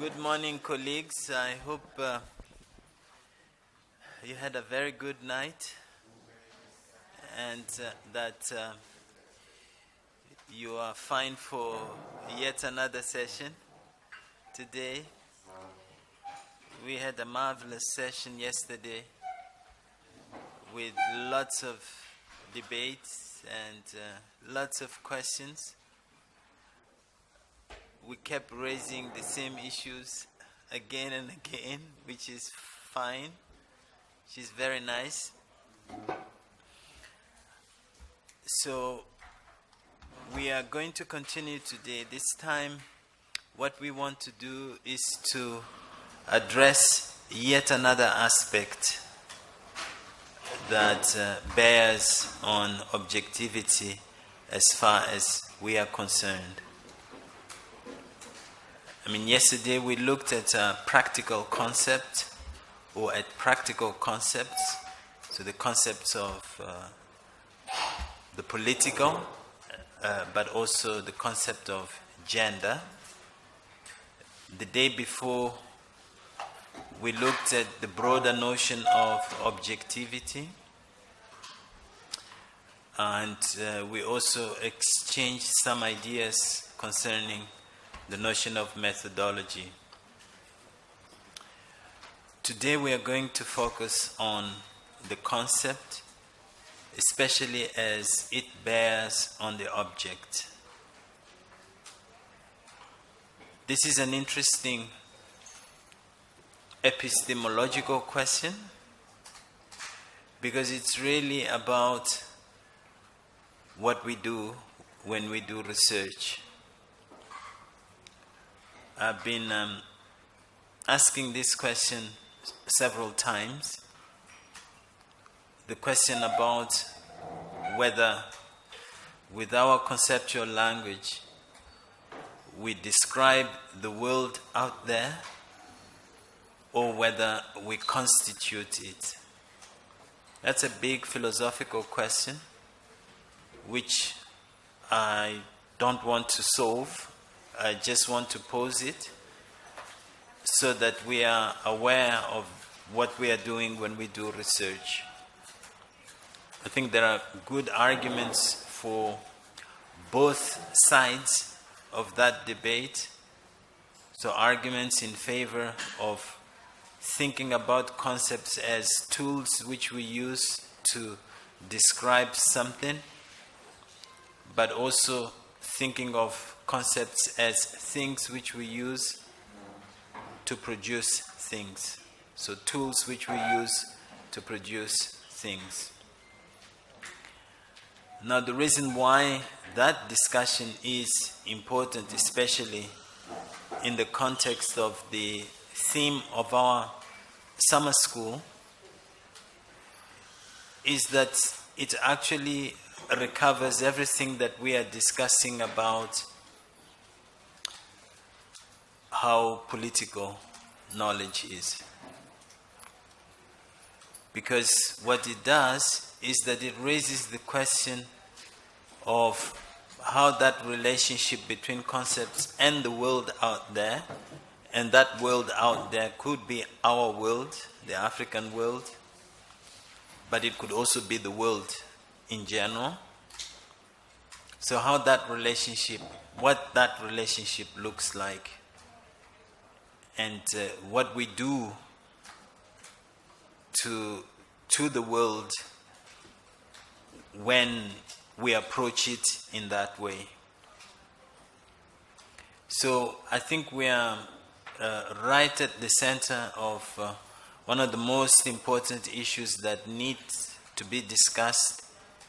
Good morning, colleagues. I hope you had a very good night and that you are fine for yet another session today. We had a marvelous session yesterday with lots of debates and lots of questions. We kept raising the same issues again and again, which is fine. She's very nice. So we are going to continue today. This time, what we want to do is to address yet another aspect that bears on objectivity as far as we are concerned. Yesterday we looked at a practical concept, or at practical concepts, so the concepts of the political, but also the concept of gender. The day before, we looked at the broader notion of objectivity, and we also exchanged some ideas concerning the notion of methodology. Today we are going to focus on the concept, especially as it bears on the object. This is an interesting epistemological question because it's really about what we do when we do research. I've been asking this question several times. The question about whether with our conceptual language we describe the world out there or whether we constitute it. That's a big philosophical question which I don't want to solve. I just want to pose it so that we are aware of what we are doing when we do research. I think there are good arguments for both sides of that debate. So arguments in favor of thinking about concepts as tools which we use to describe something, but also thinking of concepts as things which we use to produce things. So tools which we use to produce things. Now the reason why that discussion is important, especially in the context of the theme of our summer school, is that it actually recovers everything that we are discussing about how political knowledge is. Because what it does is that it raises the question of how that relationship between concepts and the world out there, and that world out there could be our world, the African world, but it could also be the world in general. So how that relationship, what that relationship looks like, and what we do to the world when we approach it in that way. So I think we are right at the center of one of the most important issues that need to be discussed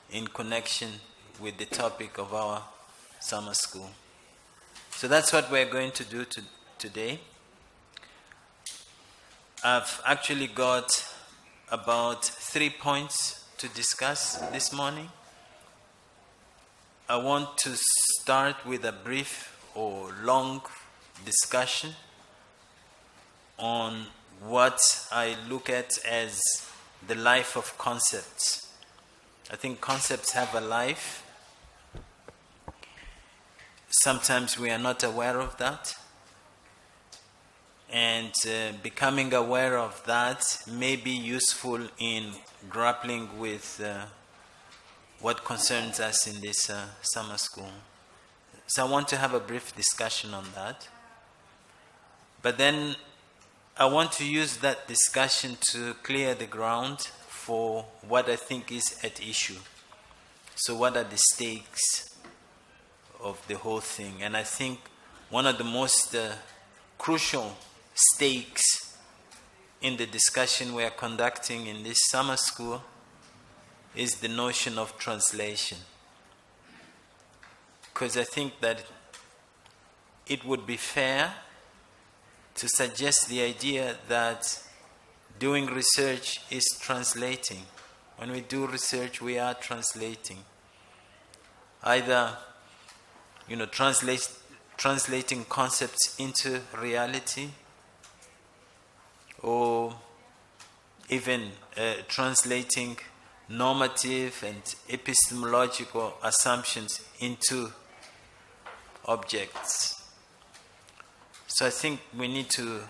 in connection with the topic of our summer school. So that's what we're going to do today. I've actually got about 3 points to discuss this morning. I want to start with a brief or long discussion on what I look at as the life of concepts. I think concepts have a life. Sometimes we are not aware of that. And becoming aware of that may be useful in grappling with what concerns us in this summer school. So I want to have a brief discussion on that. But then I want to use that discussion to clear the ground for what I think is at issue. So what are the stakes of the whole thing? And I think one of the most crucial stakes in the discussion we are conducting in this summer school is the notion of translation. Because I think that it would be fair to suggest the idea that doing research is translating. When we do research, we are translating. Either, translating concepts into reality, or even translating normative and epistemological assumptions into objects. So I think we need to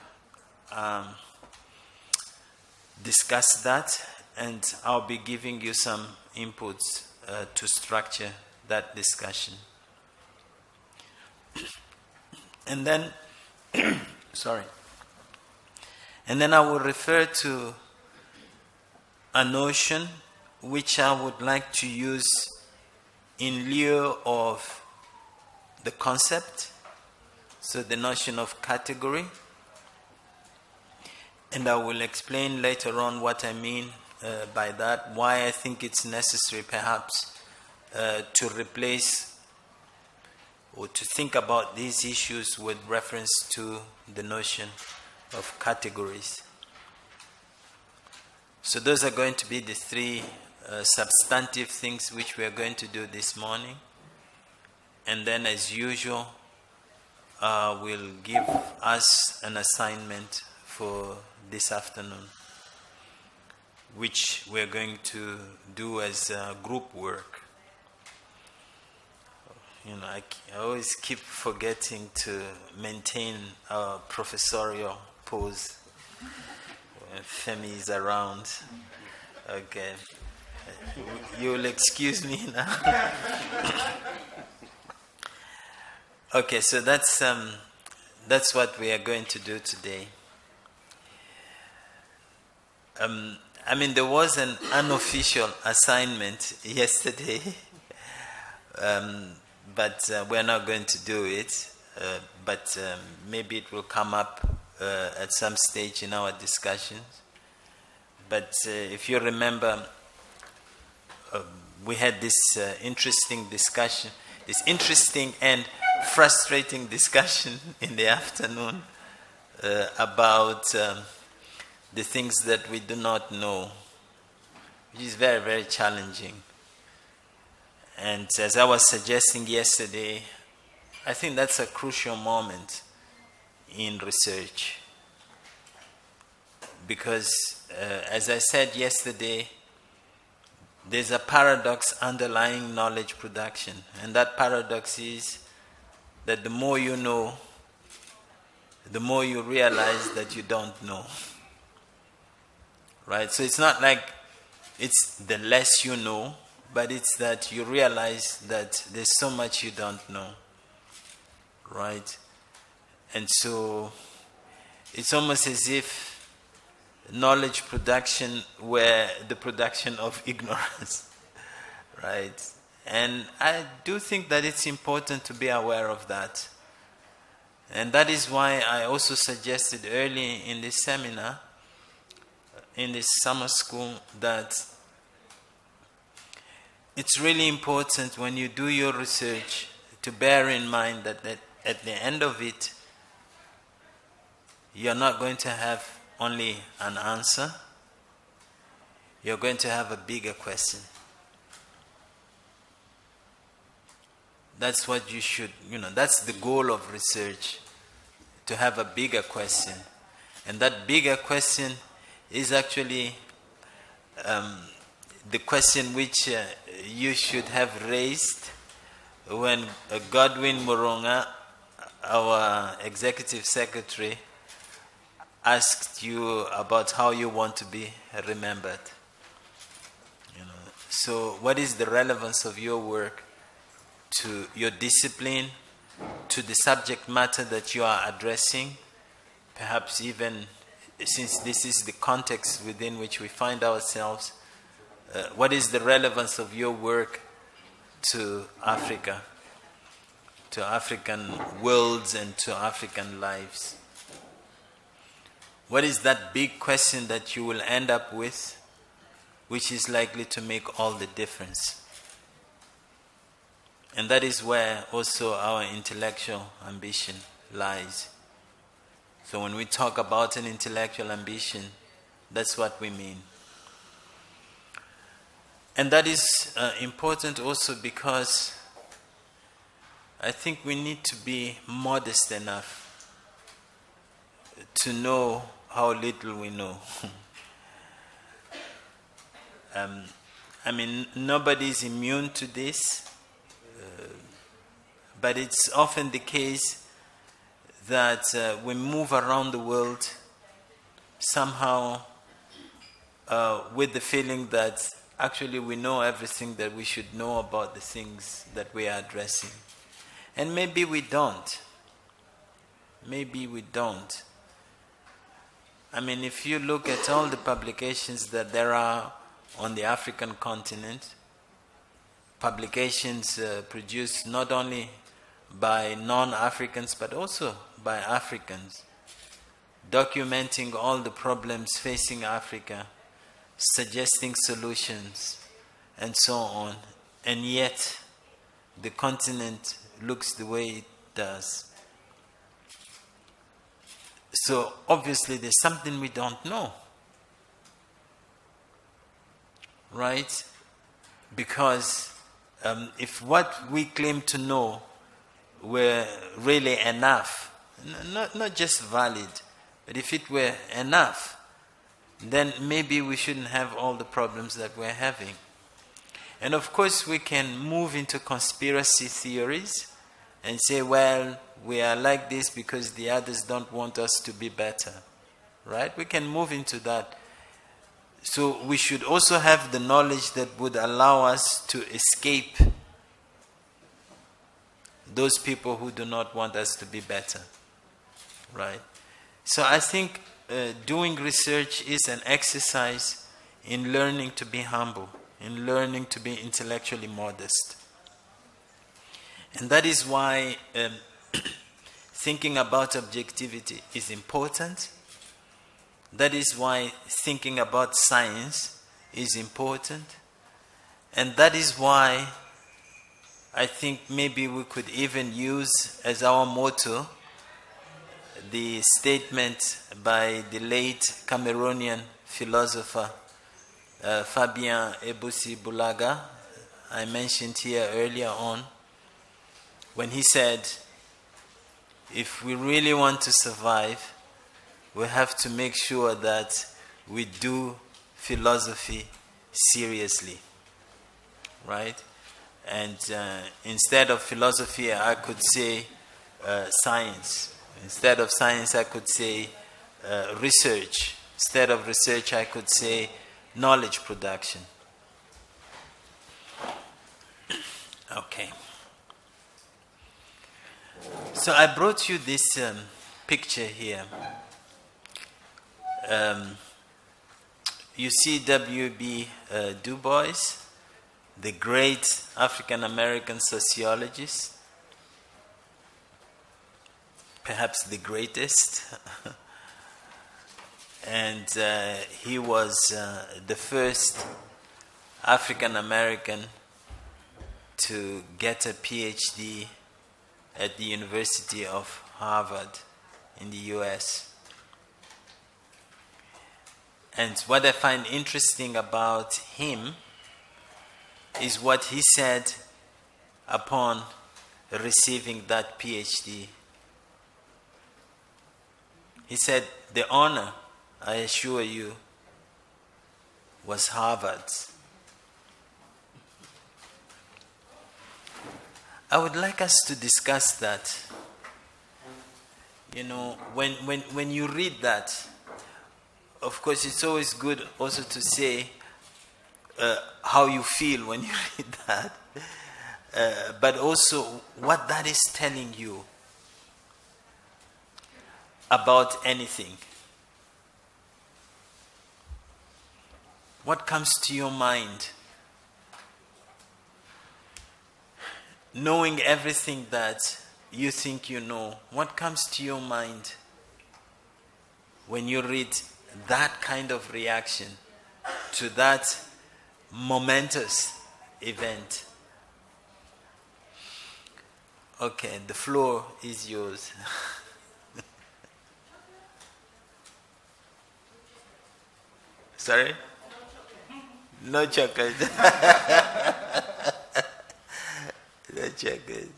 discuss that, and I'll be giving you some inputs to structure that discussion. And then, and then I will refer to a notion which I would like to use in lieu of the concept, so the notion of category. And I will explain later on what I mean by that, why I think it's necessary perhaps to replace or to think about these issues with reference to the notion of categories. So those are going to be the three substantive things which we are going to do this morning. And then, as usual, we'll give us an assignment for this afternoon, which we're going to do as group work. I always keep forgetting to maintain our professorial pose when Femi is around. Okay. You'll excuse me now. Okay, so that's what we are going to do today. There was an unofficial assignment yesterday, but we're not going to do it. But maybe it will come up at some stage in our discussions. But if you remember, we had this interesting discussion, this interesting and frustrating discussion in the afternoon about the things that we do not know, which is very, very challenging. And as I was suggesting yesterday, I think that's a crucial moment in research. Because, as I said yesterday, there's a paradox underlying knowledge production. And that paradox is that the more you know, the more you realize that you don't know. Right? So it's not like it's the less you know, but it's that you realize that there's so much you don't know. Right? And so it's almost as if knowledge production were the production of ignorance. Right? And I do think that it's important to be aware of that. And that is why I also suggested early in this seminar, in this summer school, that it's really important when you do your research to bear in mind that at the end of it, you're not going to have only an answer, you're going to have a bigger question. That's what you should, that's the goal of research, to have a bigger question. And that bigger question is actually the question which you should have raised when Godwin Moronga, our executive secretary, asked you about how you want to be remembered. So what is the relevance of your work to your discipline, to the subject matter that you are addressing? Perhaps even since this is the context within which we find ourselves, what is the relevance of your work to Africa, to African worlds and to African lives? What is that big question that you will end up with, which is likely to make all the difference? And that is where also our intellectual ambition lies. So when we talk about an intellectual ambition, that's what we mean. And that is important also because I think we need to be modest enough to know how little we know. Nobody is immune to this, but it's often the case that we move around the world somehow with the feeling that actually we know everything that we should know about the things that we are addressing. And maybe we don't. Maybe we don't. If you look at all the publications that there are on the African continent, publications produced not only by non-Africans but also by Africans, documenting all the problems facing Africa, suggesting solutions, and so on. And yet, the continent looks the way it does. So, obviously, there's something we don't know. Right? Because if what we claim to know were really enough, not just valid, but if it were enough, then maybe we shouldn't have all the problems that we're having. And of course we can move into conspiracy theories and say, well, we are like this because the others don't want us to be better. Right? We can move into that. So we should also have the knowledge that would allow us to escape those people who do not want us to be better. Right? So I think doing research is an exercise in learning to be humble, in learning to be intellectually modest. And that is why thinking about objectivity is important. That is why thinking about science is important. And that is why I think maybe we could even use as our motto the statement by the late Cameroonian philosopher Fabien Ebousi-Boulaga, I mentioned here earlier on, when he said, if we really want to survive, we have to make sure that we do philosophy seriously, right? And instead of philosophy, I could say science. Instead of science, I could say research. Instead of research, I could say knowledge production. Okay. So I brought you this picture here. You see W.B. Du Bois, the great African-American sociologist, perhaps the greatest. And he was the first African-American to get a PhD at the University of Harvard in the US. And what I find interesting about him is what he said upon receiving that PhD. He said, the honor, I assure you, was Harvard's. I would like us to discuss that. You know, when you read that, of course, it's always good also to say how you feel when you read that, but also what that is telling you about anything. What comes to your mind? Knowing everything that you think you know, what comes to your mind when you read that kind of reaction to that momentous event? Okay, the floor is yours. Sorry? No chocolate. No chocolate.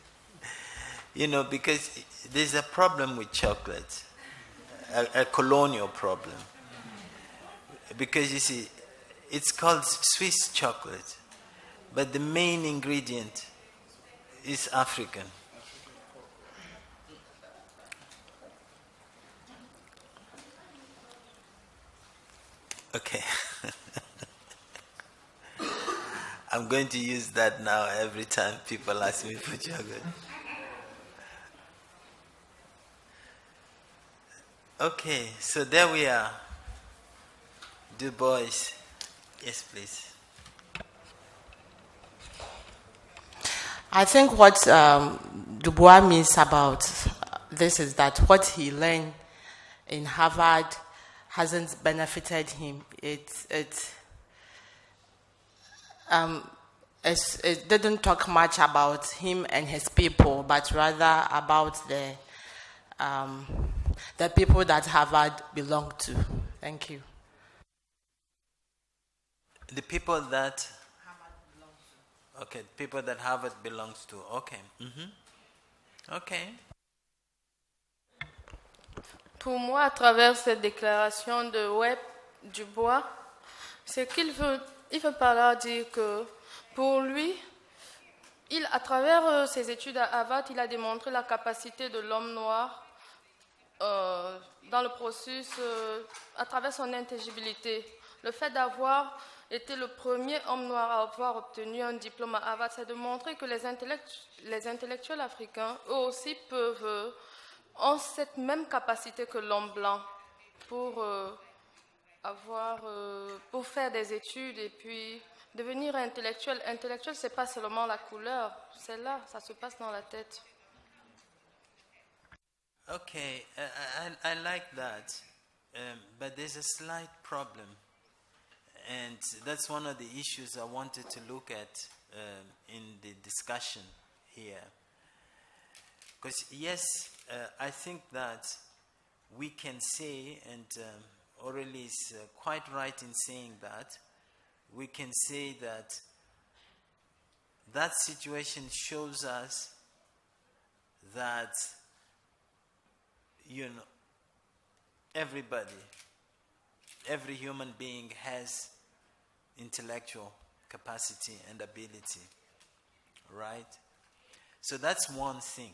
You know, because there's a problem with chocolate, a colonial problem. Because you see, it's called Swiss chocolate, but the main ingredient is African. Okay. I'm going to use that now every time people ask me for chocolate. Okay, so there we are. Du Bois. Yes, please. I think what Du Bois means about this is that what he learned in Harvard hasn't benefited him. It didn't talk much about him and his people, but rather about the people that Harvard belonged to. Thank you. The people that Harvard belongs to. Okay, people that Harvard belongs to. Okay. Mm-hmm. Okay. Pour moi, à travers cette déclaration de Webb Dubois, c'est qu'il veut, il veut par là dire que pour lui, à travers ses études à Harvard, il a démontré la capacité de l'homme noir dans le processus, à travers son intelligibilité. Le fait d'avoir été le premier homme noir à avoir obtenu un diplôme à Harvard, c'est de montrer que les intellectuels africains, eux aussi, ont cette même capacité que l'homme blanc pour pour faire des études et puis devenir intellectuel. Intellectuel, c'est pas seulement la couleur, c'est là, ça se passe dans la tête. Okay, I like that, but there's a slight problem, and that's one of the issues I wanted to look at in the discussion here. Because yes, I think that we can say, and Aurélie is quite right in saying that, we can say that that situation shows us that, you know, everybody, every human being has intellectual capacity and ability, right? So that's one thing.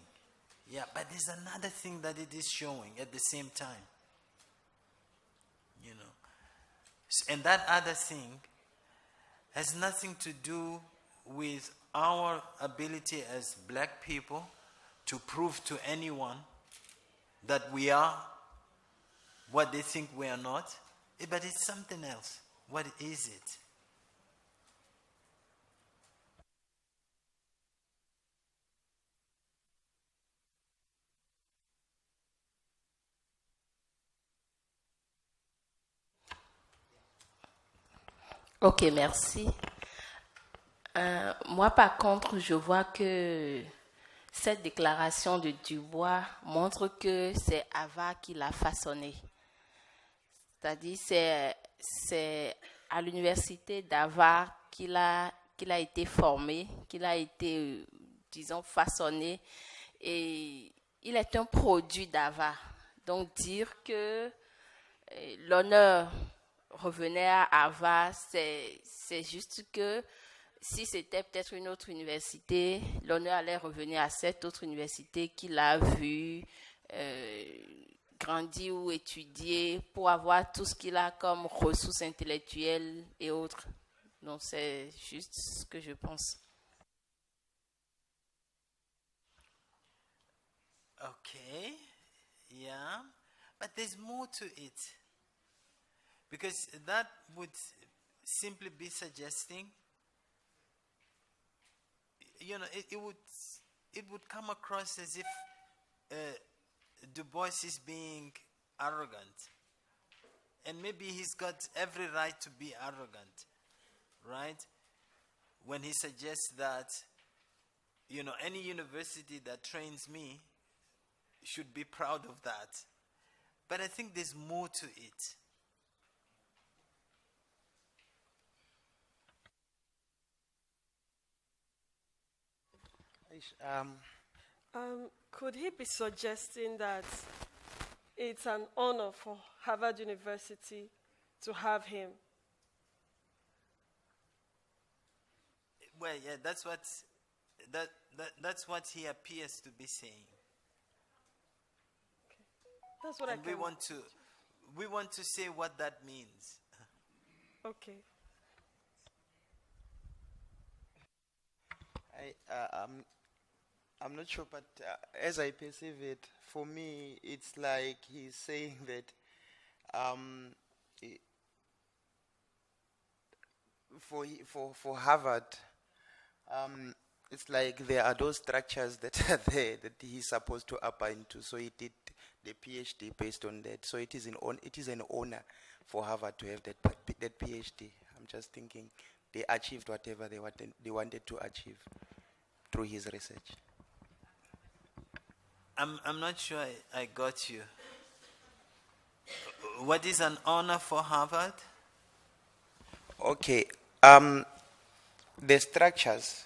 Yeah, but there's another thing that it is showing at the same time. You know. And that other thing has nothing to do with our ability as black people to prove to anyone that we are what they think we are not, but it's something else. What is it? Ok, merci. Moi, par contre, je vois que cette déclaration de Dubois montre que c'est Ava qui l'a façonné. C'est-à-dire, c'est à l'université d'Harvard qu'il a été formé, qu'il a été, disons, façonné. Et il est un produit d'Harvard. Donc, dire que l'honneur revenait à Harvard, c'est juste que si c'était peut-être une autre université, l'honneur allait revenir à cette autre université qu'il a vue grandi ou étudié pour avoir tout ce qu'il a comme ressources intellectuelles et autres. Donc c'est juste ce que je pense. Okay, yeah, but there's more to it. Because that would simply be suggesting, it would come across as if Du Bois is being arrogant. And maybe he's got every right to be arrogant, right? When he suggests that, any university that trains me should be proud of that. But I think there's more to it. Could he be suggesting that it's an honor for Harvard University to have him? Well, yeah, that's what he appears to be saying. Okay. That's what And we want to say what that means. Okay. I'm not sure, but as I perceive it, for me, it's like he's saying that for Harvard, it's like there are those structures that are there that he's supposed to abide to. So he did the PhD based on that. So it is an honor for Harvard to have that PhD. I'm just thinking they achieved whatever they wanted to achieve through his research. I'm not sure I got you. What is an honor for Harvard? Okay. The structures,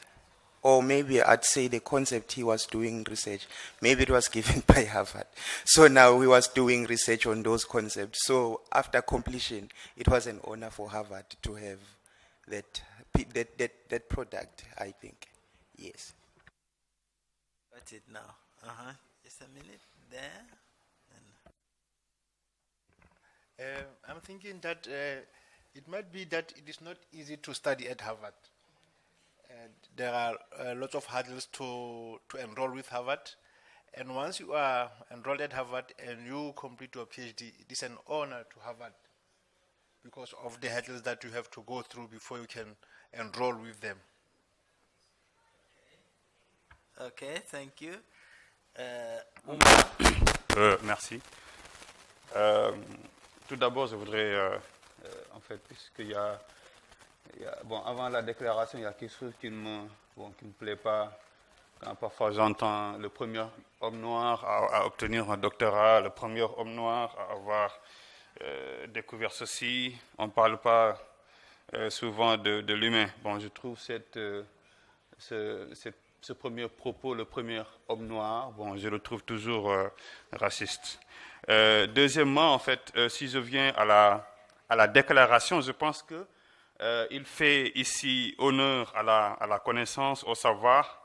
or maybe I'd say the concept he was doing research, maybe it was given by Harvard. So now he was doing research on those concepts. So after completion, it was an honor for Harvard to have that product, I think. Yes. Got it now. Just a minute there. I'm thinking that it might be that it is not easy to study at Harvard. There are lots of hurdles to enroll with Harvard. And once you are enrolled at Harvard and you complete your PhD, it is an honor to Harvard because of the hurdles that you have to go through before you can enroll with them. Okay, thank you. Merci. Tout d'abord, je voudrais, en fait, puisqu'il y a, bon, avant la déclaration, il y a quelque chose qui me plaît pas. Quand parfois j'entends le premier homme noir à obtenir un doctorat, le premier homme noir à avoir découvert ceci, on ne parle pas souvent de l'humain. Bon, je trouve ce premier propos, le premier homme noir, bon, je le trouve toujours raciste. Deuxièmement, en fait, si je viens à la déclaration, je pense que il fait ici honneur à la connaissance, au savoir,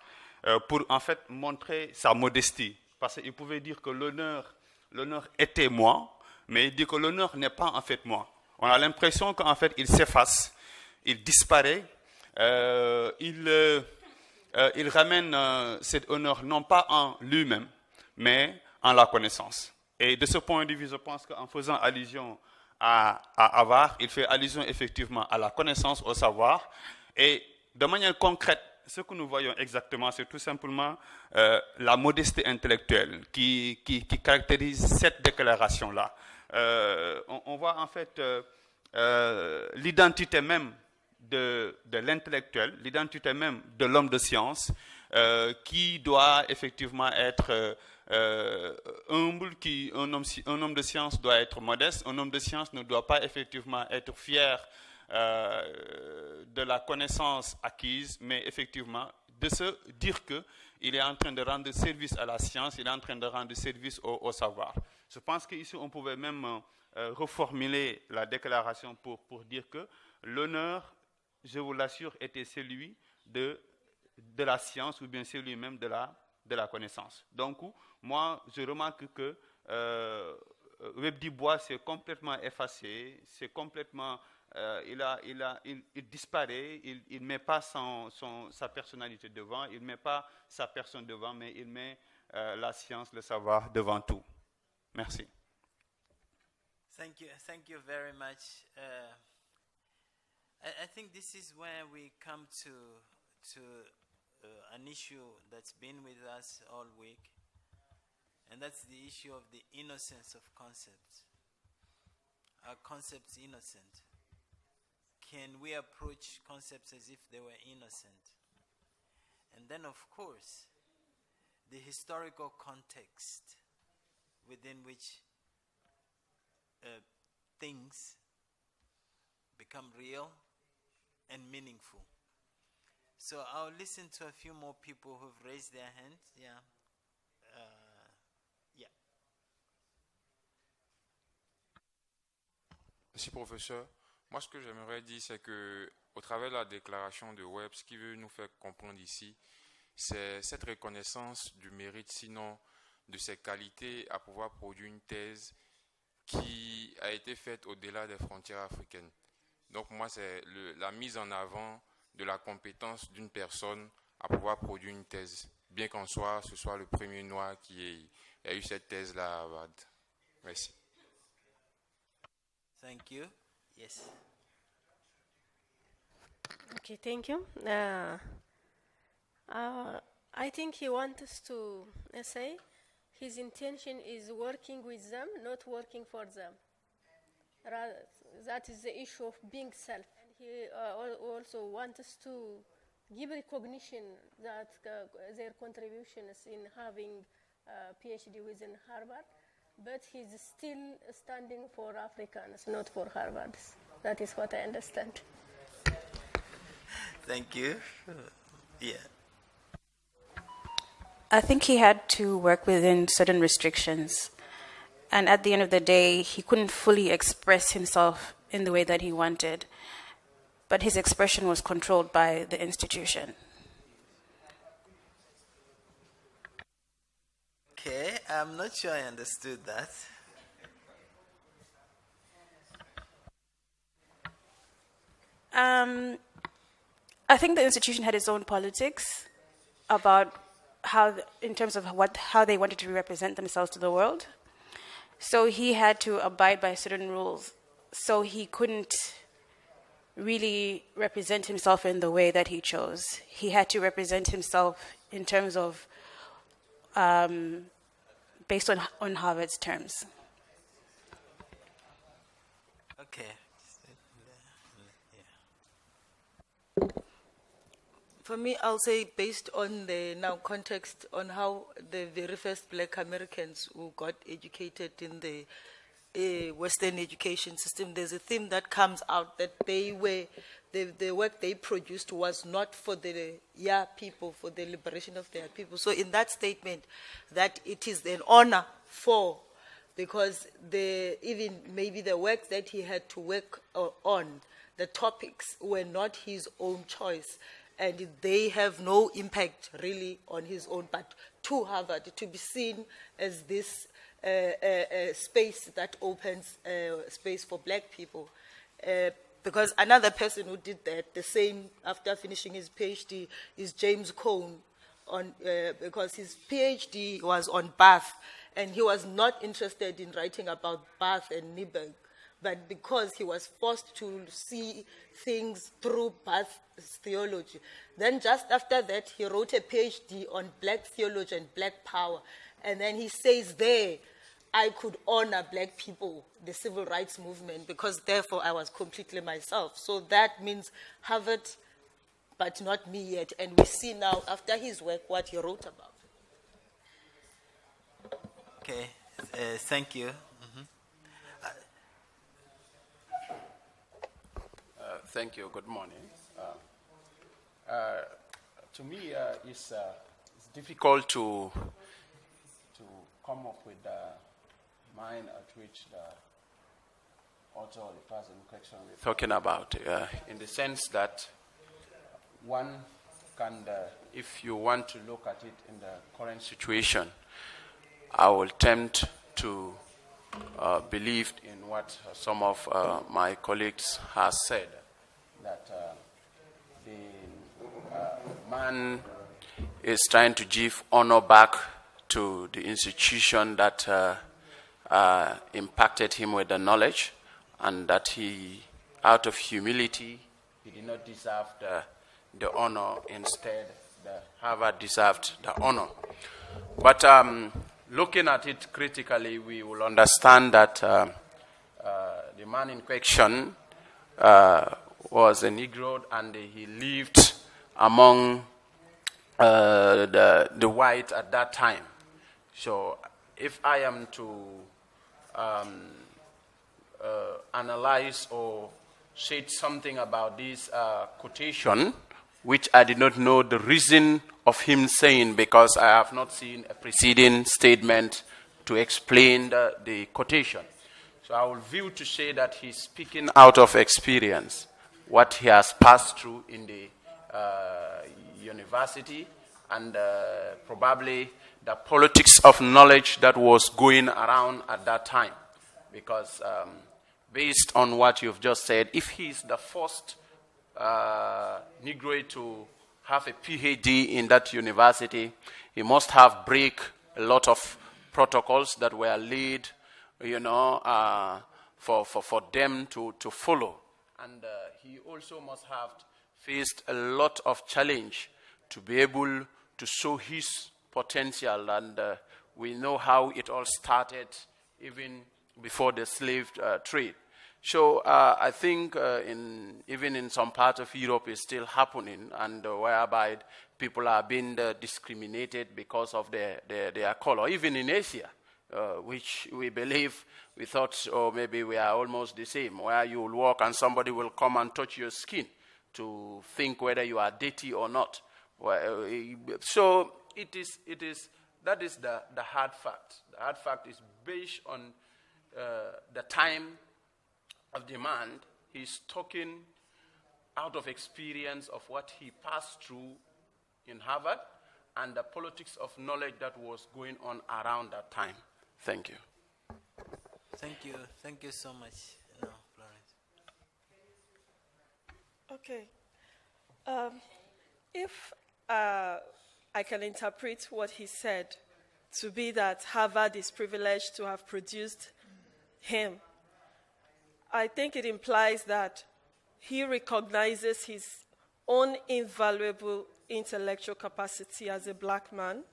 pour en fait montrer sa modestie. Parce qu'il pouvait dire que l'honneur était moi, mais il dit que l'honneur n'est pas en fait moi. On a l'impression qu'en fait il s'efface, il disparaît, il ramène cet honneur non pas en lui-même, mais en la connaissance. Et de ce point de vue, je pense qu'en faisant allusion à avoir, il fait allusion effectivement à la connaissance, au savoir. Et de manière concrète, ce que nous voyons exactement, c'est tout simplement la modestie intellectuelle qui caractérise cette déclaration-là. On voit en fait l'identité même de l'intellectuel, l'identité même de l'homme de science, qui doit effectivement être humble, un homme de science doit être modeste, un homme de science ne doit pas effectivement être fier de la connaissance acquise, mais effectivement de se dire qu'il est en train de rendre service à la science, il est en train de rendre service au savoir. Je pense qu'ici on pouvait même reformuler la déclaration pour dire que l'honneur, je vous l'assure, était celui de la science ou bien celui même de la connaissance. Donc, moi, je remarque que Web du Bois s'est complètement effacé, c'est complètement, il disparaît, il ne met pas sa personnalité devant, il ne met pas sa personne devant, mais il met la science, le savoir devant tout. Merci. Thank you very much. I think this is where we come to an issue that's been with us all week, and that's the issue of the innocence of concepts. Are concepts innocent? Can we approach concepts as if they were innocent? And then, of course, the historical context within which things become real and meaningful. So I'll listen to a few more people who've raised their hands. Yeah. Merci, professeur. Moi, ce que j'aimerais dire, c'est que, au travers de la déclaration de Webb, ce qui veut nous faire comprendre ici, c'est cette reconnaissance du mérite, sinon de ses qualités, à pouvoir produire une thèse qui a été faite au-delà des frontières africaines. Donc, moi, c'est la mise en avant de la compétence d'une personne à pouvoir produire une thèse, bien qu'en soi, ce soit le premier noir qui ait eu cette thèse-là à Harvard. Merci. Thank you. Yes. Okay, thank you. I think he wants us to say his intention is working with them, not working for them. Rather, that is the issue of being self. And he also wants us to give recognition that their contributions in having a PhD within Harvard, but he's still standing for Africans, not for Harvard. That is what I understand. Thank you. Yeah. I think he had to work within certain restrictions. And at the end of the day, he couldn't fully express himself in the way that he wanted. But his expression was controlled by the institution. Okay, I'm not sure I understood that. I think the institution had its own politics about how they wanted to represent themselves to the world. So he had to abide by certain rules. So he couldn't really represent himself in the way that he chose. He had to represent himself in terms of, based on Harvard's terms. Okay. For me, I'll say based on the now context on how the very first black Americans who got educated in the Western education system, there's a theme that comes out that they were, the work they produced was not for the people, for the liberation of their people. So in that statement, that it is an honor for, because even maybe the work that he had to work on, the topics were not his own choice. And they have no impact really on his own, but to Harvard, to be seen as this space that opens space for black people. Because another person who did that, the same after finishing his PhD, is James Cone, because his PhD was on Bath, and he was not interested in writing about Bath and Niebuhr. But because he was forced to see things through Bath's theology. Then just after that, he wrote a PhD on black theology and black power. And then he says there, I could honor black people, the civil rights movement, because therefore I was completely myself. So that means Harvard, but not me yet. And we see now, after his work, what he wrote about. Okay, thank you. Thank you. Good morning. To me, it's difficult to come up with the mind at which the author or the person in question we're talking about, in the sense that one can, if you want to look at it in the current situation, I will attempt to believed in what some of my colleagues have said, that the man is trying to give honor back to the institution that impacted him with the knowledge, and that he, out of humility, he did not deserve the honor. Instead, Harvard deserved the honor. But looking at it critically, we will understand that the man in question was a Negro, and he lived among the white at that time. So if I am to analyze or say something about this quotation, which I did not know the reason of him saying, because I have not seen a preceding statement to explain the quotation. So I will view to say that he's speaking out of experience, what he has passed through in the university, and probably the politics of knowledge that was going around at that time. Because based on what you've just said, if he's the first Negro to have a PhD in that university, he must have break a lot of protocols that were laid, for them to follow. And he also must have faced a lot of challenge to be able to show his potential. And we know how it all started even before the slave trade. So I think even in some parts of Europe it's still happening, and whereby people are being discriminated because of their color. Even in Asia, which we thought, oh, maybe we are almost the same, where you will walk and somebody will come and touch your skin to think whether you are dirty or not. So that is the hard fact. The hard fact is based on the time of demand. He's talking out of experience of what he passed through in Harvard and the politics of knowledge that was going on around that time. Thank you. Thank you. Thank you so much. No, Florence. Okay. If I can interpret what he said to be that Harvard is privileged to have produced him, I think it implies that he recognizes his own invaluable intellectual capacity as a black man,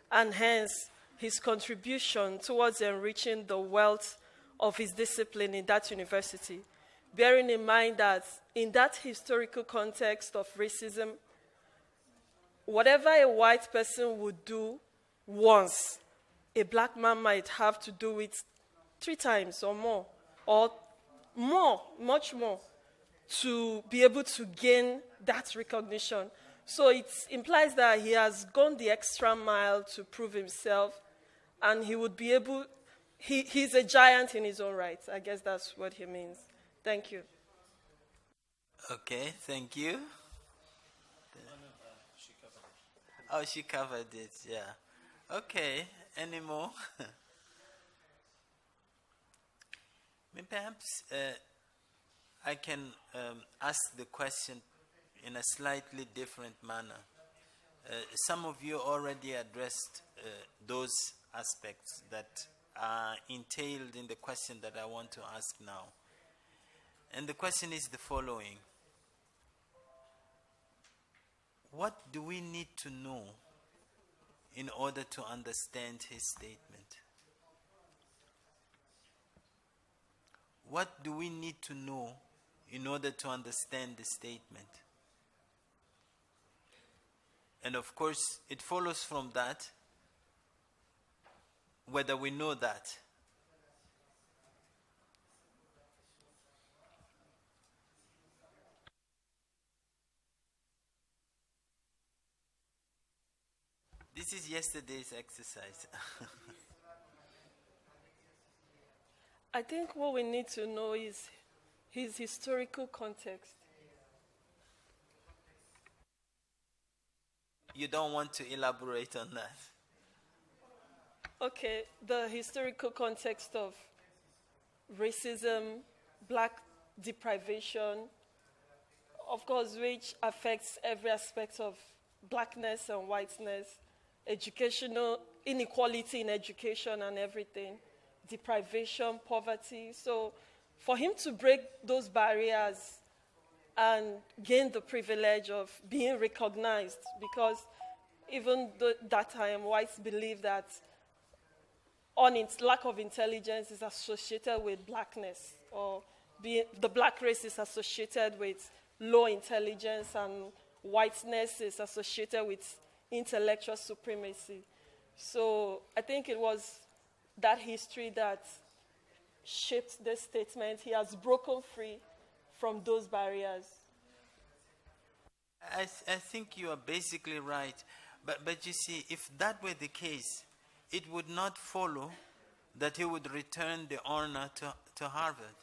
and hence his contribution towards enriching the wealth of his discipline in that university, bearing in mind that in that historical context of racism, whatever a white person would do once, a black man might have to do it 3 times or more, or more, much more, to be able to gain that recognition. So it implies that he has gone the extra mile to prove himself, and he would be able, he's a giant in his own right. I guess that's what he means. Thank you. Okay, thank you. Oh, she covered it, yeah. Okay, any more? Perhaps I can ask the question in a slightly different manner. Some of you already addressed those aspects that are entailed in the question that I want to ask now. And the question is the following. What do we need to know in order to understand his statement? What do we need to know in order to understand the statement? And of course, it follows from that whether we know that. This is yesterday's exercise. I think what we need to know is his historical context. You don't want to elaborate on that? Okay, the historical context of racism, black deprivation, of course, which affects every aspect of blackness and whiteness, educational inequality in education and everything, deprivation, poverty. So for him to break those barriers and gain the privilege of being recognized, because even though that time, whites believe that lack of intelligence is associated with blackness, or the black race is associated with low intelligence, and whiteness is associated with intellectual supremacy. So I think it was that history that shaped this statement. He has broken free from those barriers. I think you are basically right. But you see, if that were the case, it would not follow that he would return the honor to Harvard.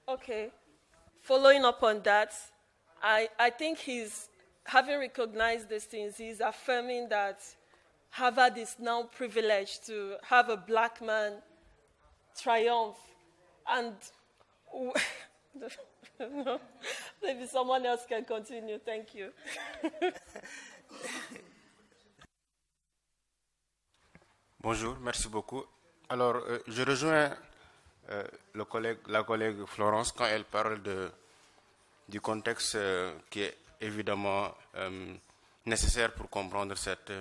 Okay. Following up on that, I think he's, having recognized these things, he's affirming that Harvard is now privileged to have a black man triumph. And no, maybe someone else can continue. Thank you. Bonjour, merci beaucoup. Alors, je rejoins la collègue Florence quand elle parle du contexte qui est évidemment nécessaire pour comprendre cette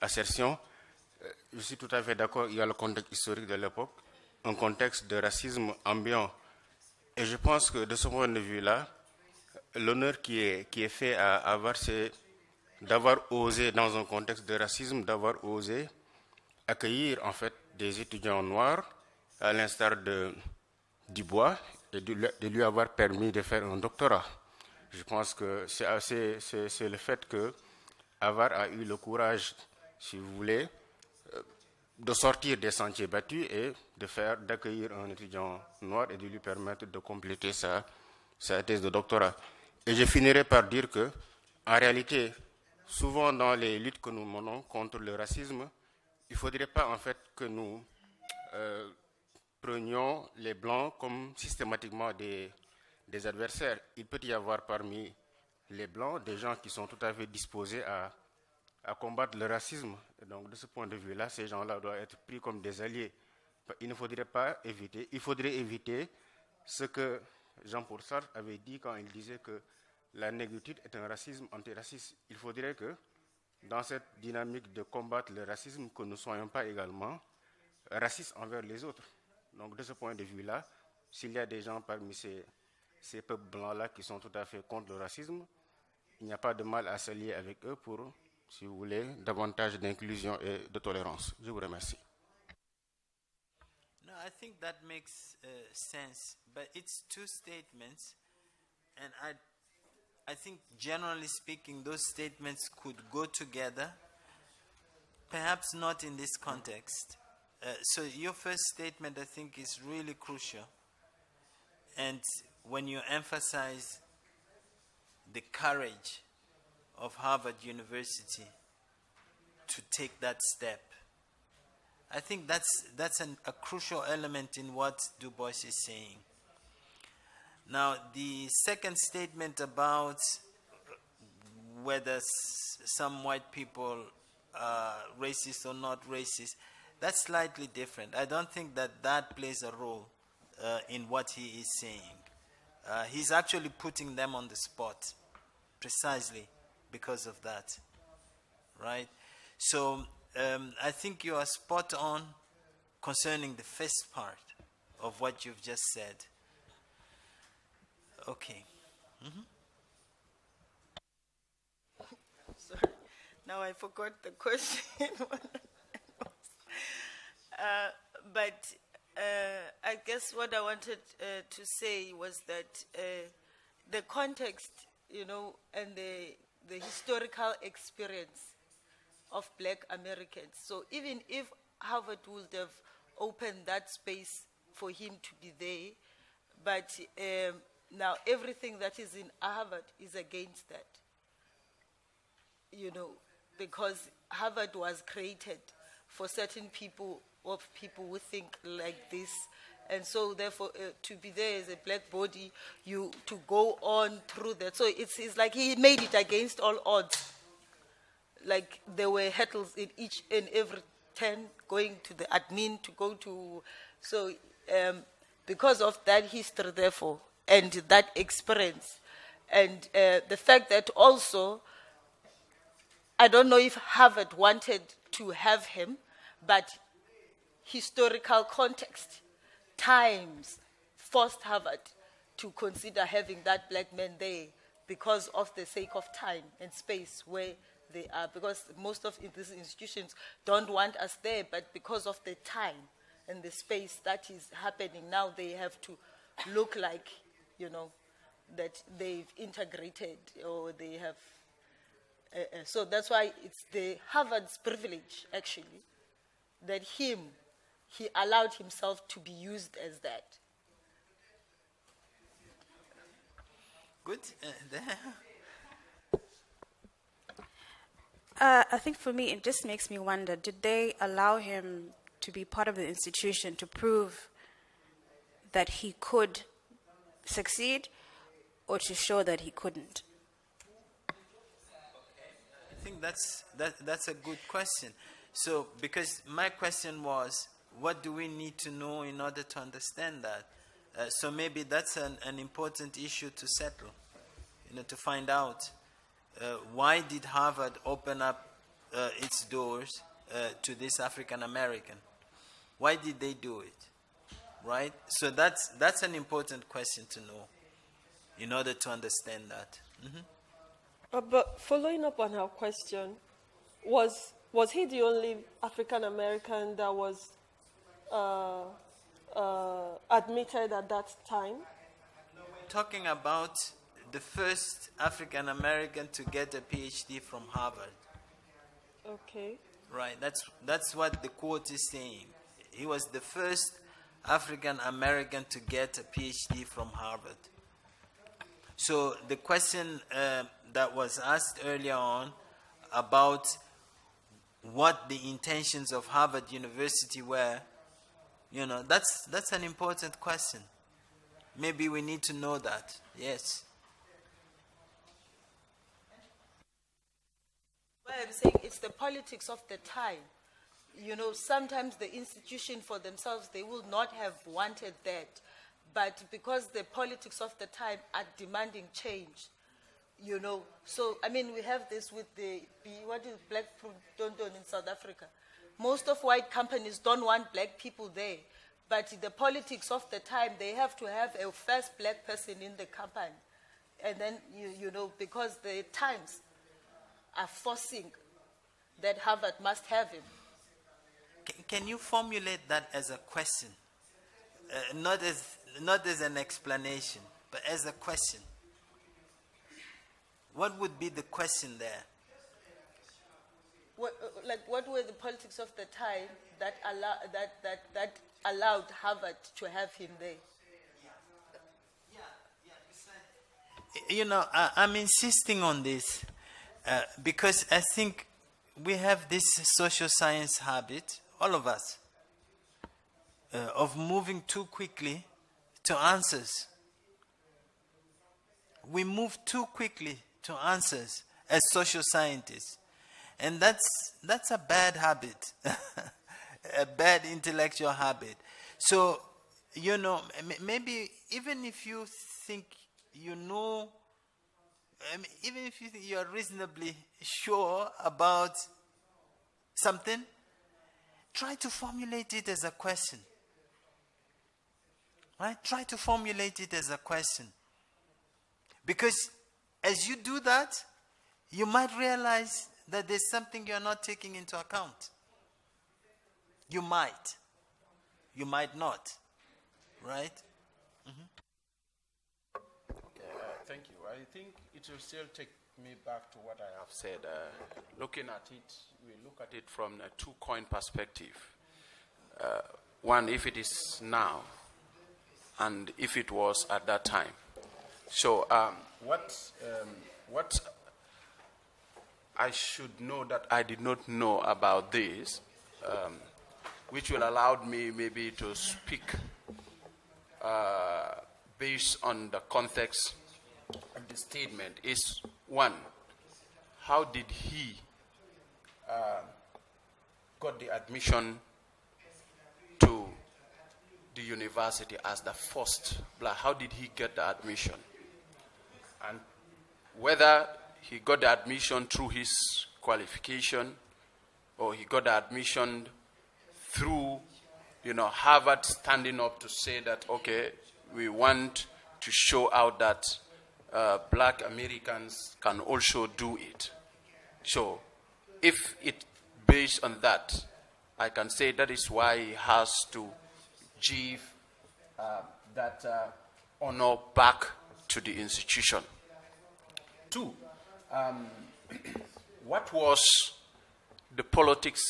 assertion. Je suis tout à fait d'accord, il y a le contexte historique de l'époque, un contexte de racisme ambiant. Et je pense que de ce point de vue-là, l'honneur qui est fait à Harvard, c'est d'avoir osé, dans un contexte de racisme, d'avoir osé accueillir en fait des étudiants noirs, à l'instar de Dubois, et de lui avoir permis de faire un doctorat. Je pense que c'est le fait que Harvard a eu le courage, si vous voulez, de sortir des sentiers battus et d'accueillir un étudiant noir et de lui permettre de compléter sa thèse de doctorat. Et je finirai par dire que, en réalité, souvent dans les luttes que nous menons contre le racisme, il ne faudrait pas en fait que nous prenions les blancs comme systématiquement des adversaires. Il peut y avoir parmi les blancs des gens qui sont tout à fait disposés à combattre le racisme. Et donc de ce point de vue-là, ces gens-là doivent être pris comme des alliés. Il ne faudrait pas éviter, il faudrait éviter ce que Jean-Paul Sartre avait dit quand il disait que la négritude est un racisme antiraciste. Il faudrait que, dans cette dynamique de combattre le racisme, que nous ne soyons pas également racistes envers les autres. Donc de ce point de vue-là, s'il y a des gens parmi ces peuples blancs-là qui sont tout à fait contre le racisme, il n'y a pas de mal à s'allier avec eux pour, si vous voulez, davantage d'inclusion et de tolérance. Je vous remercie. No, I think that makes sense, but it's two statements, and I think generally speaking, those statements could go together, perhaps not in this context. So your first statement, I think, is really crucial. And when you emphasize the courage of Harvard University to take that step, I think that's a crucial element in what Du Bois is saying. Now, the second statement about whether some white people are racist or not racist, that's slightly different. I don't think that plays a role in what he is saying. He's actually putting them on the spot precisely because of that, right? So I think you are spot on concerning the first part of what you've just said. Okay. Mm-hmm. Sorry, now I forgot the question. But I guess what I wanted to say was that the context, and the historical experience of black Americans. So even if Harvard would have opened that space for him to be there, but now everything that is in Harvard is against that, because Harvard was created for certain people or people who think like this. And so therefore, to be there as a black body, to go on through that. So it's like he made it against all odds. Like there were hurdles in each and every turn, going to the admin, to go to, so because of that history therefore, and that experience, and the fact that also, I don't know if Harvard wanted to have him, but historical context, times, forced Harvard to consider having that black man there because of the sake of time and space where they are, because most of these institutions don't want us there, but because of the time and the space that is happening now, they have to look like, that they've integrated or they have. So that's why it's the Harvard's privilege, actually, that he allowed himself to be used as that. Good. I think for me, it just makes me wonder, did they allow him to be part of the institution to prove that he could succeed, or to show that he couldn't? I think that's a good question. So, because my question was, what do we need to know in order to understand that? So maybe that's an important issue to settle, to find out why did Harvard open up its doors to this African American? Why did they do it? Right? So that's an important question to know in order to understand that. Mm-hmm. But following up on her question, was he the only African American that was admitted at that time? Talking about the first African American to get a PhD from Harvard. Okay. Right. That's what the quote is saying. He was the first African American to get a PhD from Harvard. So the question that was asked earlier on about what the intentions of Harvard University were, that's an important question. Maybe we need to know that. Yes. Well, I'm saying it's the politics of the time. Sometimes the institution for themselves, they will not have wanted that. But because the politics of the time are demanding change, So, we have this with what is Black Don't in South Africa. Most of white companies don't want black people there. But the politics of the time, they have to have a first black person in the company. And then, because the times are forcing that Harvard must have him. Can you formulate that as a question? Not as an explanation, but as a question. What would be the question there? What were the politics of the time that allowed Harvard to have him there? I'm insisting on this because I think we have this social science habit, all of us, of moving too quickly to answers. We move too quickly to answers as social scientists. And that's a bad habit, a bad intellectual habit. So, maybe even if you think even if you think you're reasonably sure about something, try to formulate it as a question. Right? Try to formulate it as a question. Because as you do that, you might realize that there's something you're not taking into account. You might. You might not. Right? Mm-hmm. Thank you. I think it will still take me back to what I have said. Looking at it, we look at it from a two-coin perspective. One, if it is now, and if it was at that time. So what I should know that I did not know about this which will allow me maybe to speak based on the context of the statement is, one, how did he got the admission to the university as the first black? How did he get the admission? And whether he got the admission through his qualification or he got the admission through, Harvard standing up to say that, okay, we want to show out that black Americans can also do it. So if it based on that, I can say that is why he has to give that honor back to the institution. Two, what was the politics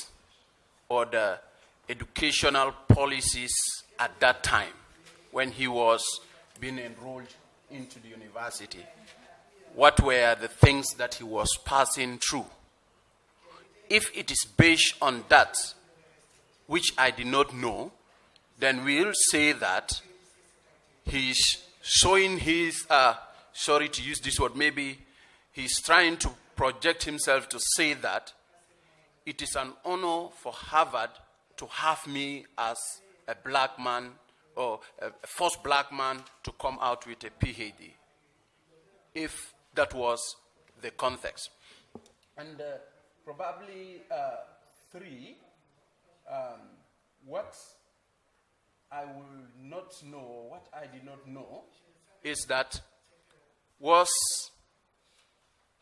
or the educational policies at that time when he was being enrolled into the university? What were the things that he was passing through? If it is based on that, which I did not know, then we'll say that he's showing his, sorry to use this word, maybe he's trying to project himself to say that it is an honor for Harvard to have me as a black man or a first black man to come out with a PhD, if that was the context. And probably three, what I will not know, what I did not know, is that was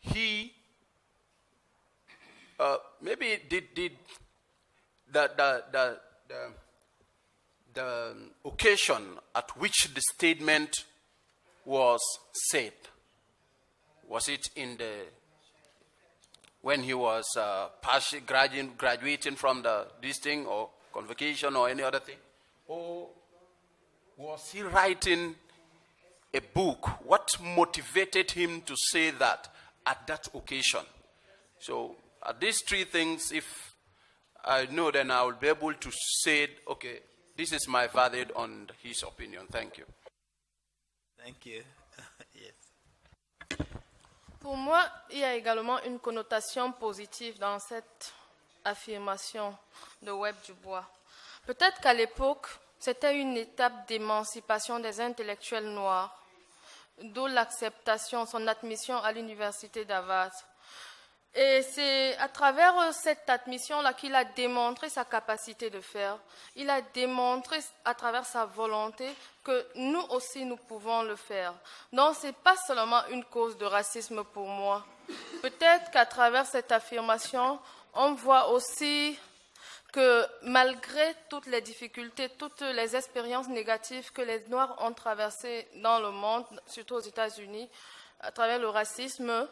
he maybe did the occasion at which the statement was said, was it in the when he was graduating from this thing or convocation or any other thing? Or was he writing a book? What motivated him to say that at that occasion? So these three things, if I know, then I will be able to say, okay, this is my verdict on his opinion. Thank you. Thank you. Yes. Pour moi, il y a également une connotation positive dans cette affirmation de Webb Dubois. Peut-être qu'à l'époque, c'était une étape d'émancipation des intellectuels noirs, d'où l'acceptation, son admission à l'université d'Harvard. Et c'est à travers cette admission-là qu'il a démontré sa capacité de faire. Il a démontré à travers sa volonté que nous aussi, nous pouvons le faire. Donc, ce n'est pas seulement une cause de racisme pour moi. Peut-être qu'à travers cette affirmation, on voit aussi que malgré toutes les difficultés, toutes les expériences négatives que les Noirs ont traversées dans le monde, surtout aux États-Unis, à travers le racisme,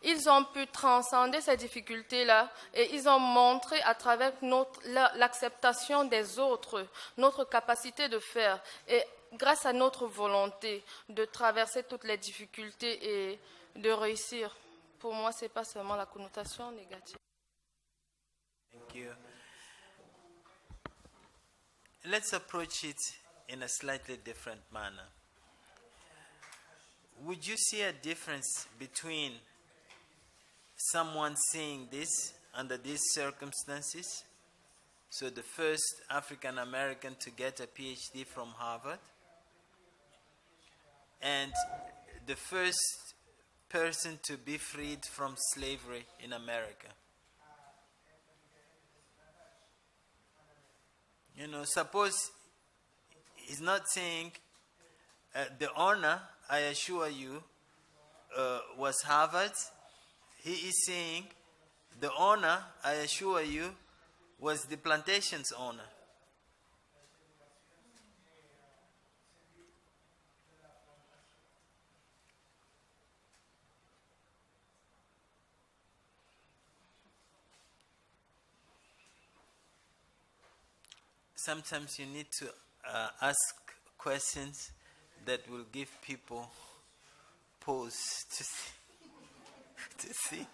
ils ont pu transcender ces difficultés-là et ils ont montré à travers l'acceptation des autres, notre capacité de faire et grâce à notre volonté de traverser toutes les difficultés et de réussir. Pour moi, ce n'est pas seulement la connotation négative. Thank you. Let's approach it in a slightly different manner. Would you see a difference between someone seeing this under these circumstances? So the first African American to get a PhD from Harvard, and the first person to be freed from slavery in America. Suppose he's not saying the honor, I assure you, was Harvard. He is saying the honor, I assure you, was the plantation's honor. Sometimes you need to ask questions that will give people pause to think.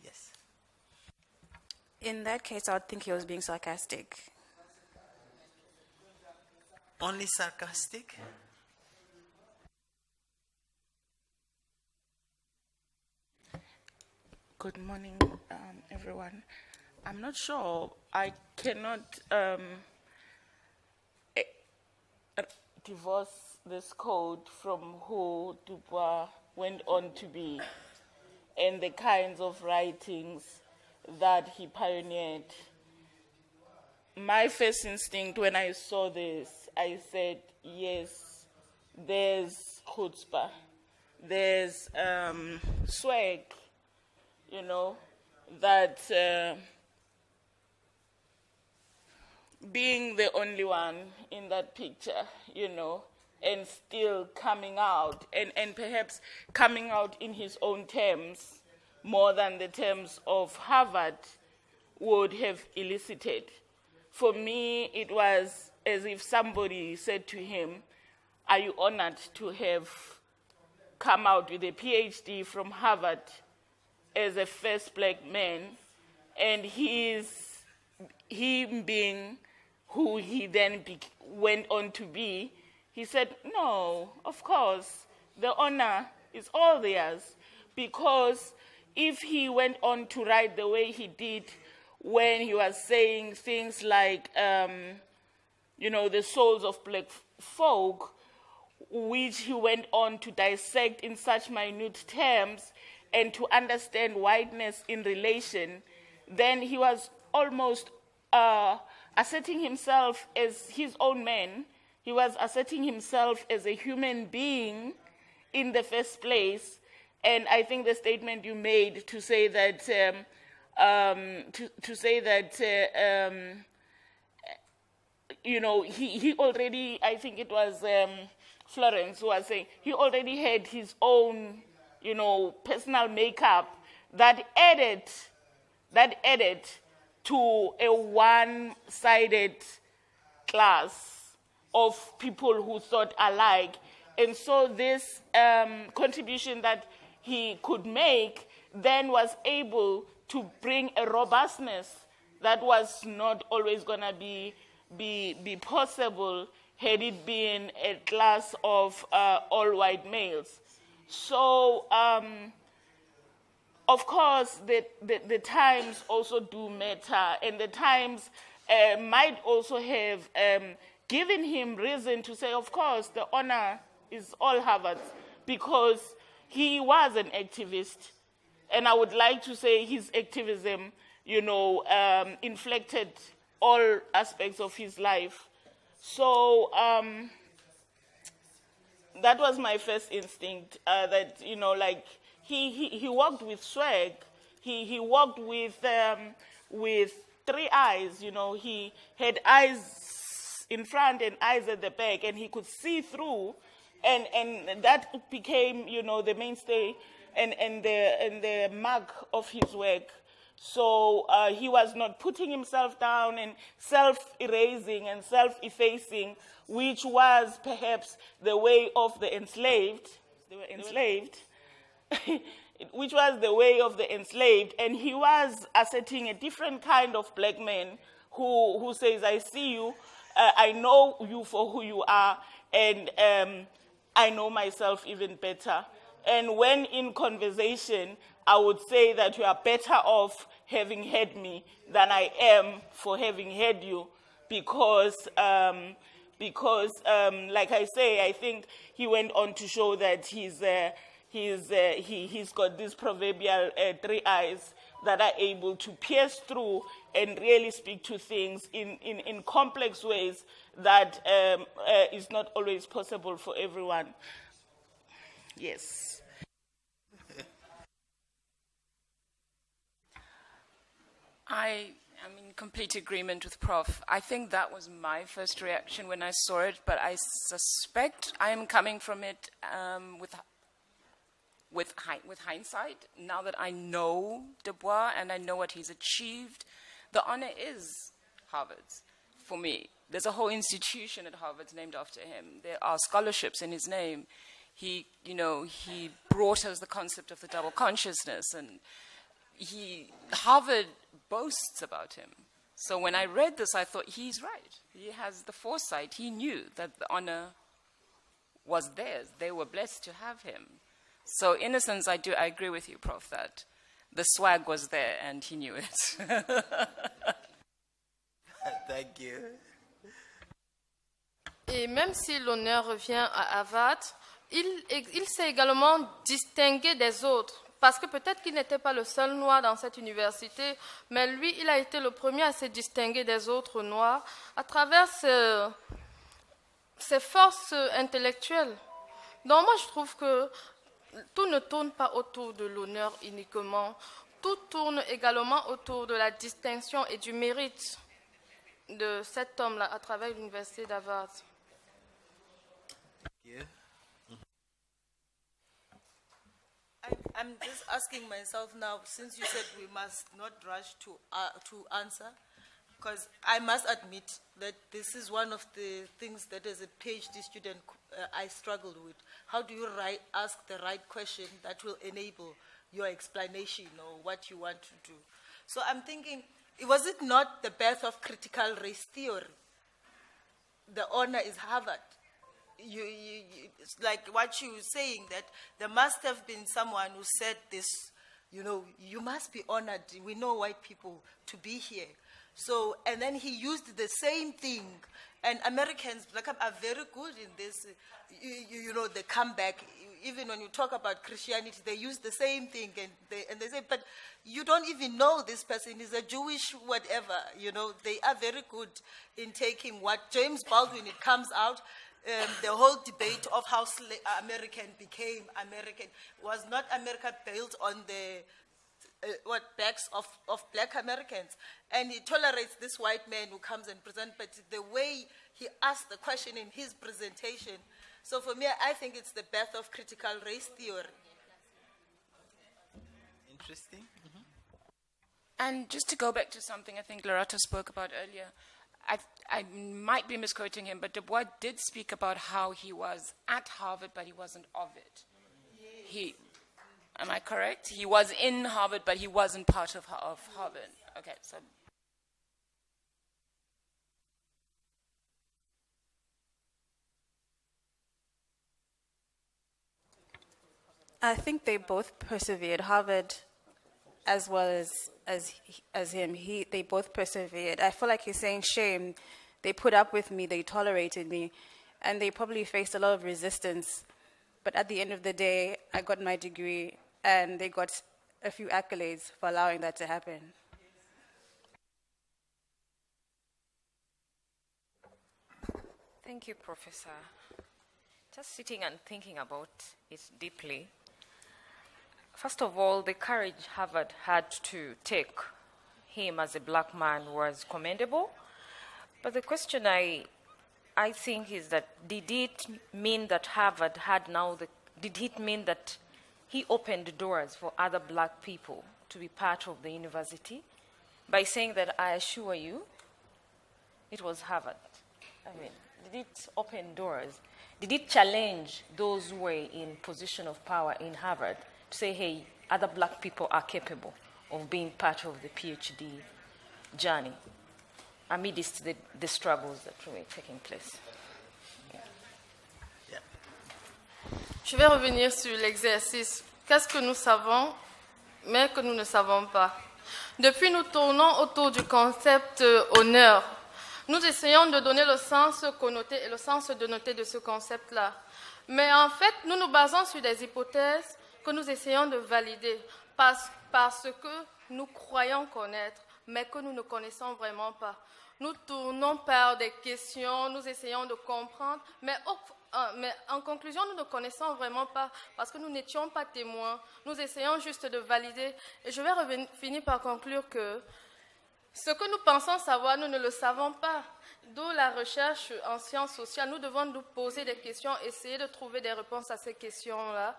Yes. In that case, I would think he was being sarcastic. Only sarcastic? Good morning, everyone. I'm not sure. I cannot divorce this code from who Dubois went on to be and the kinds of writings that he pioneered. My first instinct when I saw this, I said, yes, there's chutzpah, there's swag, that being the only one in that picture, and still coming out, and perhaps coming out in his own terms, more than the terms of Harvard would have elicited. For me, it was as if somebody said to him, are you honored to have come out with a PhD from Harvard as a first black man, and him being who he then went on to be? He said, no, of course, the honor is all theirs, because if he went on to write the way he did when he was saying things like, the souls of black folk, which he went on to dissect in such minute terms and to understand whiteness in relation, then he was almost asserting himself as his own man. He was asserting himself as a human being in the first place. And I think the statement you made to say that he already, I think it was Florence who was saying, he already had his own, personal makeup that added to a one-sided class of people who thought alike. And so this contribution that he could make then was able to bring a robustness that was not always going to be possible had it been a class of all white males. So, of course, the times also do matter, and the times might also have given him reason to say, of course, the honor is all Harvard's, because he was an activist. And I would like to say his activism, inflected all aspects of his life. So that was my first instinct, that, he walked with swag. He walked with three eyes, he had eyes in front and eyes at the back, and he could see through, and that became, the mainstay and the mark of his work. So he was not putting himself down and self-erasing and self-effacing, which was perhaps the way of the enslaved. They were enslaved. Which was the way of the enslaved. And he was asserting a different kind of black man who says, I see you, I know you for who you are, and I know myself even better. And when in conversation, I would say that you are better off having had me than I am for having had you, because like I say, I think he went on to show that he's got these proverbial three eyes that are able to pierce through and really speak to things in complex ways that is not always possible for everyone. Yes. I am in complete agreement with Prof. I think that was my first reaction when I saw it, but I suspect I am coming from it with hindsight. Now that I know Dubois and I know what he's achieved, the honor is Harvard's for me. There's a whole institution at Harvard named after him. There are scholarships in his name. He brought us the concept of the double consciousness, and Harvard boasts about him. So when I read this, I thought, he's right. He has the foresight. He knew that the honor was theirs. They were blessed to have him. So in a sense, I agree with you, Prof, that the swag was there and he knew it. Thank you. Et même si l'honneur revient à Harvard, il s'est également distingué des autres. Parce que peut-être qu'il n'était pas le seul noir dans cette université, mais lui, il a été le premier à se distinguer des autres noirs à travers ses forces intellectuelles. Donc moi, je trouve que tout ne tourne pas autour de l'honneur uniquement. Tout tourne également autour de la distinction et du mérite de cet homme-là à travers l'université d'Harvard. Yeah. I'm just asking myself now, since you said we must not rush to answer, because I must admit that this is one of the things that as a PhD student I struggled with. How do you ask the right question that will enable your explanation or what you want to do? So I'm thinking, was it not the birth of critical race theory? The honor is Harvard. It's like what you were saying, that there must have been someone who said this, you must be honored. We know white people to be here. So, and then he used the same thing. And Americans, Black are very good in this, the comeback. Even when you talk about Christianity, they use the same thing. And they say, but you don't even know this person is a Jewish whatever. They are very good in taking what James Baldwin, it comes out, the whole debate of how American became American was not America built on the backs of Black Americans, and he tolerates this white man who comes and presents, but the way he asked the question in his presentation. So for me, I think it's the birth of critical race theory. Interesting. Mm-hmm. And just to go back to something I think Loretta spoke about earlier, I might be misquoting him, but Du Bois did speak about how he was at Harvard, but he wasn't of it. Yes. Am I correct? He was in Harvard, but he wasn't part of Harvard. Okay, so. I think they both persevered. Harvard, as well as him, they both persevered. I feel like he's saying, shame. They put up with me, they tolerated me, and they probably faced a lot of resistance. But at the end of the day, I got my degree, and they got a few accolades for allowing that to happen. Thank you, Professor. Just sitting and thinking about it deeply. First of all, the courage Harvard had to take him as a black man was commendable. But the question I think is that did it mean that Harvard had did it mean that he opened doors for other black people to be part of the university by saying that I assure you it was Harvard? I mean, did it open doors? Did it challenge those who were in position of power in Harvard to say, hey, other black people are capable of being part of the PhD journey amidst the struggles that were taking place? Yeah. Je vais revenir sur l'exercice. Qu'est-ce que nous savons, mais que nous ne savons pas? Depuis, nous tournons autour du concept honneur. Nous essayons de donner le sens connoté et le sens dénoté de ce concept-là. Mais en fait, nous nous basons sur des hypothèses que nous essayons de valider parce que nous croyons connaître, mais que nous ne connaissons vraiment pas. Nous tournons par des questions, nous essayons de comprendre, mais en conclusion, nous ne connaissons vraiment pas parce que nous n'étions pas témoins. Nous essayons juste de valider. Et je vais finir par conclure que ce que nous pensons savoir, nous ne le savons pas. D'où la recherche en sciences sociales. Nous devons nous poser des questions, essayer de trouver des réponses à ces questions-là,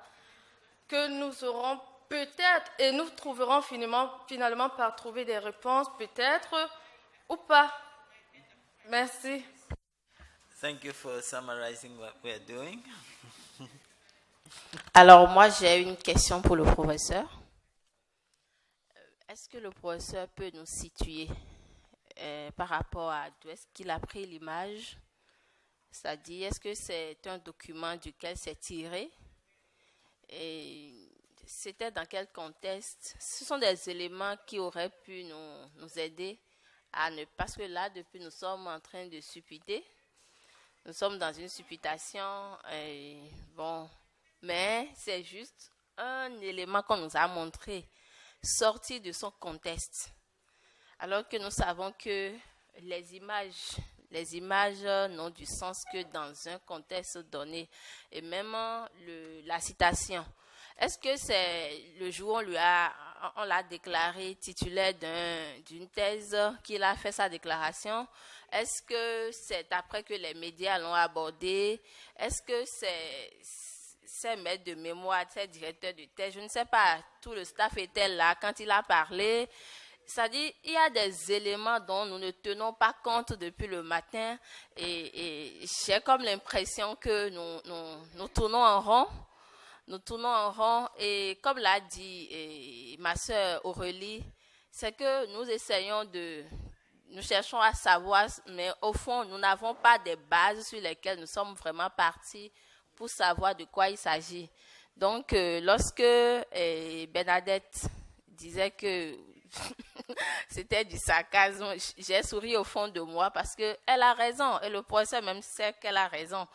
que nous aurons peut-être, et nous trouverons finalement par trouver des réponses, peut-être ou pas. Merci. Thank you for summarizing what we are doing. Alors moi j'ai une question pour le professeur. Est-ce que le professeur peut nous situer par rapport à d'où est-ce qu'il a pris l'image? C'est-à-dire, est-ce que c'est un document duquel c'est tiré? Et c'était dans quel contexte? Ce sont des éléments qui auraient pu nous aider à ne... Parce que là, depuis, nous sommes en train de supputer. Nous sommes dans une supputation. Bon, mais c'est juste un élément qu'on nous a montré, sorti de son contexte. Alors que nous savons que les images n'ont du sens que dans un contexte donné. Et même la citation. Est-ce que c'est le jour où on l'a déclaré titulaire d'une thèse qu'il a fait sa déclaration? Est-ce que c'est après que les médias l'ont abordé? Est-ce que c'est maître de mémoire, c'est directeur de thèse? Je ne sais pas, tout le staff était là quand il a parlé. C'est-à-dire, il y a des éléments dont nous ne tenons pas compte depuis le matin et j'ai comme l'impression que nous tournons en rond. Nous tournons en rond et comme l'a dit ma sœur Aurélie, c'est que nous cherchons à savoir, mais au fond, nous n'avons pas des bases sur lesquelles nous sommes vraiment partis pour savoir de quoi il s'agit. Donc, lorsque Bernadette disait que c'était du sarcasme, j'ai souri au fond de moi parce qu'elle a raison et le professeur même sait qu'elle a raison.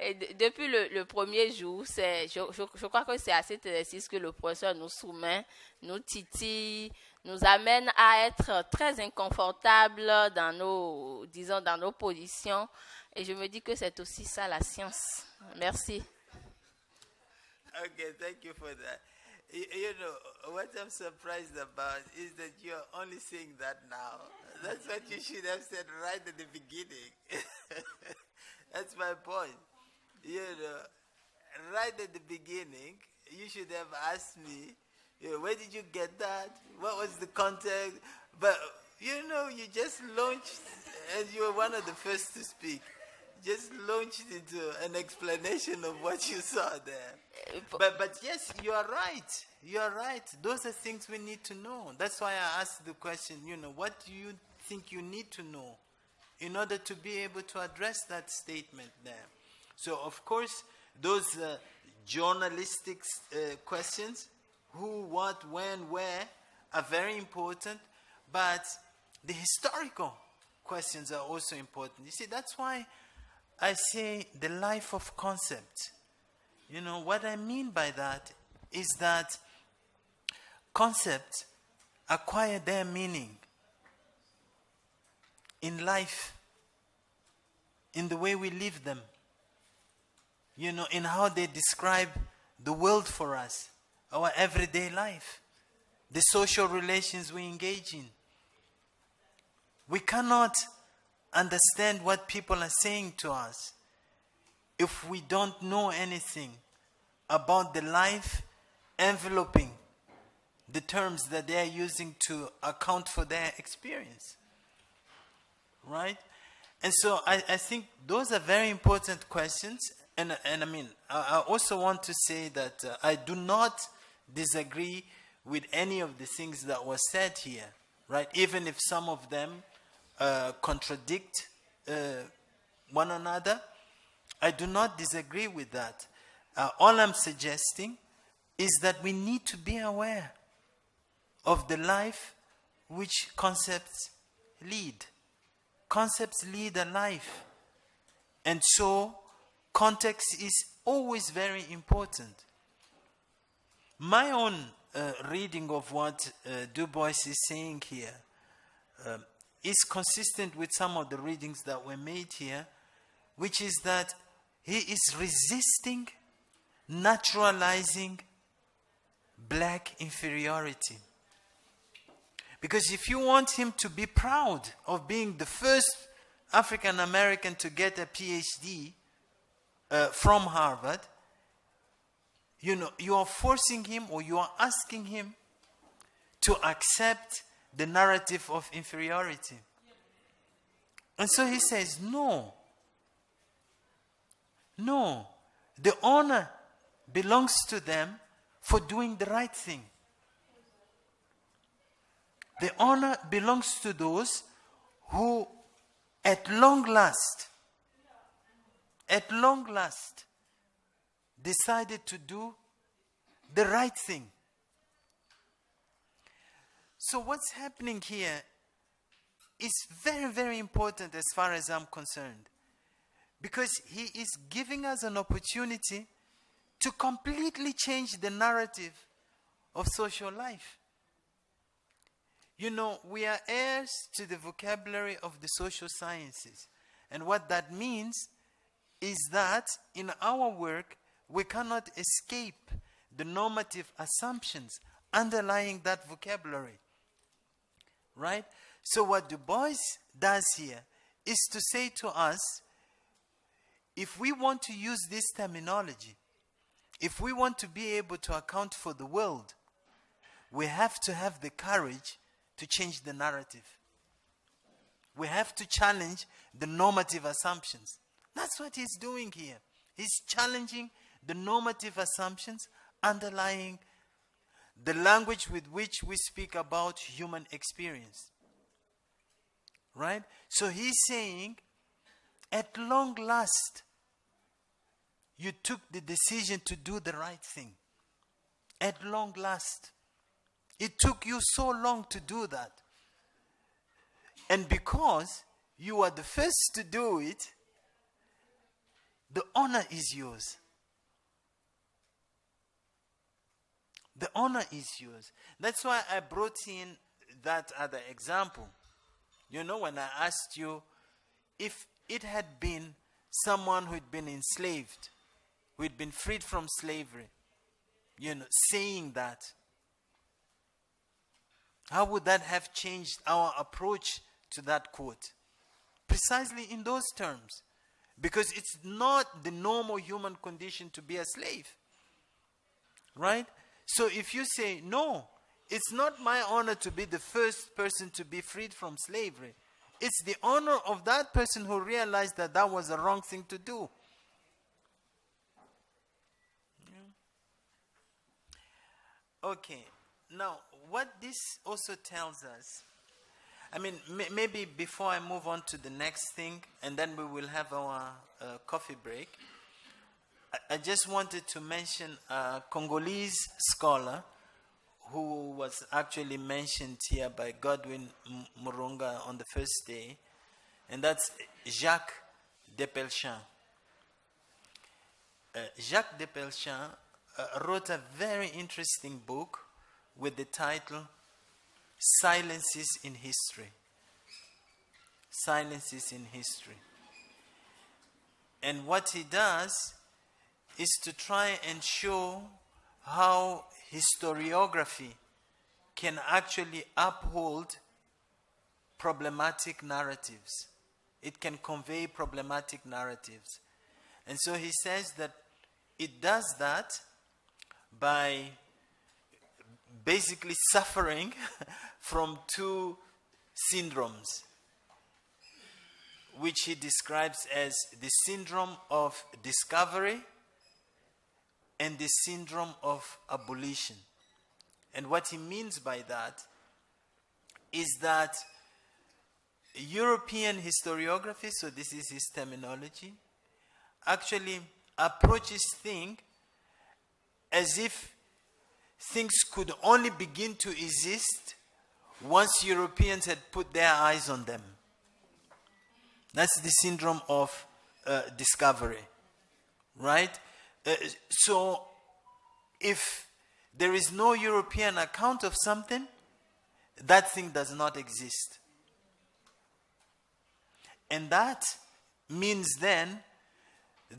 Et depuis le premier jour, je crois que c'est à cet exercice que le professeur nous soumet, nous titille, nous amène à être très inconfortables dans nos positions. Et je me dis que c'est aussi ça la science. Merci. Okay, thank you for that. You know, what I'm surprised about is that you're only saying that now. That's what you should have said right at the beginning. That's my point. You know, right at the beginning, you should have asked me, where did you get that? What was the context? But, you know, you just launched, and you were one of the first to speak, just launched into an explanation of what you saw there. But yes, you are right. You are right. Those are things we need to know. That's why I asked the question, what do you think you need to know in order to be able to address that statement there? So, of course, those journalistic questions, who, what, when, where, are very important, but the historical questions are also important. You see, that's why I say the life of concept. What I mean by that is that concepts acquire their meaning in life, in the way we live them, in how they describe the world for us, our everyday life, the social relations we engage in. We cannot understand what people are saying to us if we don't know anything about the life enveloping the terms that they are using to account for their experience. Right? And so I think those are very important questions. And I mean, I also want to say that I do not disagree with any of the things that were said here. Right? Even if some of them contradict one another, I do not disagree with that. All I'm suggesting is that we need to be aware of the life which concepts lead. Concepts lead a life. And so, context is always very important. My own reading of what Du Bois is saying here is consistent with some of the readings that were made here, which is that he is resisting naturalizing black inferiority. Because if you want him to be proud of being the first African American to get a PhD from Harvard, you are forcing him, or you are asking him to accept the narrative of inferiority. And so he says, no, the honor belongs to them for doing the right thing. The honor belongs to those who at long last, decided to do the right thing. So what's happening here is very, very important as far as I'm concerned. Because he is giving us an opportunity to completely change the narrative of social life. You know, we are heirs to the vocabulary of the social sciences. And what that means is that in our work, we cannot escape the normative assumptions underlying that vocabulary. Right? So what Du Bois does here is to say to us, if we want to use this terminology, if we want to be able to account for the world, we have to have the courage to change the narrative. We have to challenge the normative assumptions. That's what he's doing here. He's challenging the normative assumptions underlying the language with which we speak about human experience. Right? So he's saying, at long last, you took the decision to do the right thing. At long last. It took you so long to do that. And because you are the first to do it, the honor is yours. The honor is yours. That's why I brought in that other example. You know, when I asked you if it had been someone who had been enslaved, who had been freed from slavery, you know, saying that, how would that have changed our approach to that quote? Precisely in those terms. Because it's not the normal human condition to be a slave. Right? So if you say, no, it's not my honor to be the first person to be freed from slavery. It's the honor of that person who realized that that was the wrong thing to do. Okay. Now, what this also tells us, I mean, maybe before I move on to the next thing, and then we will have our coffee break, I just wanted to mention a Congolese scholar who was actually mentioned here by Godwin Murunga on the first day, and that's Jacques Desplechin. Jacques Desplechin wrote a very interesting book with the title Silences in History. Silences in History. And what he does is to try and show how historiography can actually uphold problematic narratives. It can convey problematic narratives. And so he says that it does that by basically suffering from two syndromes, which he describes as the syndrome of discovery and the syndrome of abolition. And what he means by that is that European historiography, so this is his terminology, actually approaches things as if things could only begin to exist once Europeans had put their eyes on them. That's the syndrome of discovery, right? So if there is no European account of something, that thing does not exist. And that means then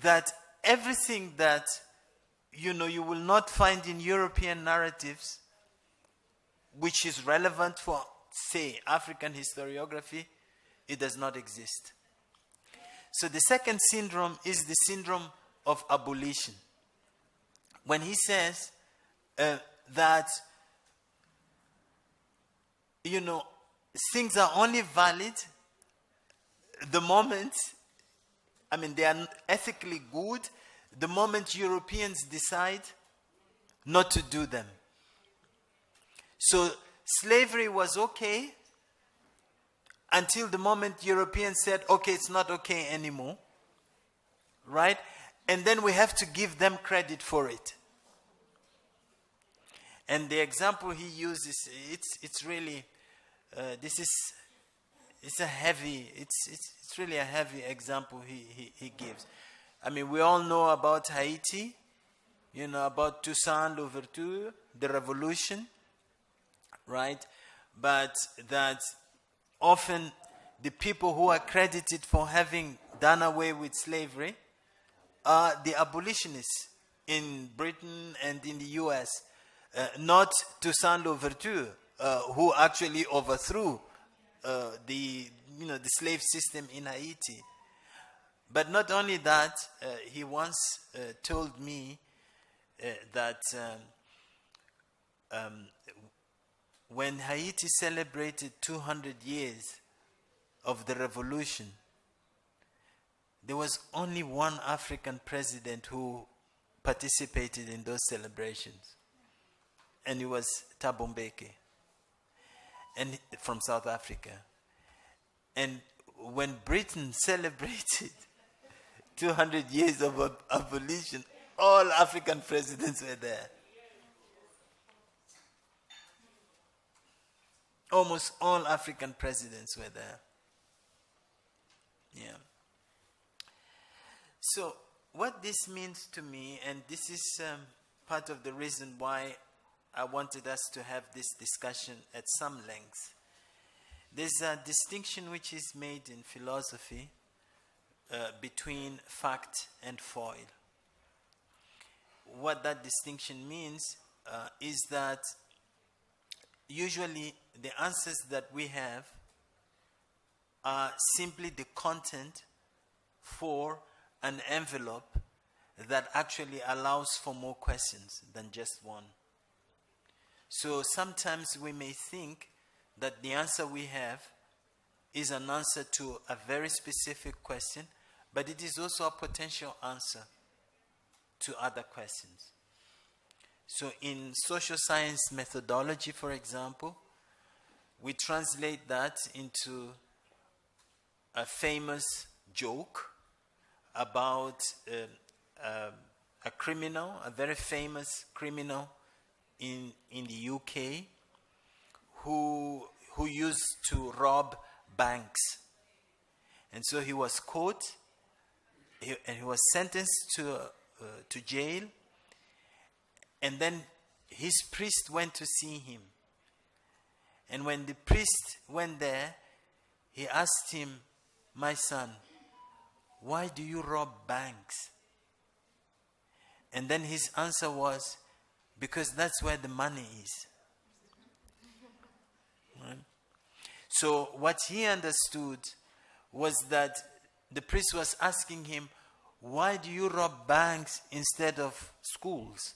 that everything that you will not find in European narratives, which is relevant for, say, African historiography, it does not exist. So the second syndrome is the syndrome of abolition. When he says that, things are only valid the moment, they are ethically good the moment Europeans decide not to do them. So slavery was okay until the moment Europeans said, okay, it's not okay anymore. Right? And then we have to give them credit for it. And the example he uses, it's really, it's really a heavy example he gives. I mean, we all know about Haiti, about Toussaint Louverture, the revolution, right? But that often the people who are credited for having done away with slavery are the abolitionists in Britain and in the US, not Toussaint Louverture, who actually overthrew the slave system in Haiti. But not only that, he once told me that when Haiti celebrated 200 years of the revolution, there was only one African president who participated in those celebrations, and it was Thabo Mbeki, and from South Africa. And when Britain celebrated 200 years of abolition, all African presidents were there. Almost all African presidents were there. Yeah. So what this means to me, and this is part of the reason why I wanted us to have this discussion at some length. There's a distinction which is made in philosophy between fact and foil. What that distinction means is that usually the answers that we have are simply the content for an envelope that actually allows for more questions than just one. So sometimes we may think that the answer we have is an answer to a very specific question, but it is also a potential answer to other questions. So in social science methodology, for example, we translate that into a famous joke about a criminal, a very famous criminal in the UK who used to rob banks. And so he was caught, and he was sentenced to jail. And then his priest went to see him. And when the priest went there, he asked him, "My son, why do you rob banks?" And then his answer was, "Because that's where the money is." Right? So what he understood was that the priest was asking him, "Why do you rob banks instead of schools?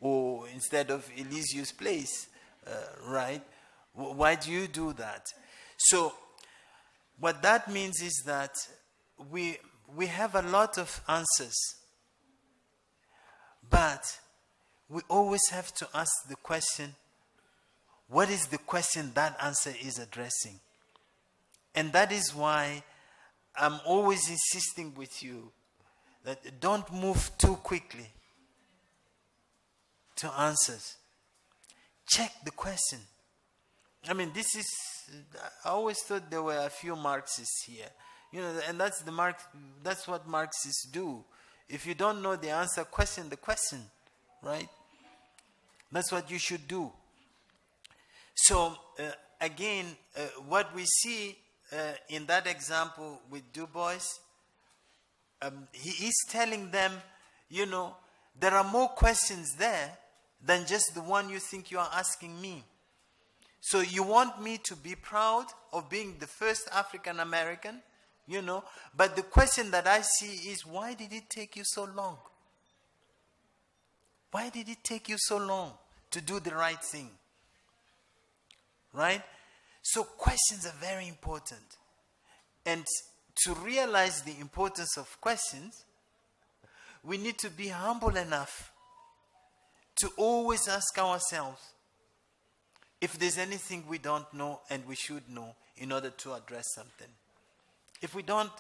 Or instead of Elísio's place, right? Why do you do that?" So what that means is that we have a lot of answers, but we always have to ask the question, what is the question that answer is addressing? And that is why I'm always insisting with you that don't move too quickly to answers. Check the question. I mean, I always thought there were a few Marxists here. And that's what Marxists do. If you don't know the answer, question the question, right? That's what you should do. So, again, what we see in that example with Du Bois, he is telling them, there are more questions there than just the one you think you are asking me. So you want me to be proud of being the first African American, but the question that I see is, why did it take you so long? Why did it take you so long to do the right thing? Right? So questions are very important. And to realize the importance of questions, we need to be humble enough to always ask ourselves, if there's anything we don't know and we should know in order to address something. If we don't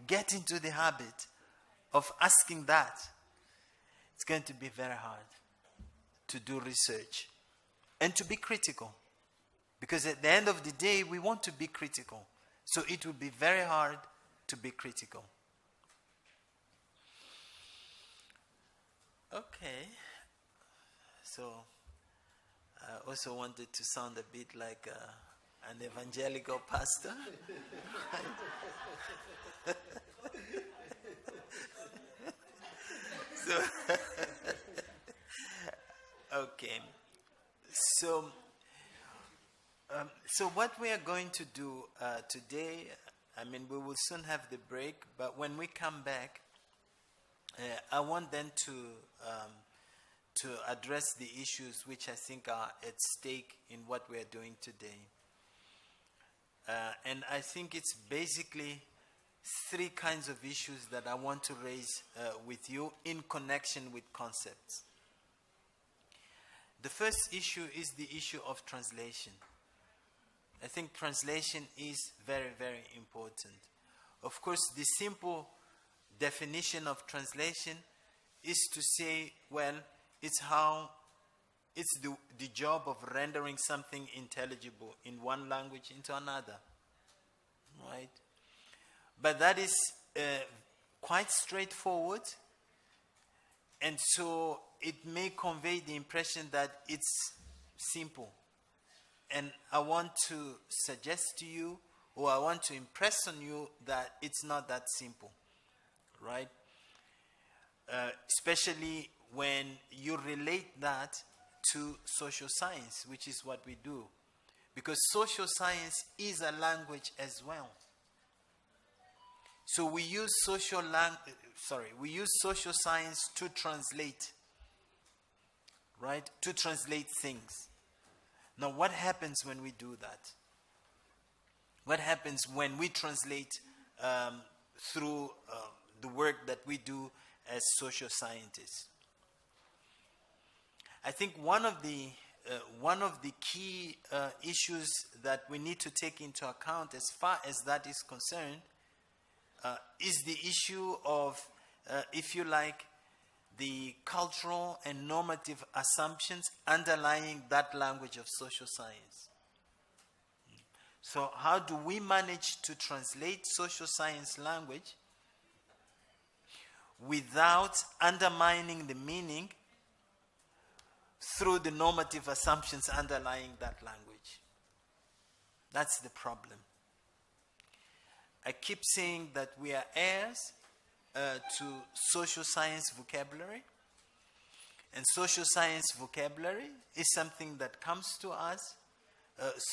get into the habit of asking that, it's going to be very hard to do research and to be critical. Because at the end of the day, we want to be critical. So it will be very hard to be critical. Okay. So I also wanted to sound a bit like an evangelical pastor. So, okay. So what we are going to do today, I mean, we will soon have the break, but when we come back, I want them to address the issues which I think are at stake in what we are doing today. And I think it's basically three kinds of issues that I want to raise with you in connection with concepts. The first issue is the issue of translation. I think translation is very, very important. Of course, the simple definition of translation is to say, well, it's the job of rendering something intelligible in one language into another, right? But that is quite straightforward, and so it may convey the impression that it's simple. And I want to suggest to you, or I want to impress on you, that it's not that simple, right? Especially when you relate that to social science, which is what we do. Because social science is a language as well. So we use social science to translate, right? To translate things. Now, what happens when we do that? What happens when we translate through the work that we do as social scientists? I think one of the key issues that we need to take into account as far as that is concerned is the issue of, if you like, the cultural and normative assumptions underlying that language of social science. So how do we manage to translate social science language without undermining the meaning through the normative assumptions underlying that language? That's the problem. I keep saying that we are heirs to social science vocabulary, and social science vocabulary is something that comes to us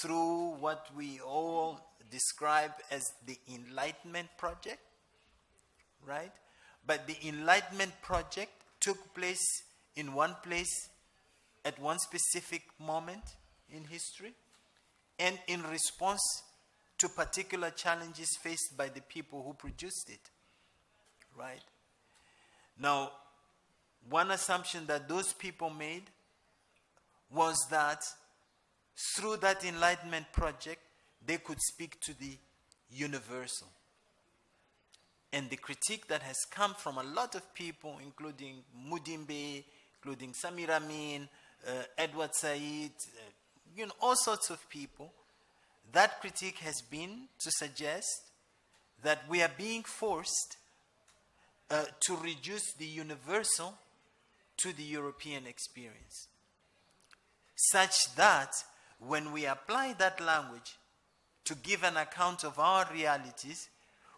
through what we all describe as the Enlightenment Project, right? But the Enlightenment Project took place in one place at one specific moment in history, and in response to particular challenges faced by the people who produced it, right? Now, one assumption that those people made was that through that Enlightenment Project, they could speak to the universal. And the critique that has come from a lot of people, including Mudimbe, including Samir Amin, Edward Said, all sorts of people, that critique has been to suggest that we are being forced to reduce the universal to the European experience, such that when we apply that language to give an account of our realities,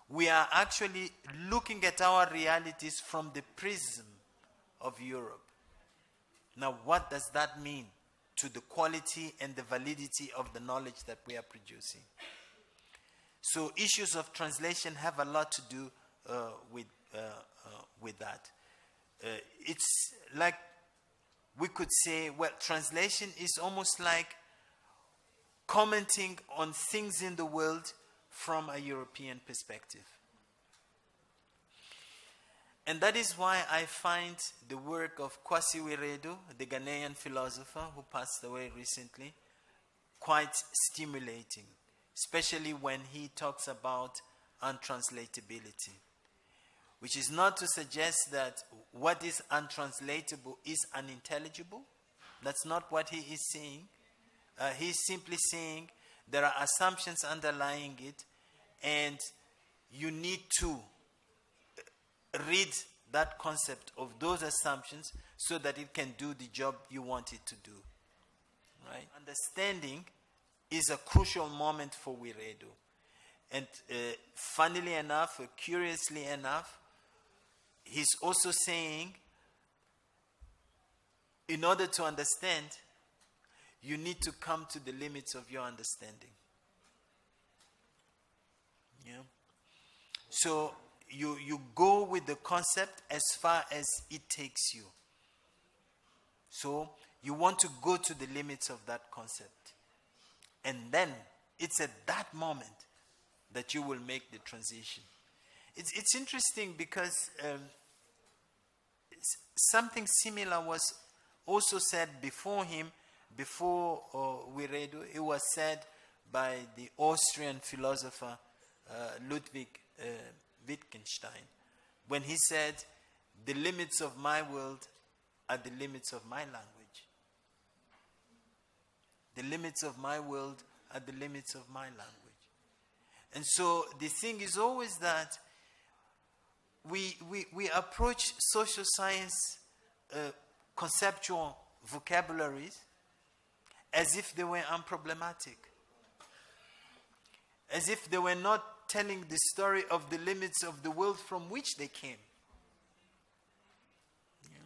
we are actually looking at our realities from the prism of Europe. Now, what does that mean to the quality and the validity of the knowledge that we are producing? So issues of translation have a lot to do with that. It's like we could say, well, translation is almost like commenting on things in the world from a European perspective. And that is why I find the work of Kwasi Wiredu, the Ghanaian philosopher who passed away recently, quite stimulating, especially when he talks about untranslatability, which is not to suggest that what is untranslatable is unintelligible. That's not what he is saying. He's simply saying there are assumptions underlying it, and you need to read that concept of those assumptions so that it can do the job you want it to do. Right? Understanding is a crucial moment for Wiredu. And funnily enough, curiously enough, he's also saying, in order to understand, you need to come to the limits of your understanding. Yeah. So you go with the concept as far as it takes you. So you want to go to the limits of that concept. And then it's at that moment that you will make the transition. It's interesting because something similar was also said before him, before Wiredu. It was said by the Austrian philosopher Ludwig Wittgenstein, when he said, "The limits of my world are the limits of my language. The limits of my world are the limits of my language." And so the thing is always that we approach social science conceptual vocabularies as if they were unproblematic, as if they were not telling the story of the limits of the world from which they came. Yeah.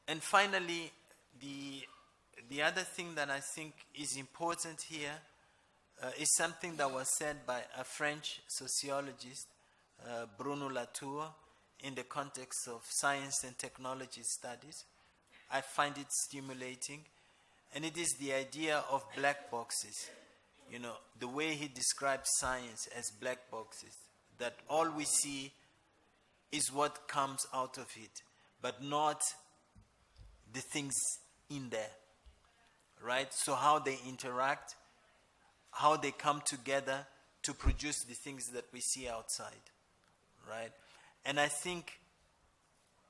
And finally, the other thing that I think is important here is something that was said by a French sociologist, Bruno Latour, in the context of science and technology studies. I find it stimulating, and it is the idea of black boxes. You know, the way he describes science as black boxes, that all we see is what comes out of it, but not the things in there, right? So how they interact, how they come together to produce the things that we see outside, right? And I think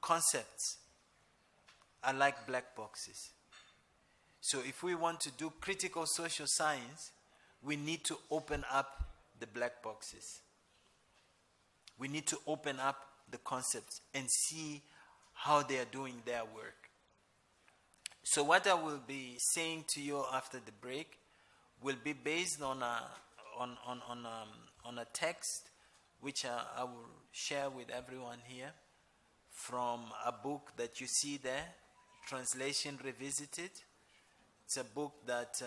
concepts are like black boxes. So if we want to do critical social science, we need to open up the black boxes. We need to open up the concepts and see how they are doing their work. So what I will be saying to you after the break will be based on a text which I will share with everyone here from a book that you see there, Translation Revisited. It's a book that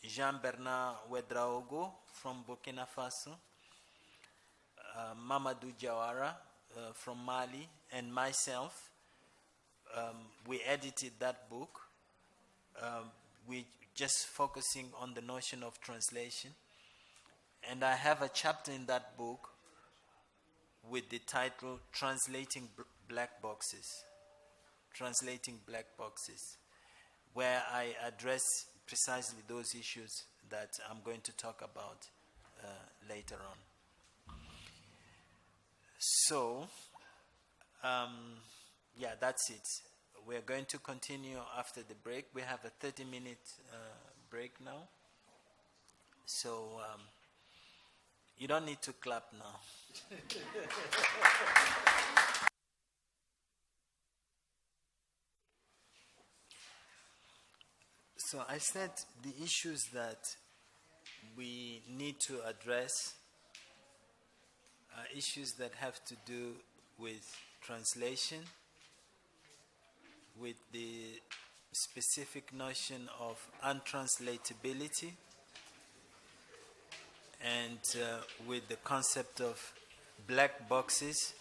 Jean-Bernard Ouedraogo from Burkina Faso, Mamadou Diawara from Mali, and myself, we edited that book. We just focusing on the notion of translation. And I have a chapter in that book with the title Translating Black Boxes. Translating Black Boxes, where I address precisely those issues that I'm going to talk about later on. So, yeah, that's it. We're going to continue after the break. We have a 30-minute break now. So, you don't need to clap now. So I said the issues that we need to address are issues that have to do with translation, with the specific notion of untranslatability, and with the concept of black boxes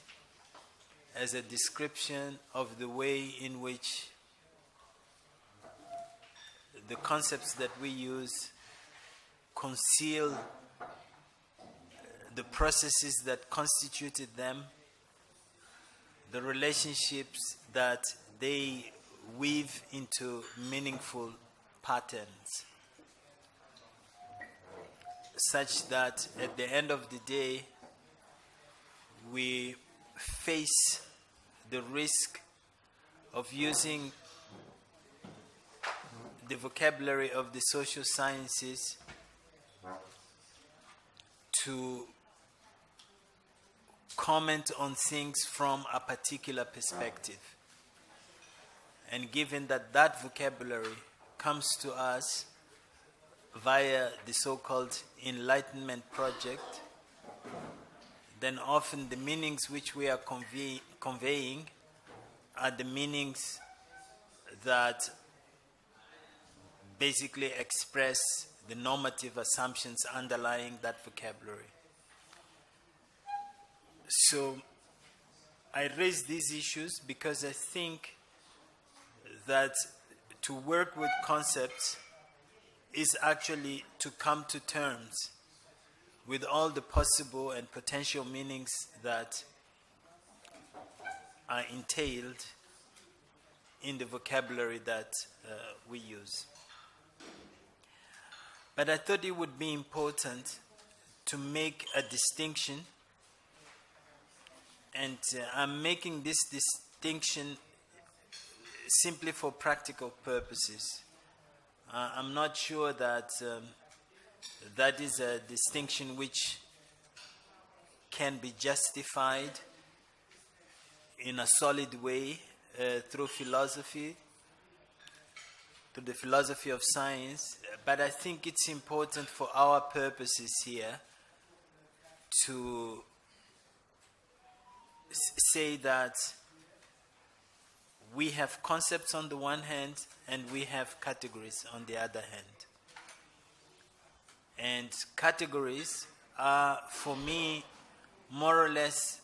as a description of the way in which the concepts that we use conceal the processes that constituted them, the relationships that they weave into meaningful patterns, such that at the end of the day, we face the risk of using the vocabulary of the social sciences to comment on things from a particular perspective. And given that that vocabulary comes to us via the so-called Enlightenment Project, then often the meanings which we are conveying are the meanings that basically express the normative assumptions underlying that vocabulary. So I raise these issues because I think that to work with concepts is actually to come to terms with all the possible and potential meanings that are entailed in the vocabulary that we use. But I thought it would be important to make a distinction, and I'm making this distinction simply for practical purposes. I'm not sure that that is a distinction which can be justified in a solid way through philosophy, through the philosophy of science, but I think it's important for our purposes here to say that we have concepts on the one hand and we have categories on the other hand. And categories are, for me, more or less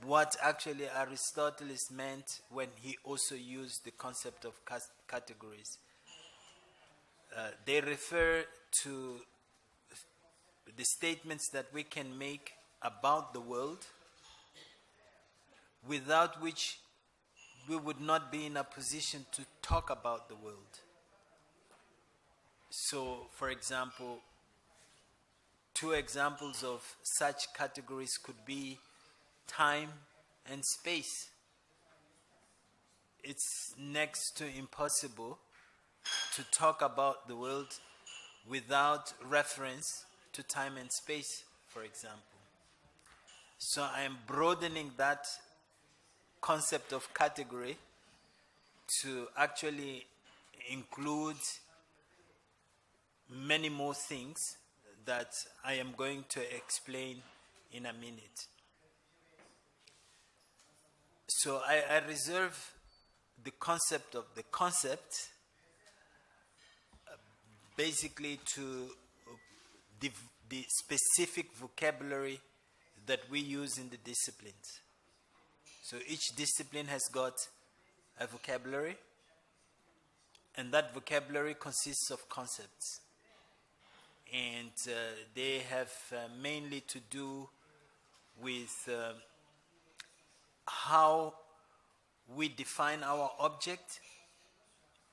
what actually Aristotle meant when he also used the concept of categories. They refer to the statements that we can make about the world, without which we would not be in a position to talk about the world. So, for example, two examples of such categories could be time and space. It's next to impossible to talk about the world without reference to time and space, for example. So I am broadening that concept of category to actually include many more things that I am going to explain in a minute. So I reserve the concept of the concept basically to the specific vocabulary that we use in the disciplines. So each discipline has got a vocabulary, and that vocabulary consists of concepts. And they have mainly to do with how we define our object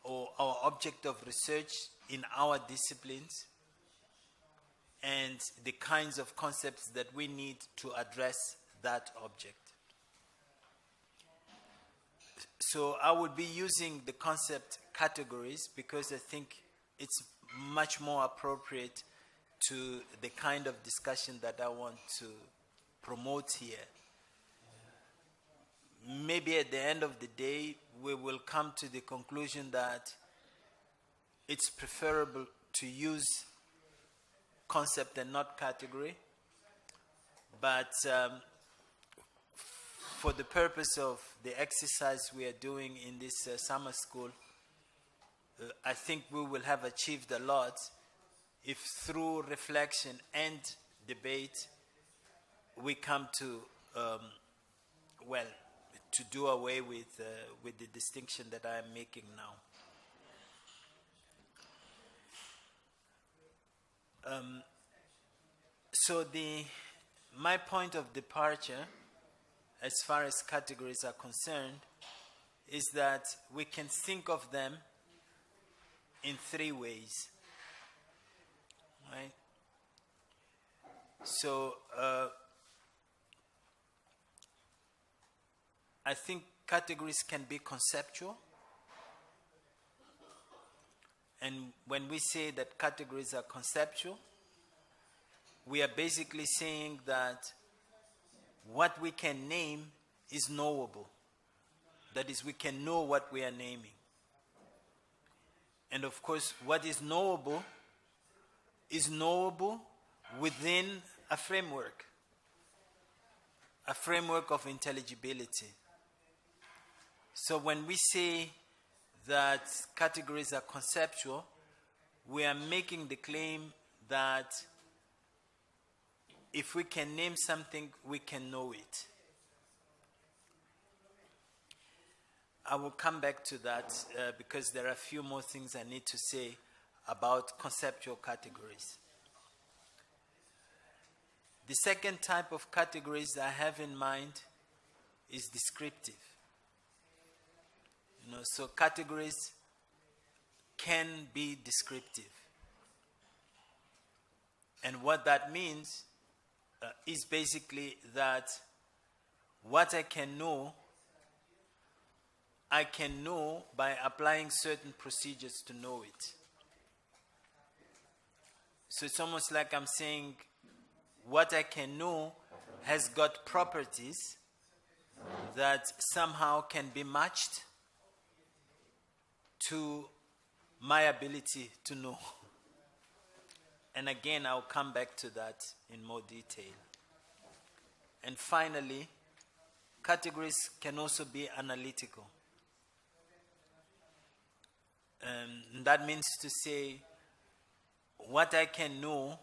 or our object of research in our disciplines, and the kinds of concepts that we need to address that object. So I would be using the concept categories because I think it's much more appropriate to the kind of discussion that I want to promote here. Maybe at the end of the day, we will come to the conclusion that it's preferable to use concept and not category. But for the purpose of the exercise we are doing in this summer school, I think we will have achieved a lot if through reflection and debate we come to, to do away with the distinction that I am making now. So my point of departure, as far as categories are concerned, is that we can think of them in three ways. Right? So, I think categories can be conceptual. And when we say that categories are conceptual, we are basically saying that what we can name is knowable. That is, we can know what we are naming. And of course, what is knowable within a framework of intelligibility. So when we say that categories are conceptual, we are making the claim that if we can name something, we can know it. I will come back to that because there are a few more things I need to say about conceptual categories. The second type of categories I have in mind is descriptive. So categories can be descriptive. And what that means is basically that what I can know by applying certain procedures to know it. So it's almost like I'm saying what I can know has got properties that somehow can be matched to my ability to know. And again, I'll come back to that in more detail. And finally, categories can also be analytical. And that means to say, what I can know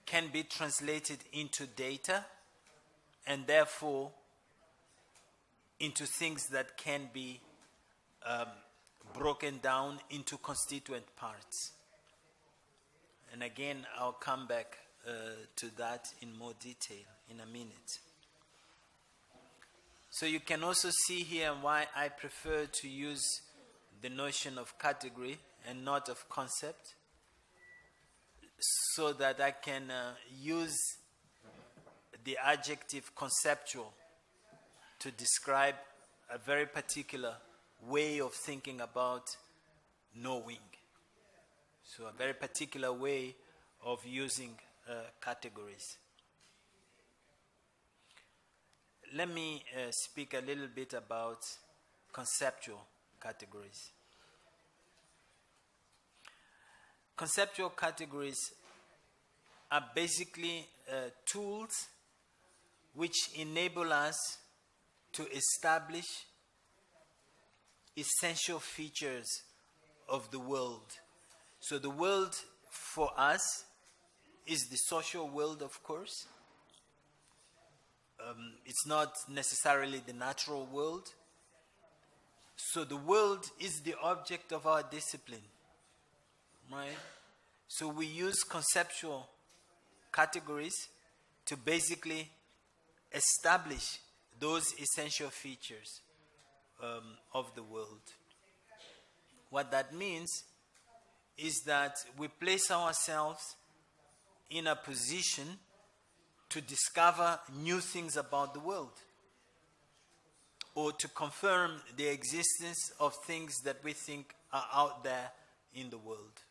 can be translated into data and therefore into things that can be broken down into constituent parts. And again, I'll come back to that in more detail in a minute. So you can also see here why I prefer to use the notion of category and not of concept, so that I can use the adjective conceptual to describe a very particular way of thinking about knowing. So a very particular way of using categories. Let me speak a little bit about conceptual categories. Conceptual categories are basically tools which enable us to establish essential features of the world. So the world for us is the social world, of course. It's not necessarily the natural world. So the world is the object of our discipline, right? So we use conceptual categories to basically establish those essential features of the world. What that means is that we place ourselves in a position to discover new things about the world, or to confirm the existence of things that we think are out there in the world.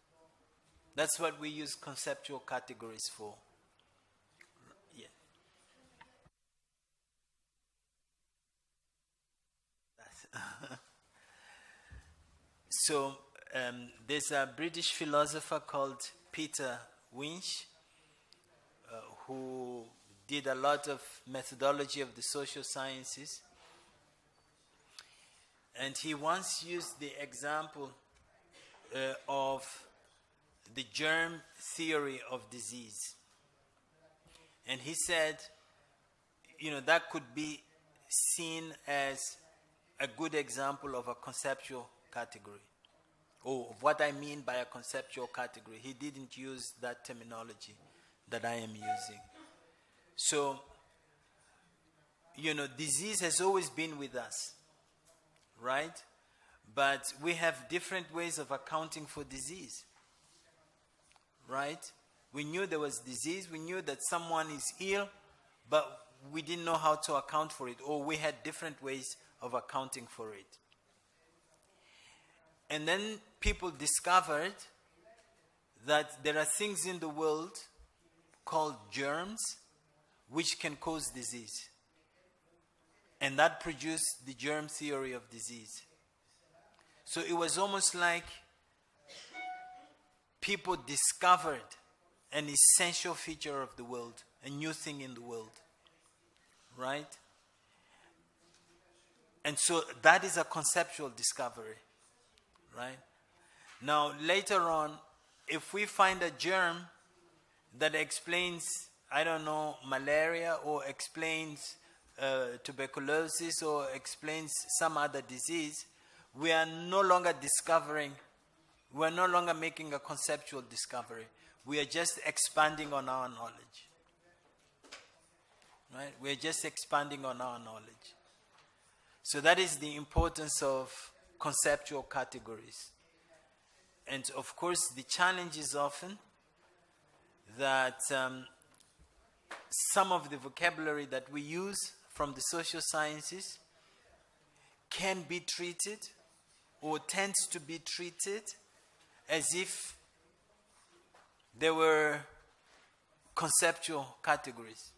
That's what we use conceptual categories for. Yeah. So there's a British philosopher called Peter Winch who did a lot of methodology of the social sciences. And he once used the example of the germ theory of disease. And he said, that could be seen as a good example of a conceptual category. Or what I mean by a conceptual category. He didn't use that terminology that I am using. So, disease has always been with us, right? But we have different ways of accounting for disease, right? We knew there was disease, we knew that someone is ill, but we didn't know how to account for it, or we had different ways of accounting for it. And then people discovered that there are things in the world called germs which can cause disease. And that produced the germ theory of disease. So it was almost like people discovered an essential feature of the world, a new thing in the world, right? And so that is a conceptual discovery, right? Now, later on, if we find a germ that explains, I don't know, malaria, or explains tuberculosis, or explains some other disease, we are no longer discovering, we are no longer making a conceptual discovery. We are just expanding on our knowledge. Right? We are just expanding on our knowledge. So that is the importance of conceptual categories. And of course, the challenge is often that some of the vocabulary that we use from the social sciences can be treated, or tends to be treated, as if they were conceptual categories.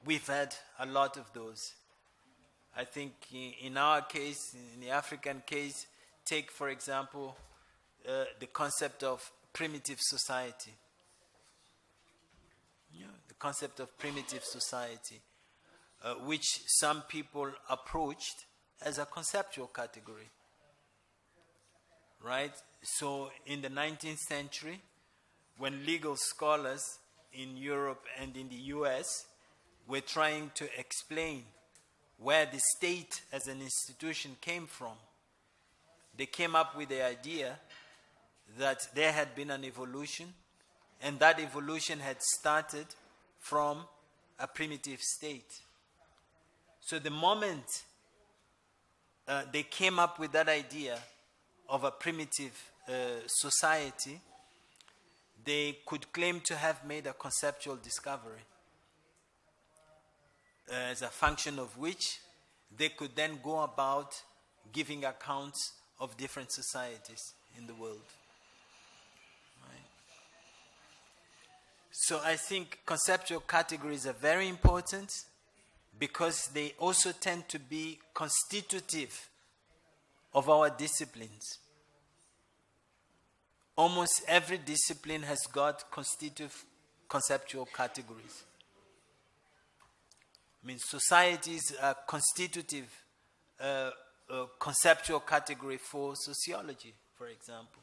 We've had a lot of those. I think in our case, in the African case, take, for example, the concept of primitive society. The concept of primitive society, which some people approached as a conceptual category. Right? So in the 19th century, when legal scholars in Europe and in the US were trying to explain where the state as an institution came from, they came up with the idea that there had been an evolution, and that evolution had started from a primitive state. So the moment they came up with that idea of a primitive society, they could claim to have made a conceptual discovery, as a function of which they could then go about giving accounts of different societies in the world. Right? So I think conceptual categories are very important because they also tend to be constitutive of our disciplines. Almost every discipline has got constitutive conceptual categories. I mean, society is a constitutive conceptual category for sociology, for example.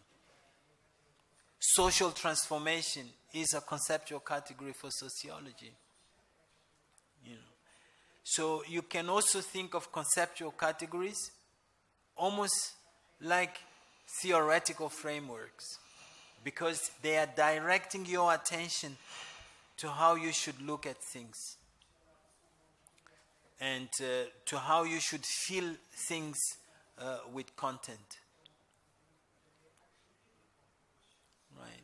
Social transformation is a conceptual category for sociology. So you can also think of conceptual categories almost like theoretical frameworks, because they are directing your attention to how you should look at things, and to how you should fill things with content. Right?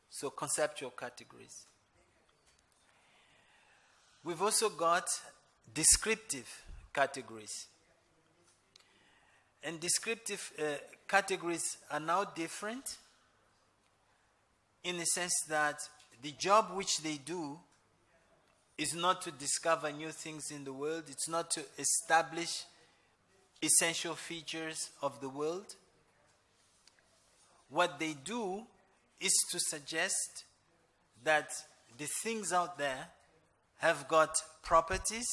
So conceptual categories. We've also got descriptive categories. And descriptive categories are now different in the sense that the job which they do is not to discover new things in the world. It's not to establish essential features of the world. What they do is to suggest that the things out there have got properties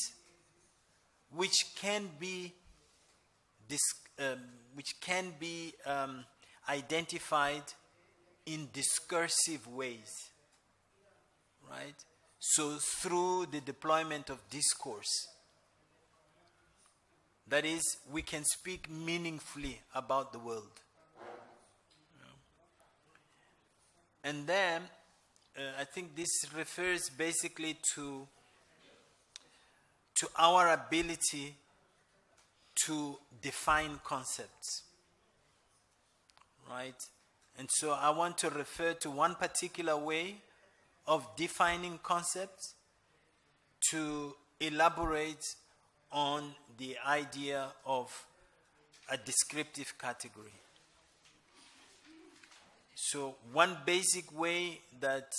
which can be identified in discursive ways, right? So through the deployment of discourse, that is, we can speak meaningfully about the world. And then I think this refers basically to our ability to define concepts, right? And so I want to refer to one particular way of defining concepts to elaborate on the idea of a descriptive category. So one basic way that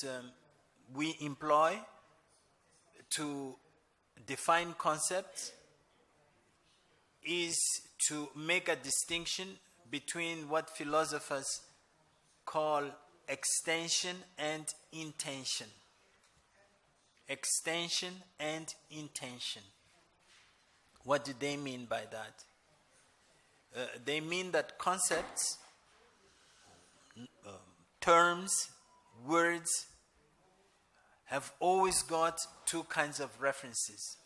we employ to define concepts is to make a distinction between what philosophers call extension and intention. Extension and intention. What do they mean by that? They mean that concepts, terms, words have always got two kinds of references.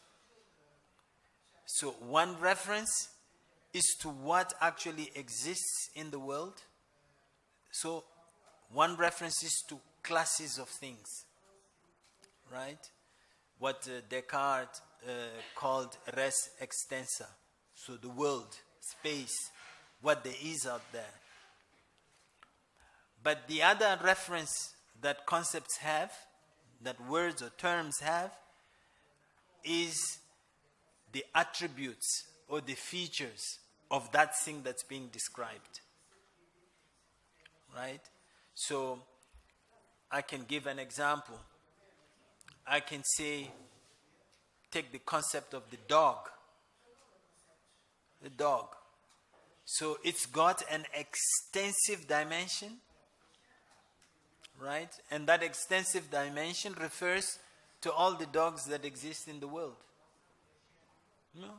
So one reference is to what actually exists in the world. So one reference is to classes of things, right? What Descartes called res extensa. So the world, space, what there is out there. But the other reference that concepts have, that words or terms have, is the attributes or the features of that thing that's being described. Right? So I can give an example. I can say, take the concept of the dog. The dog. So it's got an extensive dimension, right? And that extensive dimension refers to all the dogs that exist in the world. No?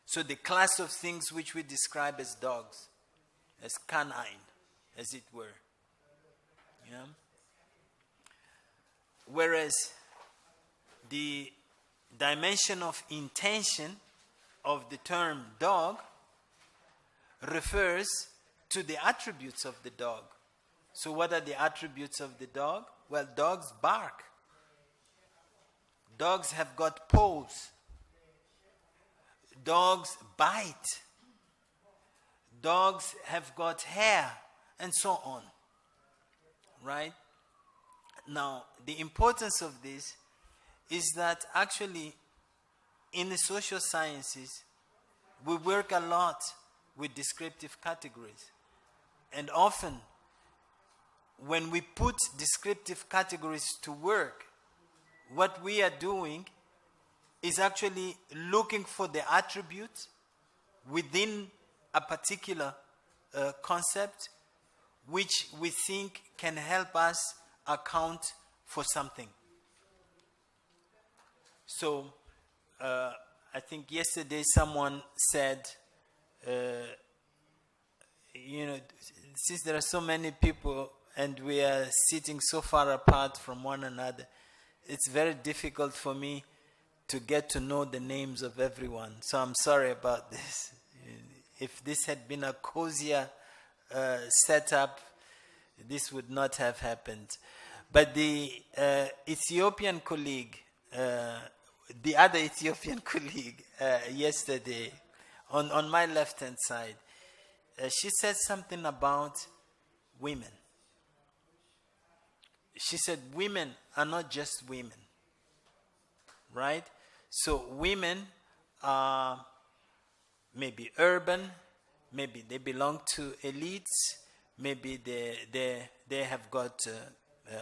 So the class of things which we describe as dogs, as canine, as it were. Yeah? Whereas the dimension of intention of the term dog refers to the attributes of the dog. So what are the attributes of the dog? Well, dogs bark. Dogs have got paws. Dogs bite. Dogs have got hair, and so on. Right? Now, the importance of this is that actually in the social sciences, we work a lot with descriptive categories. And often, when we put descriptive categories to work, what we are doing is actually looking for the attributes within a particular concept which we think can help us account for something. So, I think yesterday someone said, since there are so many people and we are sitting so far apart from one another, it's very difficult for me to get to know the names of everyone. So I'm sorry about this. If this had been a cozier setup, this would not have happened. But the Ethiopian colleague, the other Ethiopian colleague yesterday, on my left-hand side, she said something about women. She said women are not just women, right? So women are maybe urban, maybe they belong to elites, maybe they have got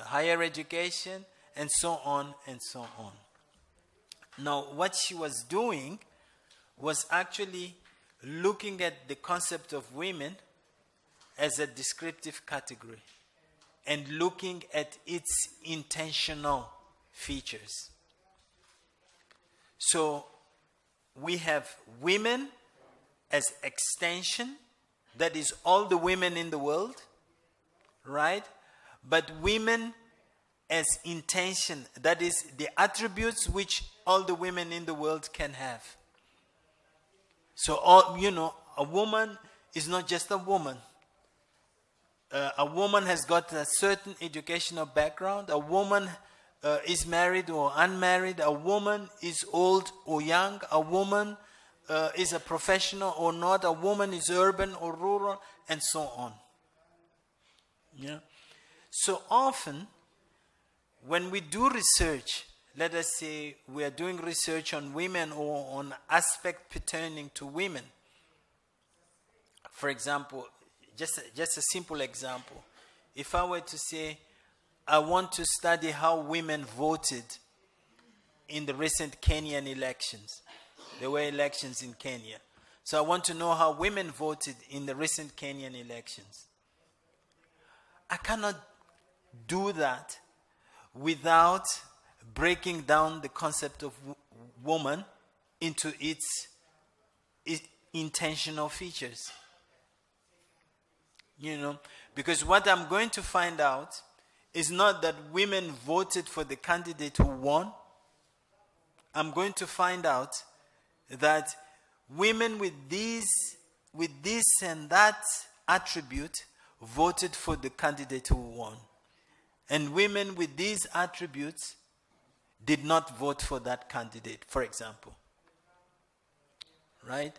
higher education, and so on and so on. Now, what she was doing was actually looking at the concept of women as a descriptive category and looking at its intentional features. So we have women as extension, that is all the women in the world, right? But women as intention, that is the attributes which all the women in the world can have. So, a woman is not just a woman. A woman has got a certain educational background. A woman is married or unmarried. A woman is old or young. A woman is a professional or not, a woman is urban or rural, and so on. Yeah. So often, when we do research, let us say we are doing research on women or on aspect pertaining to women. For example, just a simple example. If I were to say, I want to study how women voted in the recent Kenyan elections. There were elections in Kenya. So I want to know how women voted in the recent Kenyan elections. I cannot do that without breaking down the concept of woman into its intentional features. You know, because what I'm going to find out is not that women voted for the candidate who won. I'm going to find out that women with this and that attribute voted for the candidate who won. And women with these attributes did not vote for that candidate, for example. Right?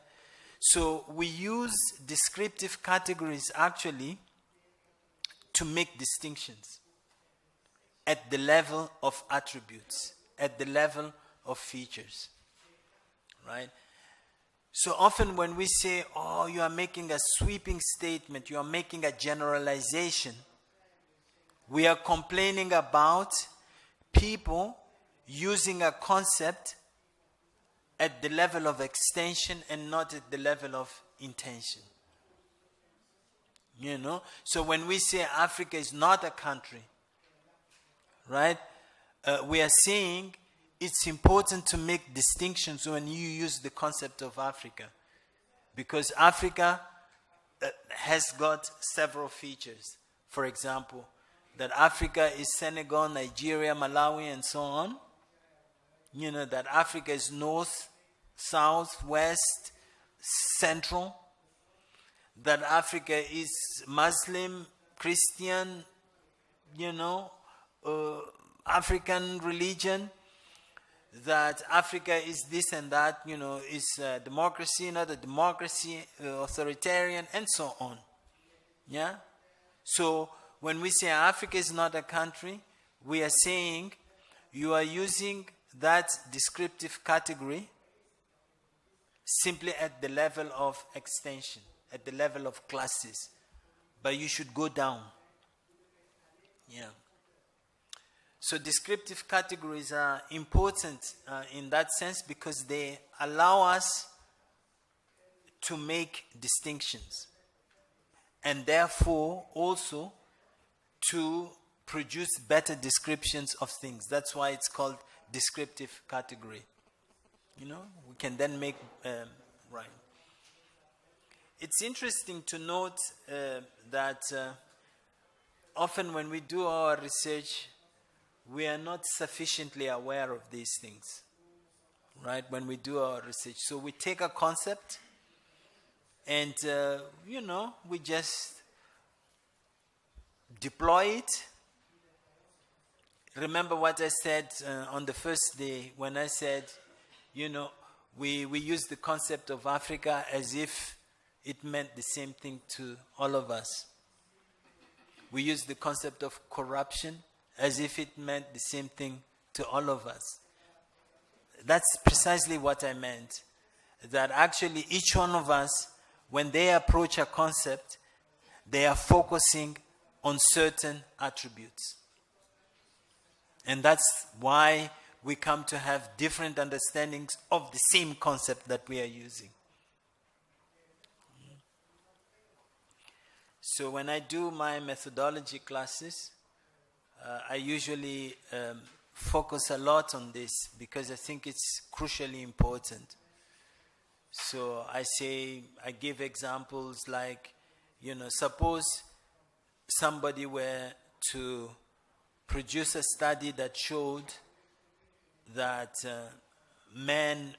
So we use descriptive categories actually to make distinctions at the level of attributes, at the level of features. Right? So often when we say, oh, you are making a sweeping statement, you are making a generalization, we are complaining about people using a concept at the level of extension and not at the level of intention. You know? So when we say Africa is not a country, right? We are saying it's important to make distinctions when you use the concept of Africa. Because Africa has got several features. For example, that Africa is Senegal, Nigeria, Malawi, and so on. You know, that Africa is north, south, west, central. That Africa is Muslim, Christian, you know, African religion. That Africa is this and that, you know, is democracy, not a democracy, authoritarian, and so on. Yeah? So, when we say Africa is not a country, we are saying you are using that descriptive category simply at the level of extension, at the level of classes. But you should go down. Yeah. So descriptive categories are important in that sense because they allow us to make distinctions and therefore also to produce better descriptions of things. That's why it's called descriptive category. You know, we can then make right. It's interesting to note that often when we do our research, we are not sufficiently aware of these things, right? When we do our research. So we take a concept and, you know, we just deploy it. Remember what I said on the first day when I said, you know, we use the concept of Africa as if it meant the same thing to all of us. We use the concept of corruption as if it meant the same thing to all of us. That's precisely what I meant. That actually each one of us, when they approach a concept, they are focusing on certain attributes. And that's why we come to have different understandings of the same concept that we are using. So when I do my methodology classes, I usually focus a lot on this because I think it's crucially important. So I give examples like, you know, suppose somebody were to produce a study that showed that men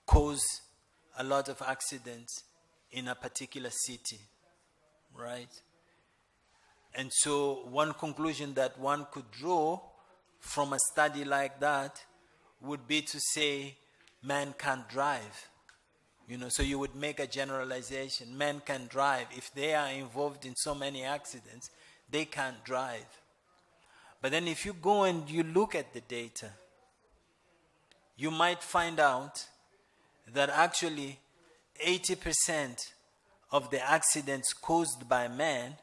cause a lot of accidents in a particular city, right? And so one conclusion that one could draw from a study like that would be to say man can't drive. So you would make a generalization. Men can drive. If they are involved in so many accidents, they can't drive. But then if you go and you look at the data, you might find out that actually 80% of the accidents caused by men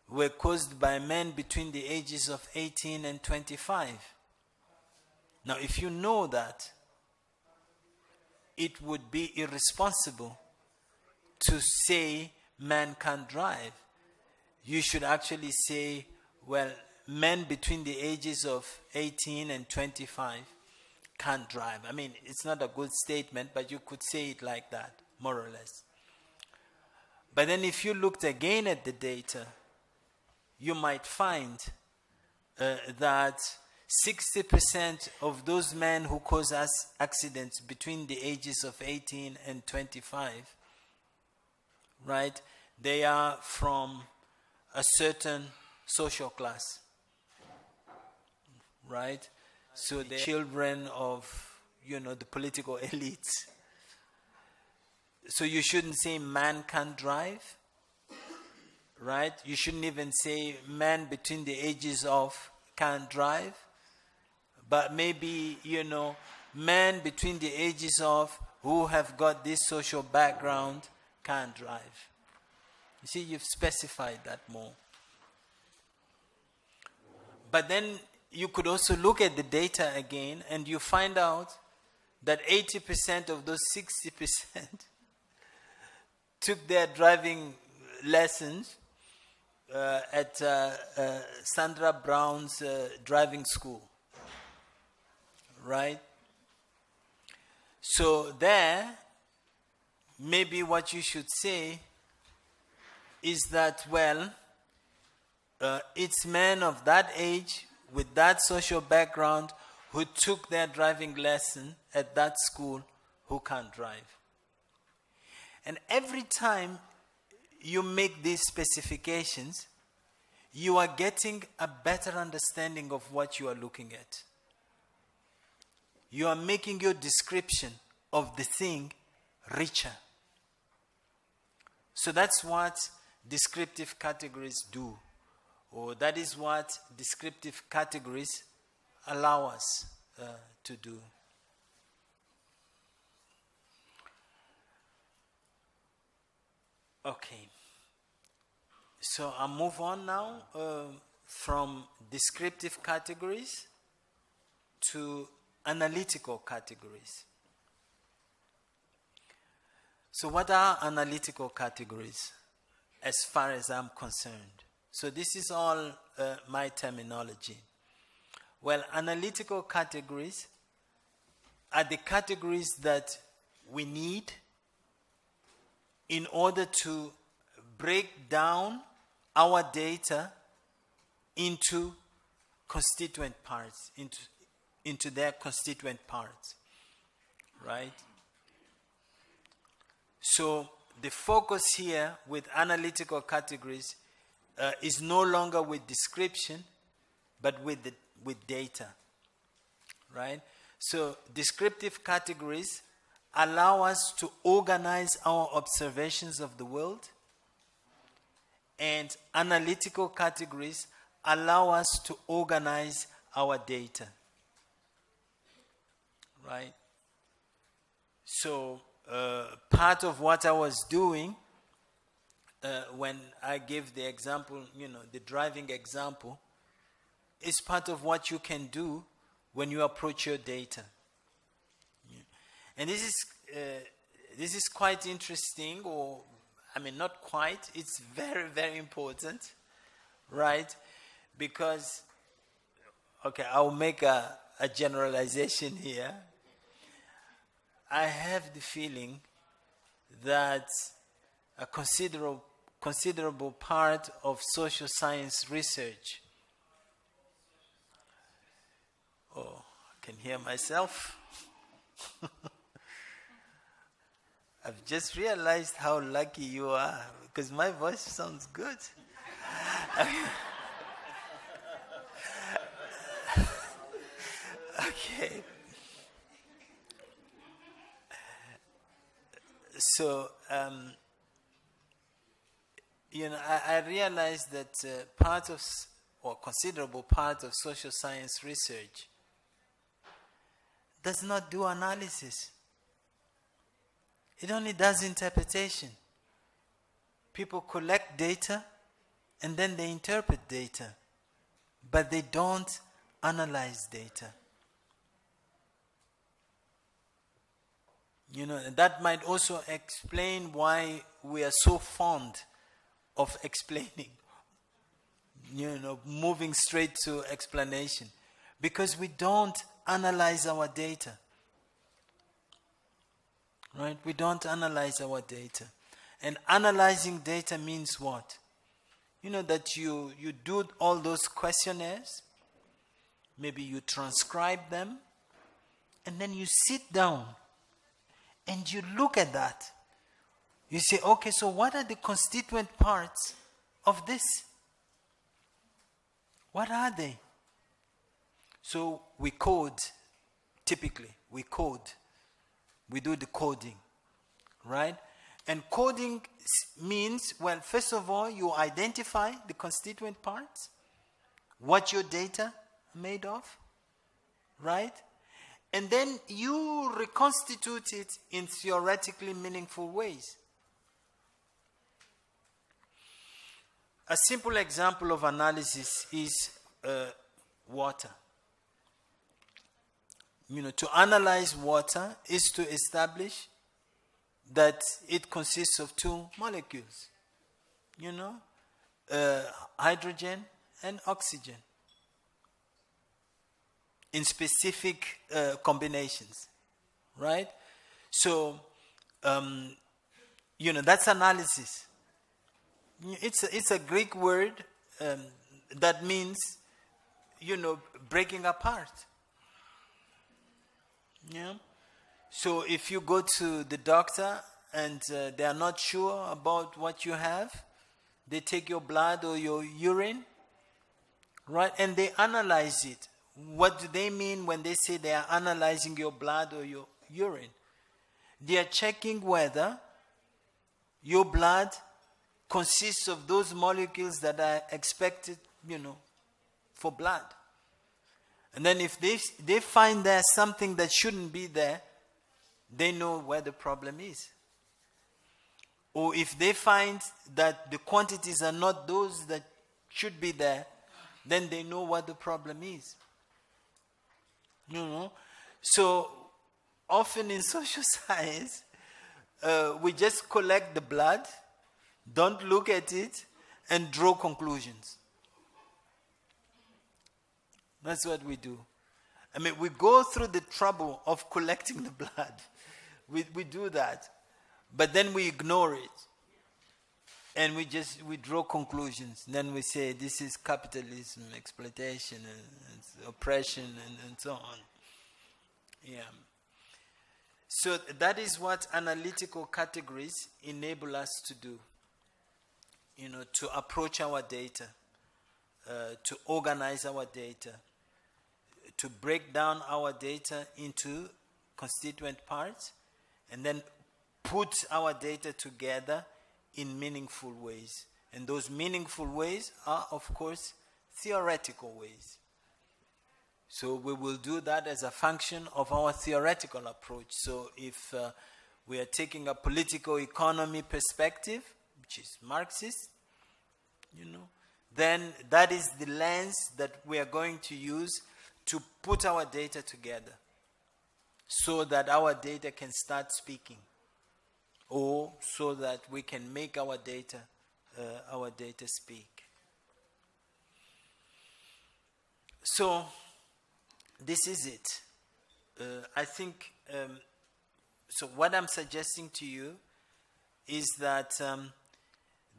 were caused by men between the ages of 18 and 25. Now, if you know that, it would be irresponsible to say man can't drive. You should actually say, well, men between the ages of 18 and 25 can't drive. I mean, it's not a good statement, but you could say it like that, more or less. But then if you looked again at the data, you might find that 60% of those men who cause us accidents between the ages of 18 and 25, right, they are from a certain social class, right? So they're children of, the political elites. So you shouldn't say man can't drive, right? You shouldn't even say man between the ages of can't drive. But maybe, men between the ages of who have got this social background can't drive. You see, you've specified that more. But then you could also look at the data again and you find out that 80% of those 60% took their driving lessons at Sandra Brown's driving school. Right? So there, maybe what you should say is that, well, it's men of that age with that social background who took their driving lesson at that school who can't drive. And every time you make these specifications, you are getting a better understanding of what you are looking at. You are making your description of the thing richer. So that's what descriptive categories do, or that is what descriptive categories allow us to do. Okay. So I'll move on now from descriptive categories to analytical categories. So what are analytical categories as far as I'm concerned? So this is all my terminology. Well, analytical categories are the categories that we need in order to break down our data into constituent parts, into their constituent parts, right? So the focus here with analytical categories is no longer with description, but with data, right? So descriptive categories allow us to organize our observations of the world, and analytical categories allow us to organize our data. Right? So part of what I was doing when I gave the example, the driving example, is part of what you can do when you approach your data. And this is quite interesting, or I mean not quite, it's very, very important, right? Because, okay, I'll make a generalization here. I have the feeling that a considerable part of social science research, oh, I can hear myself. I've just realized how lucky you are, because my voice sounds good. Okay. So, I realized that part of, or considerable part of social science research does not do analysis. It only does interpretation. People collect data and then they interpret data, but they don't analyze data. That might also explain why we are so fond of explaining, moving straight to explanation, because we don't analyze our data. Right? We don't analyze our data. And analyzing data means what? That you do all those questionnaires, maybe you transcribe them, and then you sit down and you look at that. You say, okay, so what are the constituent parts of this? What are they? So we code, typically, we code. We do the coding, right? And coding means, well, first of all, you identify the constituent parts, what your data are made of, right? And then you reconstitute it in theoretically meaningful ways. A simple example of analysis is water. To analyze water is to establish that it consists of two molecules, hydrogen and oxygen, in specific combinations, right? So, that's analysis. It's a Greek word that means, breaking apart. Yeah. So if you go to the doctor and they are not sure about what you have, they take your blood or your urine, right? And they analyze it. What do they mean when they say they are analyzing your blood or your urine? They are checking whether your blood consists of those molecules that are expected, for blood. And then if they find there's something that shouldn't be there, they know where the problem is. Or if they find that the quantities are not those that should be there, then they know what the problem is. So often in social science, we just collect the blood, don't look at it, and draw conclusions. That's what we do. We go through the trouble of collecting the blood. We do that. But then we ignore it. And we draw conclusions. Then we say this is capitalism, exploitation, and oppression, and so on. Yeah. So that is what analytical categories enable us to do. To approach our data, to organize our data, to break down our data into constituent parts, and then put our data together in meaningful ways. And those meaningful ways are, of course, theoretical ways. So we will do that as a function of our theoretical approach. So if we are taking a political economy perspective, which is Marxist, then that is the lens that we are going to use to put our data together so that our data can start speaking, or so that we can make our data speak. So this is it. I think, so what I'm suggesting to you is that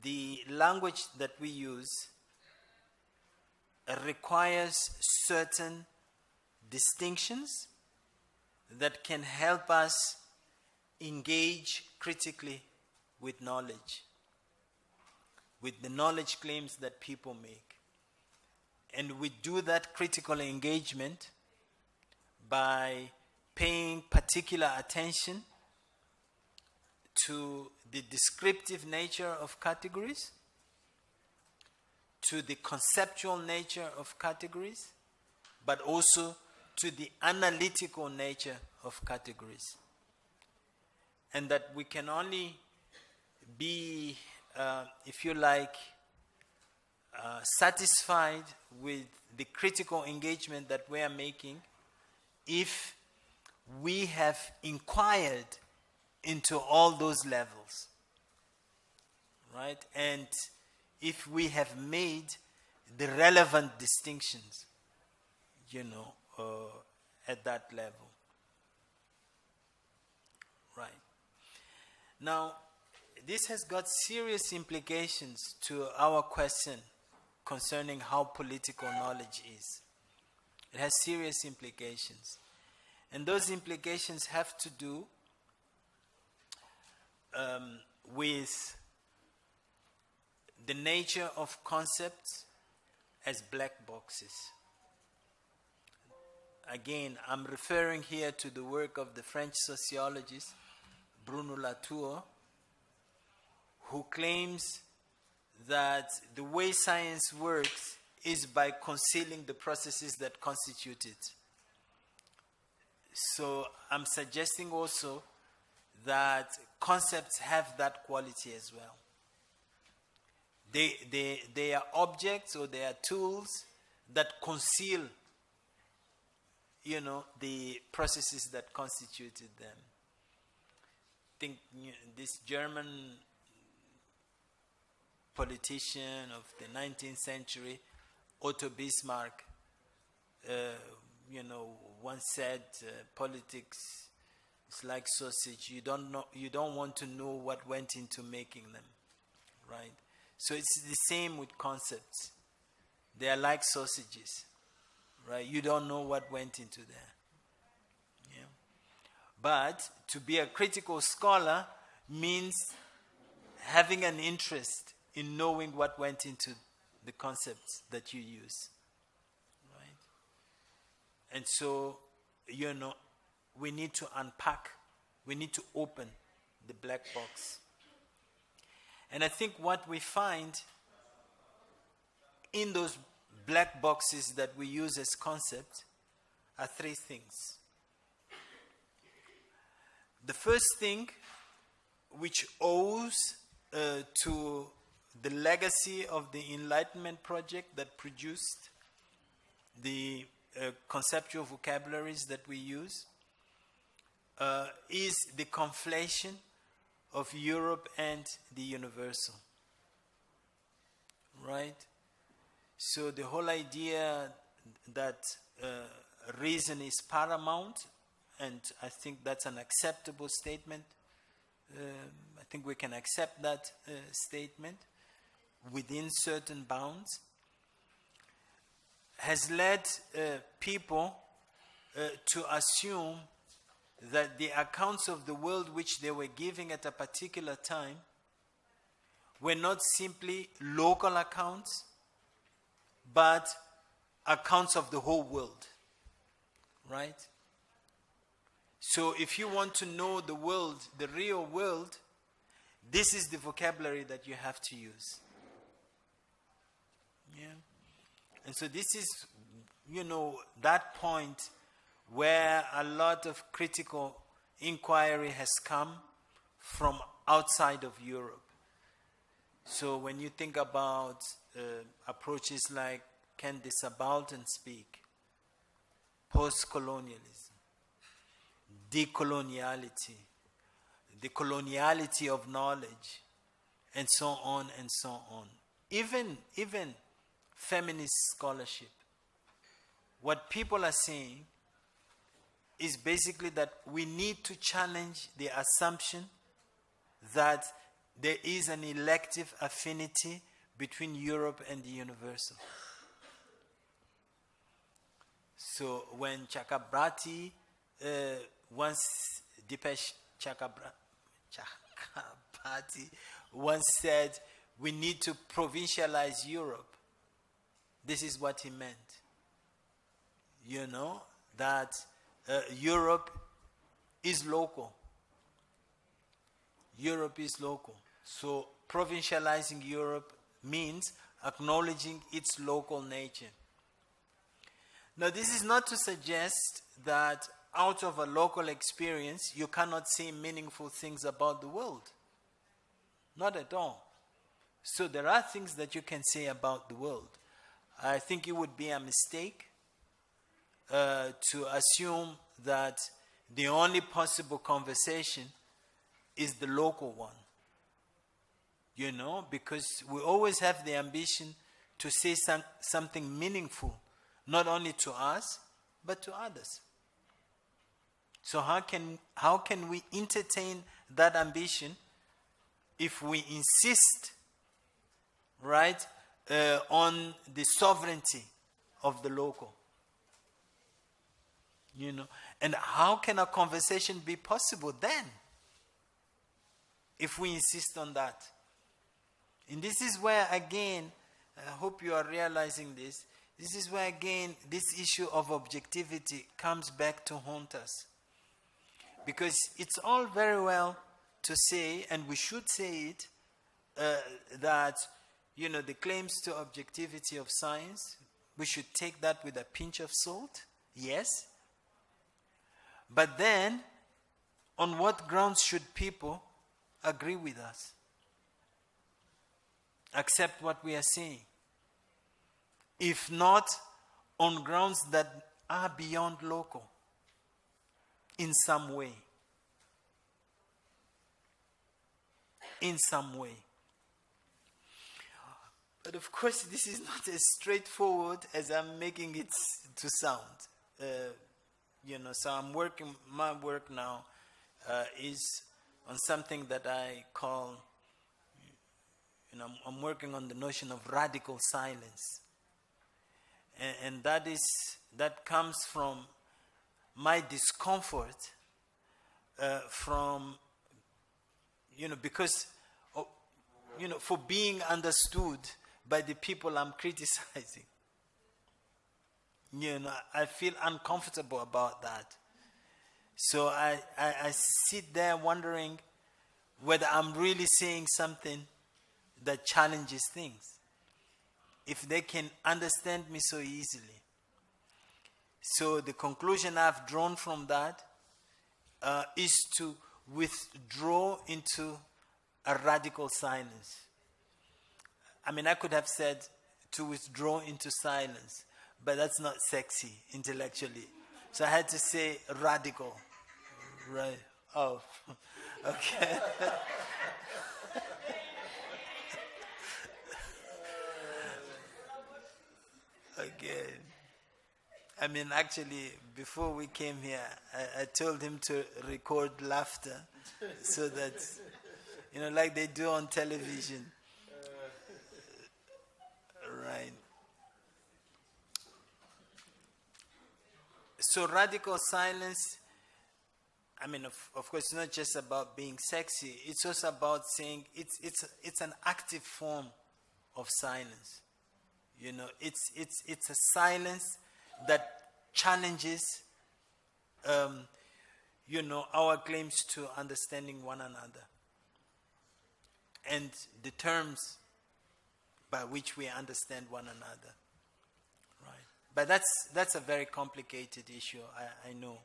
the language that we use requires certain distinctions that can help us engage critically with knowledge, with the knowledge claims that people make. And we do that critical engagement by paying particular attention to the descriptive nature of categories, to the conceptual nature of categories, but also to the analytical nature of categories. And that we can only be, if you like, satisfied with the critical engagement that we are making if we have inquired into all those levels, right? And if we have made the relevant distinctions, at that level. Right. Now, this has got serious implications to our question concerning how political knowledge is. It has serious implications. And those implications have to do with the nature of concepts as black boxes. Again, I'm referring here to the work of the French sociologist Bruno Latour, who claims that the way science works is by concealing the processes that constitute it. So I'm suggesting also that concepts have that quality as well. They are objects or they are tools that conceal, the processes that constituted them. I think this German politician of the 19th century, Otto Bismarck, once said, politics is like sausage. You don't want to know what went into making them, right? So it's the same with concepts. They are like sausages, right? You don't know what went into there. Yeah. But to be a critical scholar means having an interest in knowing what went into the concepts that you use, right? And so, we need to unpack, we need to open the black box. And I think what we find in those black boxes that we use as concepts are three things. The first thing, which owes to the legacy of the Enlightenment project that produced the conceptual vocabularies that we use, is the conflation of Europe and the universal. Right? So the whole idea that reason is paramount, and I think that's an acceptable statement. I think we can accept that statement within certain bounds, has led people to assume that the accounts of the world which they were giving at a particular time were not simply local accounts, but accounts of the whole world, right? So if you want to know the world, the real world, this is the vocabulary that you have to use. Yeah. And so this is, that point where a lot of critical inquiry has come from outside of Europe. So when you think about approaches like, can the subaltern speak? Post-colonialism, decoloniality, the coloniality of knowledge, and so on and so on. Even feminist scholarship. What people are saying is basically that we need to challenge the assumption that there is an elective affinity between Europe and the universal. So when Chakrabarti Dipesh Chakrabarti once said, we need to provincialize Europe, this is what he meant. That Europe is local. Europe is local. So provincializing Europe means acknowledging its local nature. Now, this is not to suggest that out of a local experience you cannot say meaningful things about the world. Not at all. So there are things that you can say about the world. I think it would be a mistake to assume that the only possible conversation is the local one. You know, because we always have the ambition to say something meaningful, not only to us, but to others. So how can we entertain that ambition if we insist, right, on the sovereignty of the local? You know, and how can a conversation be possible then if we insist on that? And this is where, again, I hope you are realizing this, this is where, again, this issue of objectivity comes back to haunt us. Because it's all very well to say, and we should say it, that, you know, the claims to objectivity of science, we should take that with a pinch of salt, yes. But then, on what grounds should people agree with us? Accept what we are saying? If not on grounds that are beyond local in some way. In some way. But of course, this is not as straightforward as I'm making it to sound. You know, so my work now is on something that I call, you know, I'm working on the notion of radical silence. And that comes from my discomfort from, you know, because, you know, for being understood by the people I'm criticizing. You know, I feel uncomfortable about that. So I sit there wondering whether I'm really saying something that challenges things. If they can understand me so easily. So the conclusion I've drawn from that is to withdraw into a radical silence. I mean, I could have said to withdraw into silence, but that's not sexy intellectually. So I had to say radical. Right. Oh, okay. Again. I mean, actually, before we came here, I told him to record laughter so that, you know, like they do on television. Right. So radical silence, I mean, of course, it's not just about being sexy. It's also about saying it's an active form of silence. You know, it's a silence that challenges, you know, our claims to understanding one another and the terms by which we understand one another. Right. But that's a very complicated issue, I know.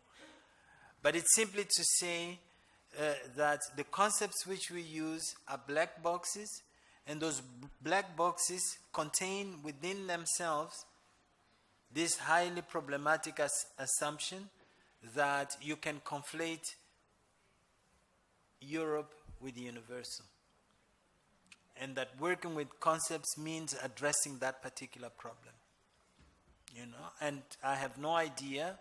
But it's simply to say that the concepts which we use are black boxes, and those black boxes contain within themselves this highly problematic assumption that you can conflate Europe with the universal. And that working with concepts means addressing that particular problem. You know, and I have no idea,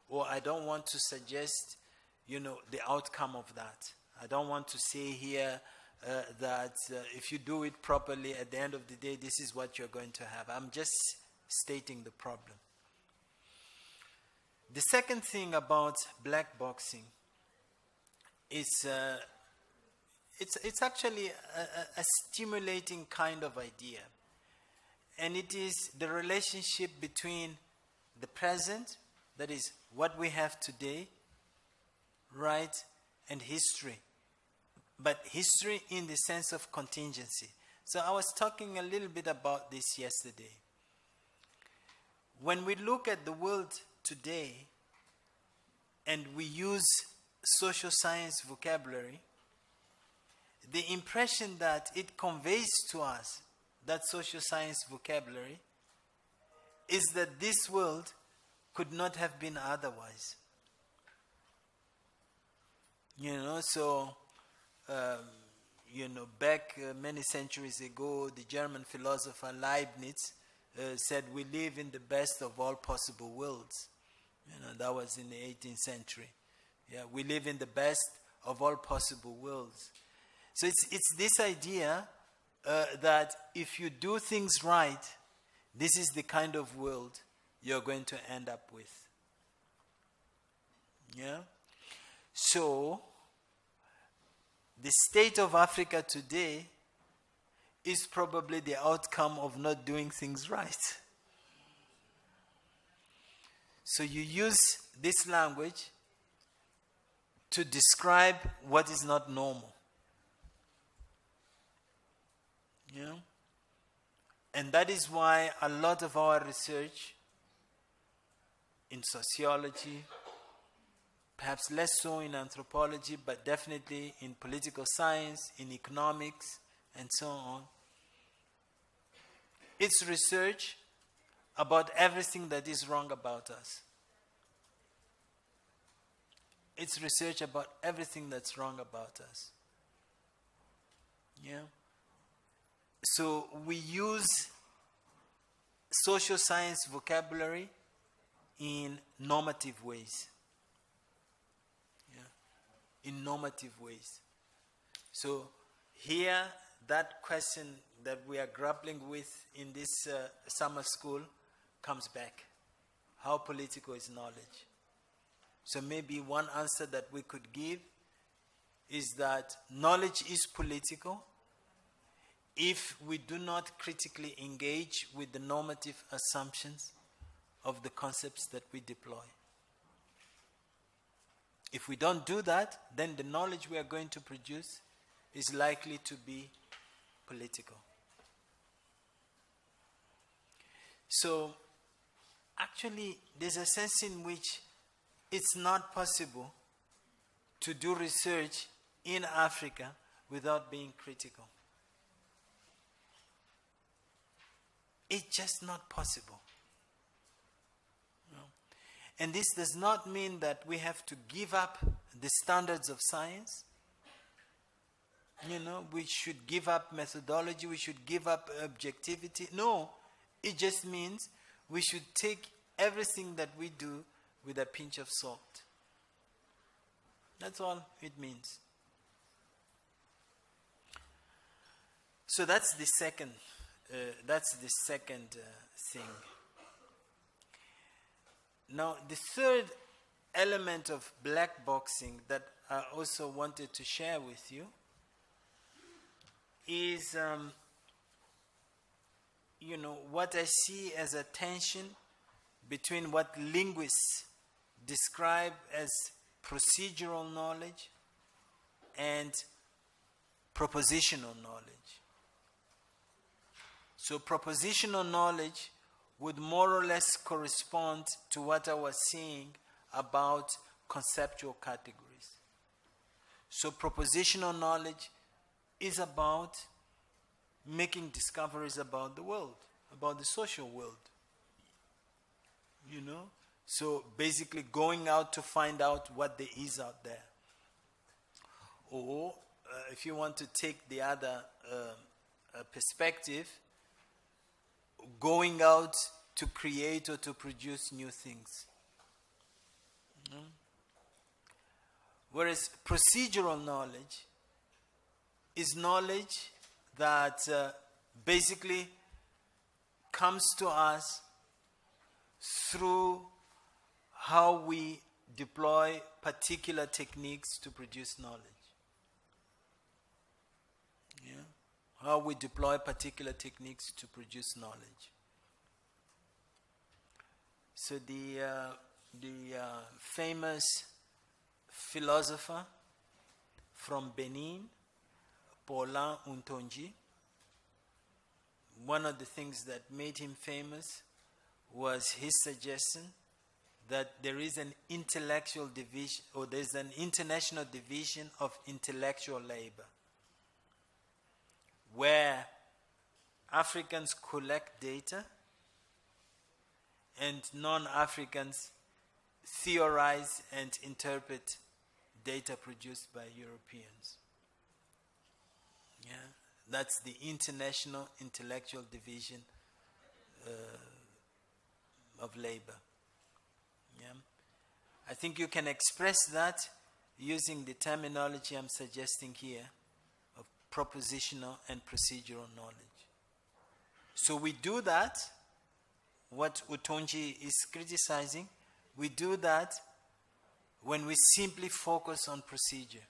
or I don't want to suggest, you know, the outcome of that. I don't want to say here that if you do it properly, at the end of the day, this is what you're going to have. I'm just stating the problem. The second thing about black boxing is it's actually a stimulating kind of idea. And it is the relationship between the present, that is what we have today, right, and history, but history in the sense of contingency. So I was talking a little bit about this yesterday. When we look at the world today and we use social science vocabulary, the impression that it conveys to us, that social science vocabulary, is that this world could not have been otherwise. So, back many centuries ago, the German philosopher Leibniz said, we live in the best of all possible worlds. That was in the 18th century. Yeah, we live in the best of all possible worlds. So it's this idea that if you do things right, this is the kind of world you're going to end up with. Yeah? So, the state of Africa today is probably the outcome of not doing things right. So you use this language to describe what is not normal. Yeah? And that is why a lot of our research in sociology, perhaps less so in anthropology, but definitely in political science, in economics, and so on, it's research about everything that is wrong about us. It's research about everything that's wrong about us. Yeah? So we use social science vocabulary in normative ways. Yeah? In normative ways. So here, that question that we are grappling with in this summer school comes back. How political is knowledge? So maybe one answer that we could give is that knowledge is political if we do not critically engage with the normative assumptions of the concepts that we deploy. If we don't do that, then the knowledge we are going to produce is likely to be political. So, actually, there's a sense in which it's not possible to do research in Africa without being critical. It's just not possible. No. And this does not mean that we have to give up the standards of science. We should give up methodology, we should give up objectivity. No, it just means we should take everything that we do with a pinch of salt. That's all it means. So that's the second thing. Now, the third element of black boxing that I also wanted to share with you is, what I see as a tension between what linguists describe as procedural knowledge and propositional knowledge. So propositional knowledge would more or less correspond to what I was saying about conceptual categories. So propositional knowledge is about making discoveries about the world, about the social world. So basically going out to find out what there is out there. Or if you want to take the other perspective, going out to create or to produce new things. Whereas procedural knowledge is knowledge that basically comes to us through how we deploy particular techniques to produce knowledge. Yeah? How we deploy particular techniques to produce knowledge. So the famous philosopher from Benin, Paulin Untonji. One of the things that made him famous was his suggestion that there is an intellectual division, or there's an international division of intellectual labor, where Africans collect data and non-Africans theorize and interpret data produced by Europeans. Yeah, that's the international intellectual division of labor. Yeah, I think you can express that using the terminology I'm suggesting here of propositional and procedural knowledge. So we do that, what Utonji is criticizing, we do that when we simply focus on procedure.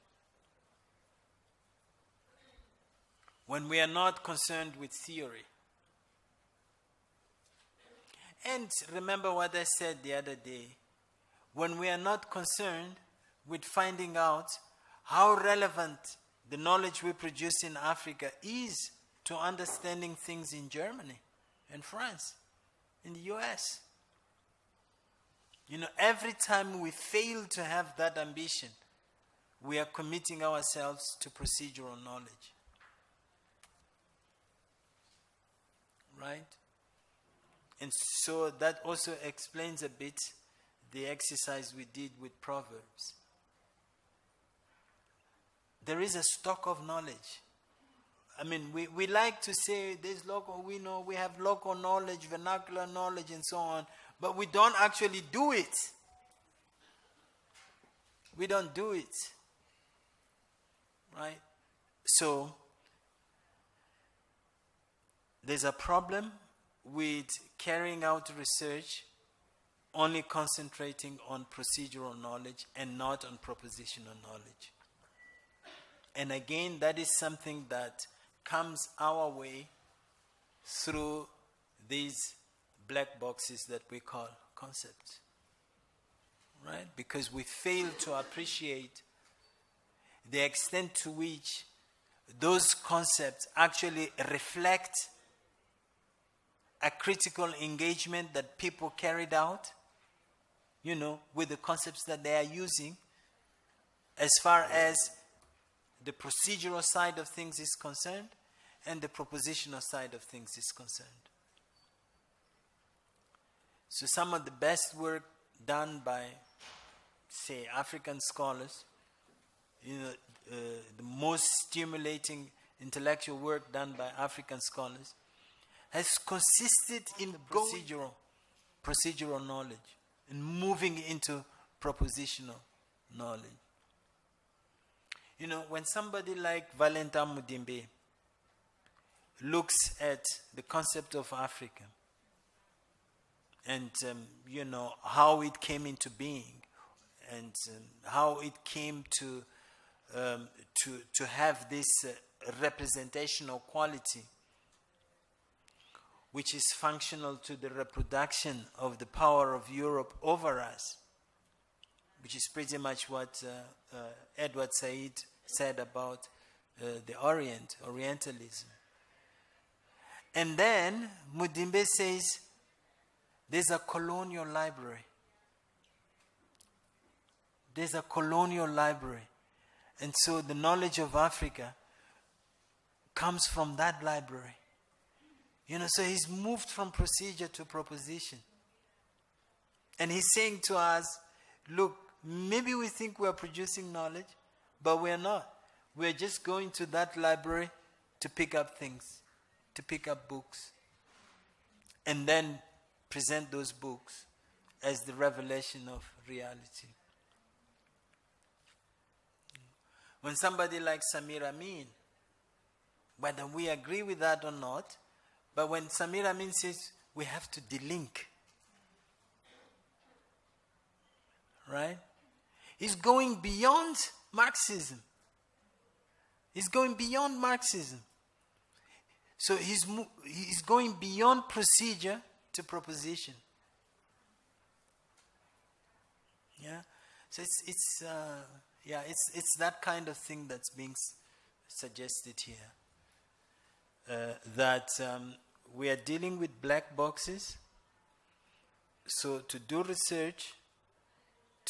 When we are not concerned with theory. And remember what I said the other day, when we are not concerned with finding out how relevant the knowledge we produce in Africa is to understanding things in Germany, in France, in the US. You know, every time we fail to have that ambition, we are committing ourselves to procedural knowledge. Right? And so that also explains a bit the exercise we did with Proverbs. There is a stock of knowledge. I mean, we like to say there's local, we have local knowledge, vernacular knowledge, and so on, but we don't actually do it. We don't do it. Right? So, there's a problem with carrying out research only concentrating on procedural knowledge and not on propositional knowledge. And again, that is something that comes our way through these black boxes that we call concepts. Right? Because we fail to appreciate the extent to which those concepts actually reflect a critical engagement that people carried out, with the concepts that they are using, as far as the procedural side of things is concerned and the propositional side of things is concerned. So some of the best work done by, say, African scholars, the most stimulating intellectual work done by African scholars has consisted in procedural knowledge and moving into propositional knowledge. When somebody like Valentin Mudimbe looks at the concept of Africa and, how it came into being and how it came to have this representational quality, which is functional to the reproduction of the power of Europe over us, which is pretty much what Edward Said said about the Orient, Orientalism. And then Mudimbe says there's a colonial library. There's a colonial library. And so the knowledge of Africa comes from that library. So he's moved from procedure to proposition. And he's saying to us, look, maybe we think we're producing knowledge, but we're not. We're just going to that library to pick up things, to pick up books, and then present those books as the revelation of reality. When somebody like Samir Amin, whether we agree with that or not, but when Samir Amin says we have to delink, right? He's going beyond Marxism. He's going beyond Marxism. So he's going beyond procedure to proposition. Yeah. So it's that kind of thing that's being suggested here, that we are dealing with black boxes. So to do research,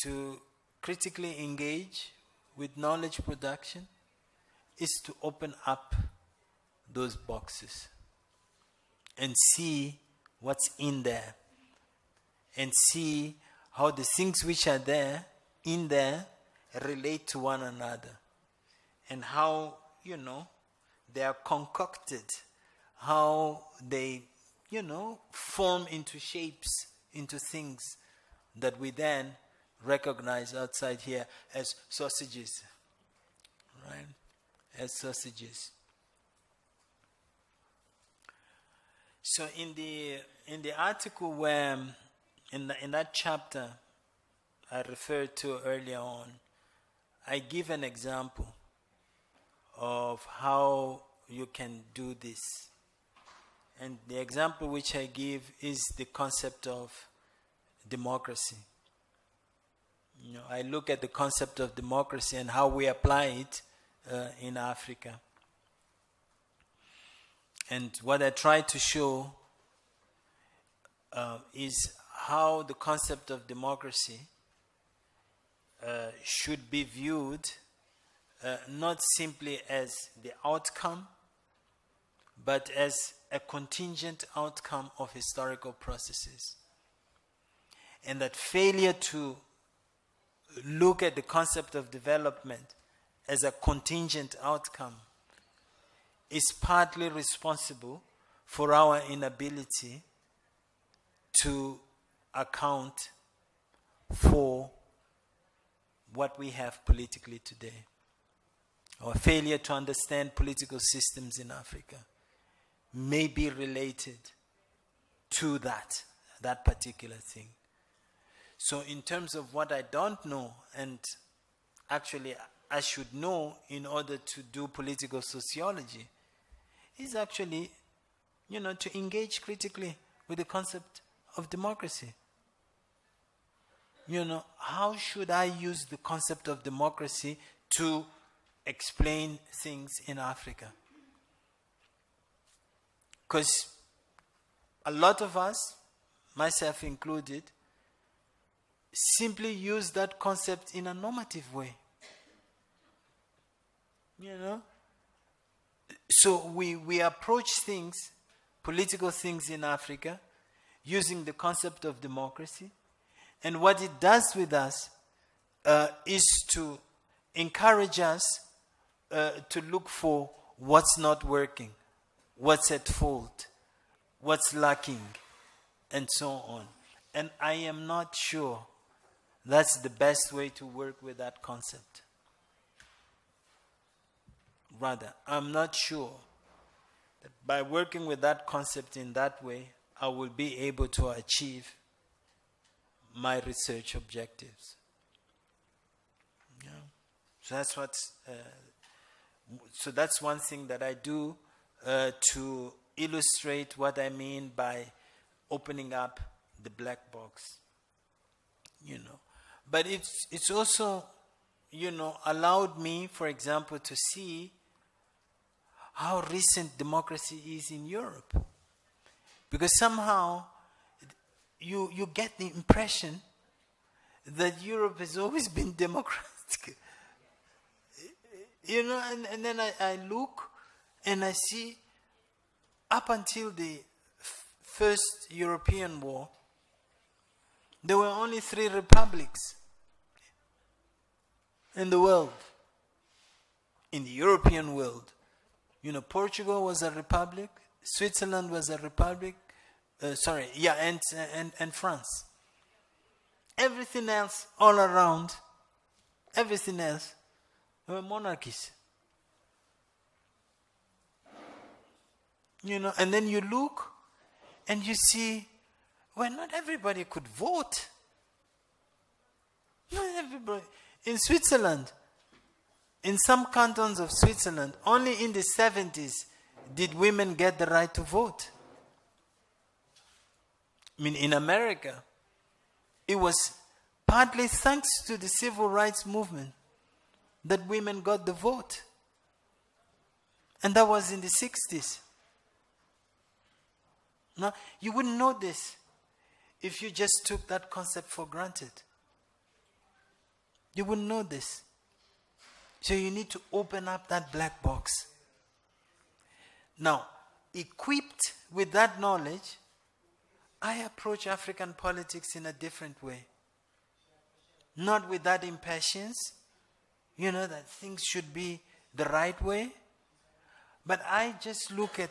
to critically engage with knowledge production, is to open up those boxes and see what's in there, and see how the things which are there, in there, relate to one another, and how, they are concocted, how they, form into shapes, into things that we then recognize outside here as sausages, right? As sausages. So in the article where in that chapter I referred to earlier on, I give an example of how you can do this. And the example which I give is the concept of democracy. I look at the concept of democracy and how we apply it in Africa. And what I try to show is how the concept of democracy should be viewed not simply as the outcome, but as a contingent outcome of historical processes. And that failure to look at the concept of development as a contingent outcome is partly responsible for our inability to account for what we have politically today. Our failure to understand political systems in Africa may be related to that particular thing. So in terms of what I don't know, and actually I should know in order to do political sociology, is actually, to engage critically with the concept of democracy. How should I use the concept of democracy to explain things in Africa? Because a lot of us, myself included, simply use that concept in a normative way. So we approach things, political things in Africa, using the concept of democracy. And what it does with us is to encourage us to look for what's not working, what's at fault, what's lacking, and so on. And I am not sure that's the best way to work with that concept. Rather, I'm not sure that by working with that concept in that way, I will be able to achieve my research objectives. Yeah. So that's one thing that I do to illustrate what I mean by opening up the black box. But it's also, allowed me, for example, to see how recent democracy is in Europe. Because somehow you get the impression that Europe has always been democratic. And then I look and I see up until the First European War, there were only 3 republics in the world, in the European world. Portugal was a republic, Switzerland was a republic, and France. Everything else, all around, everything else, were monarchies. And then you look and you see, well, not everybody could vote. Not everybody. In Switzerland, in some cantons of Switzerland, only in the 70s did women get the right to vote. In America, it was partly thanks to the civil rights movement that women got the vote. And that was in the 60s. Now, you wouldn't know this if you just took that concept for granted. You wouldn't know this. So you need to open up that black box. Now, equipped with that knowledge, I approach African politics in a different way. Not with that impatience, that things should be the right way. But I just look at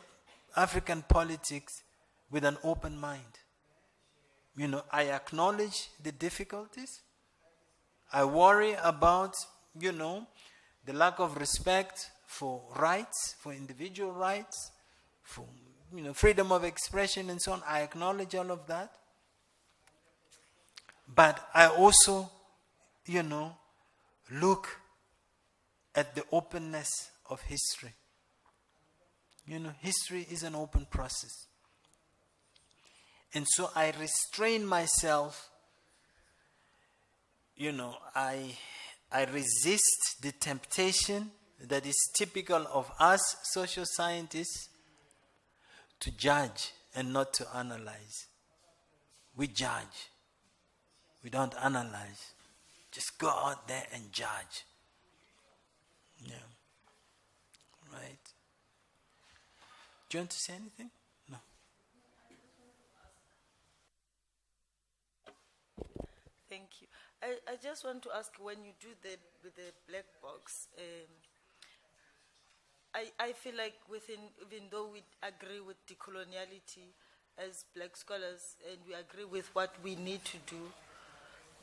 African politics with an open mind. I acknowledge the difficulties. I worry about, the lack of respect for rights, for individual rights, for, freedom of expression and so on. I acknowledge all of that. But I also, look at the openness of history. History is an open process. And so I restrain myself, I resist the temptation that is typical of us social scientists to judge and not to analyze. We judge. We don't analyze. Just go out there and judge. Yeah. Right. Do you want to say anything? No. Thank you. I just want to ask, when you do the black box, I feel like even though we agree with decoloniality as black scholars and we agree with what we need to do,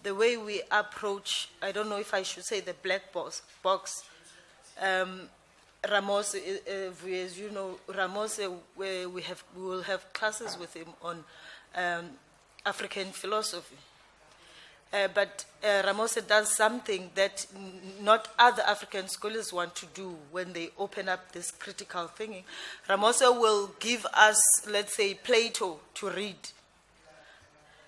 the way we approach, I don't know if I should say the black box, Ramos, as you know, Ramos, we will have classes with him on African philosophy. But Ramos does something that not other African scholars want to do when they open up this critical thinking. Ramos will give us, let's say, Plato to read.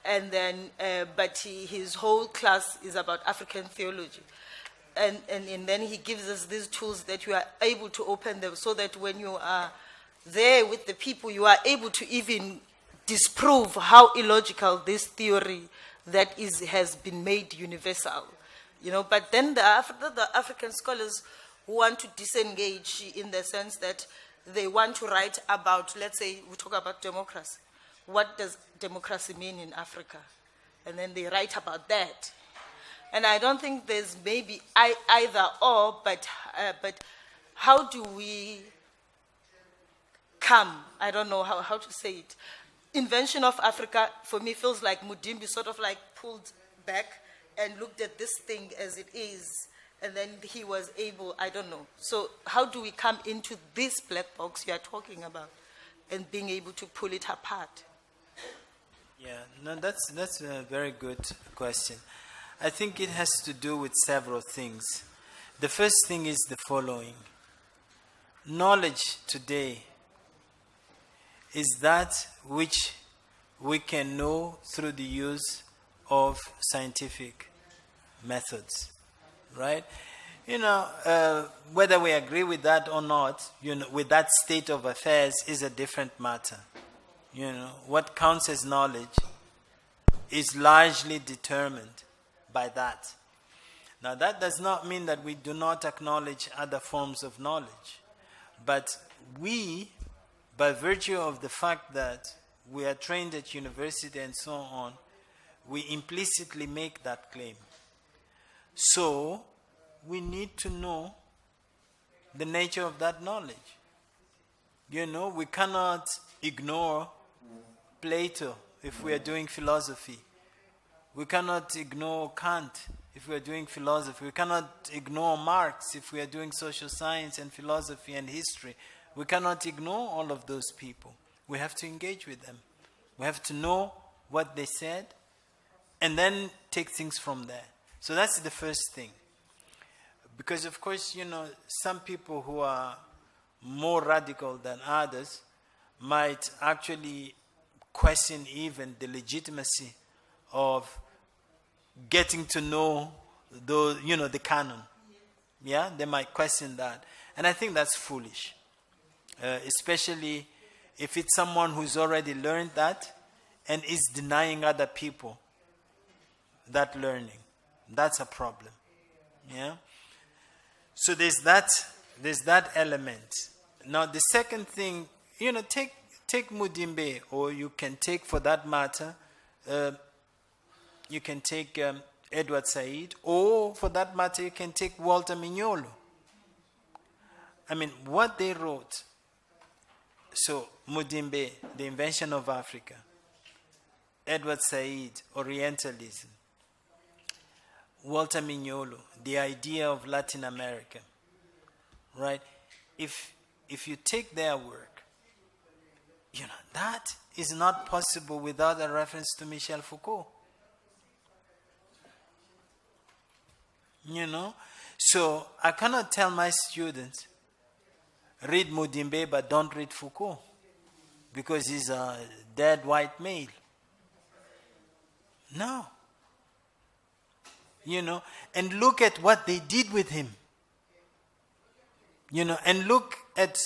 And then, but his whole class is about African theology. And then he gives us these tools that you are able to open them so that when you are there with the people, you are able to even disprove how illogical this theory that has been made universal. But then the African scholars who want to disengage in the sense that they want to write about, let's say, we talk about democracy. What does democracy mean in Africa? And then they write about that. And I don't think there's maybe either or, but how do we come? I don't know how to say it. Invention of Africa, for me, feels like Mudimbi sort of like pulled back and looked at this thing as it is, and then he was able, I don't know. So how do we come into this black box you are talking about and being able to pull it apart? Yeah, no, that's a very good question. I think it has to do with several things. The first thing is the following. Knowledge today is that which we can know through the use of scientific methods, right? Whether we agree with that or not, with that state of affairs is a different matter. What counts as knowledge is largely determined by that. Now, that does not mean that we do not acknowledge other forms of knowledge, but we, by virtue of the fact that we are trained at university and so on, we implicitly make that claim. So, we need to know the nature of that knowledge. We cannot ignore Plato if we are doing philosophy. We cannot ignore Kant if we are doing philosophy. We cannot ignore Marx if we are doing social science and philosophy and history. We cannot ignore all of those people. We have to engage with them. We have to know what they said and then take things from there. So that's the first thing. Because of course, some people who are more radical than others might actually question even the legitimacy of getting to know the canon. Yeah, they might question that. And I think that's foolish. especially if it's someone who's already learned that and is denying other people that learning. That's a problem. Yeah. So there's that element. Now the second thing, take Mudimbe, or you can take, for that matter, you can take Edward Said, or for that matter, you can take Walter Mignolo. I mean, what they wrote. So Mudimbe, The Invention of Africa. Edward Said, Orientalism. Walter Mignolo, The Idea of Latin America. Right? If you take their work, that is not possible without a reference to Michel Foucault. So I cannot tell my students, read Mudimbe but don't read Foucault, because he's a dead white male. No. And look at what they did with him. And look at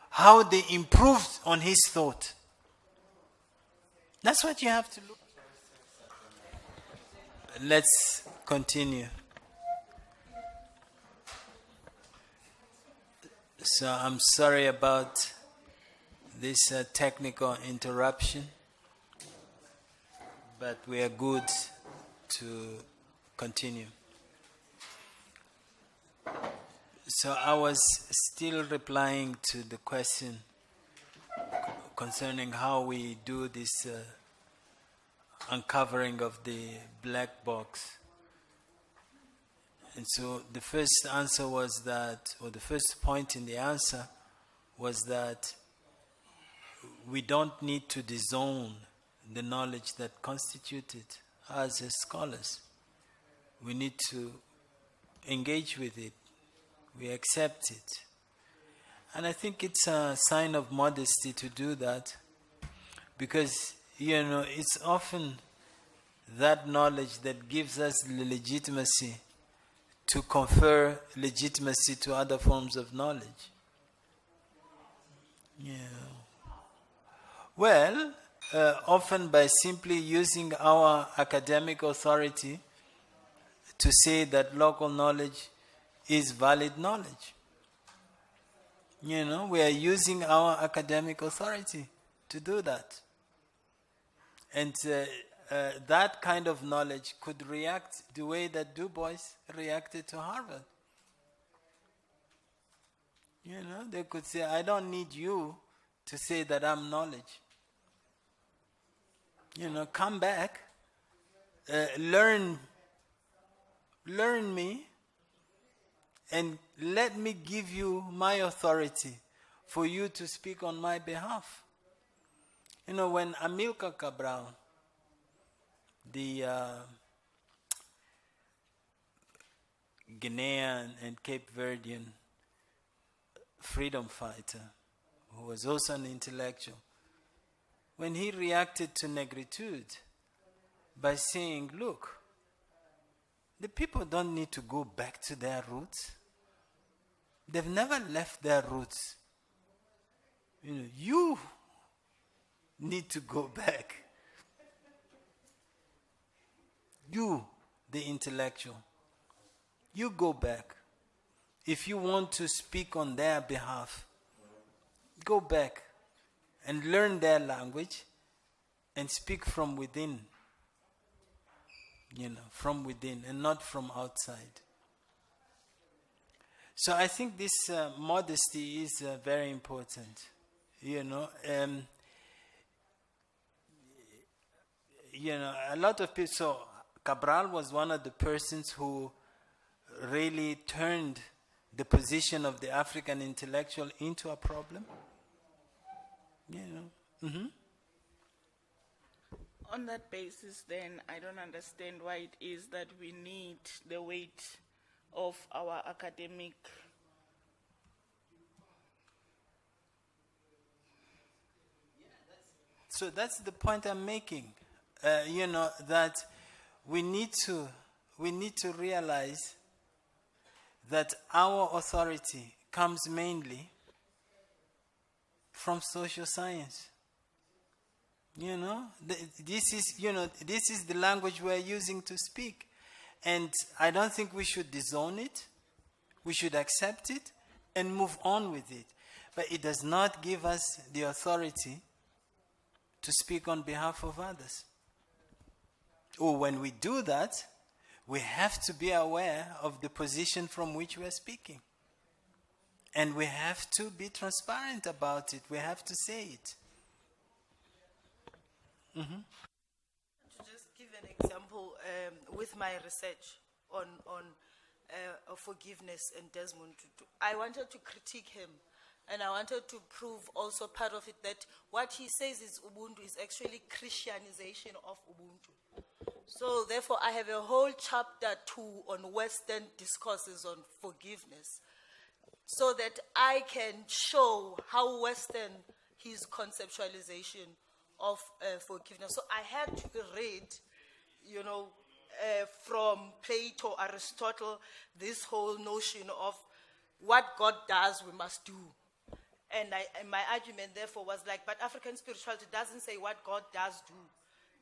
how they improved on his thought. That's what you have to look. Let's continue. So I'm sorry about this technical interruption, but we are good to continue. So I was still replying to the question concerning how we do this uncovering of the black box. And so the first answer was that, or the first point in the answer was that we don't need to disown the knowledge that constituted us as scholars. We need to engage with it. We accept it. And I think it's a sign of modesty to do that, because, it's often that knowledge that gives us the legitimacy to confer legitimacy to other forms of knowledge. Yeah. Well, often by simply using our academic authority to say that local knowledge is valid knowledge. We are using our academic authority to do that. And that kind of knowledge could react the way that Du Bois reacted to Harvard. They could say, I don't need you to say that I'm knowledge. Come back, learn me, and let me give you my authority for you to speak on my behalf. When Amilcar Cabral, the Guinean and Cape Verdean freedom fighter, who was also an intellectual, when he reacted to negritude by saying, look, the people don't need to go back to their roots. They've never left their roots. You need to go back. You, the intellectual, you go back. If you want to speak on their behalf, go back and learn their language and speak from within. From within and not from outside. So I think this modesty is very important. A lot of people. So Cabral was one of the persons who really turned the position of the African intellectual into a problem. Mm-hmm. On that basis, then, I don't understand why it is that we need the weight of our academic. So that's the point I'm making. That we need to realize that our authority comes mainly from social science. This is the language we're using to speak. And I don't think we should disown it. We should accept it and move on with it. But it does not give us the authority to speak on behalf of others. Or when we do that, we have to be aware of the position from which we are speaking. And we have to be transparent about it. We have to say it. Mm-hmm. To just give an example, with my research on forgiveness and Desmond Tutu, I wanted to critique him, and I wanted to prove also part of it that what he says is Ubuntu is actually Christianization of Ubuntu. So therefore, I have a whole chapter 2 on Western discourses on forgiveness, so that I can show how Western his conceptualization of forgiveness. So I had to read, from Plato, Aristotle, this whole notion of what God does, we must do. And my argument, therefore, was like, but African spirituality doesn't say what God does do.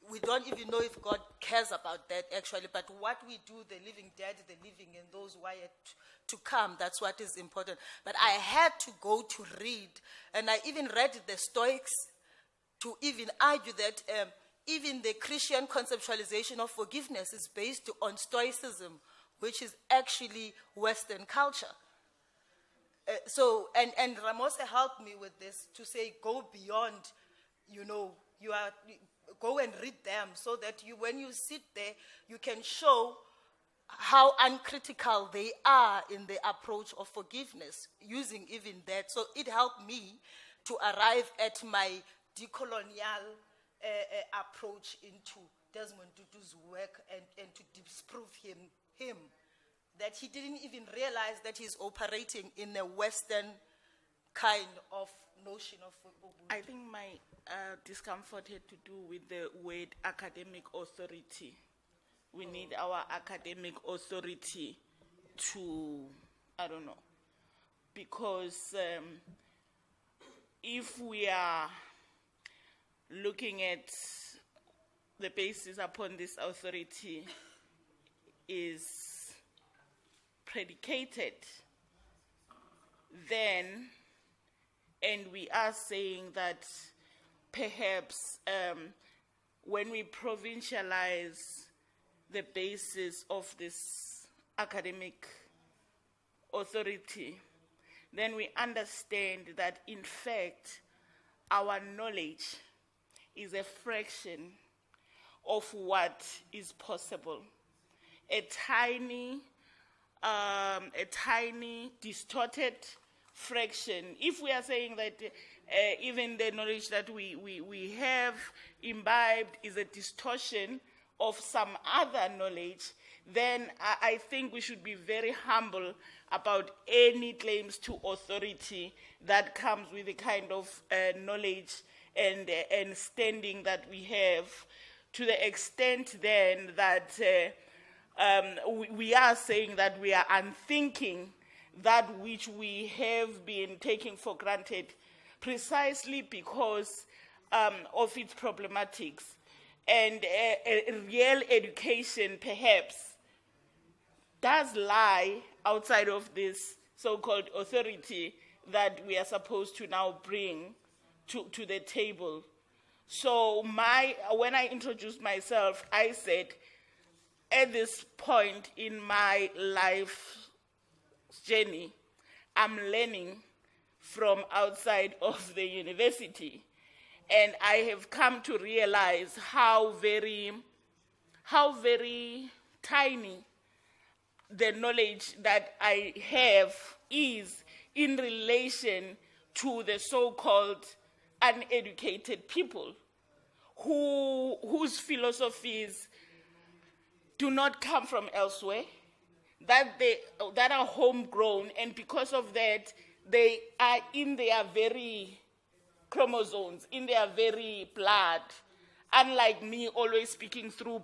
We don't even know if God cares about that, actually. But what we do, the living dead, the living, and those who are yet to come, that's what is important. But I had to go to read, and I even read the Stoics to even argue that even the Christian conceptualization of forgiveness is based on Stoicism, which is actually Western culture. And Ramose helped me with this to say, go beyond, go and read them so that when you sit there, you can show how uncritical they are in the approach of forgiveness, using even that. So it helped me to arrive at my decolonial approach into Desmond Tutu's work and to disprove him that he didn't even realize that he's operating in a Western kind of notion of Ubuntu. I think my discomfort had to do with the word academic authority. We need our academic authority to, I don't know, because if we are looking at the basis upon this authority is predicated, then, and we are saying that perhaps when we provincialize the basis of this academic authority, then we understand that in fact our knowledge is a fraction of what is possible. A tiny distorted fraction. If we are saying that even the knowledge that we have imbibed is a distortion of some other knowledge, then I think we should be very humble about any claims to authority that comes with the kind of knowledge and standing that we have, to the extent then that we are saying that we are unthinking that which we have been taking for granted precisely because of its problematics. And a real education perhaps does lie outside of this so-called authority that we are supposed to now bring to the table. So when I introduced myself, I said, at this point in my life journey, I'm learning from outside of the university. And I have come to realize how very tiny the knowledge that I have is in relation to the so-called uneducated people whose philosophies do not come from elsewhere, that are homegrown, and because of that, they are in their very chromosomes, in their very blood, unlike me always speaking through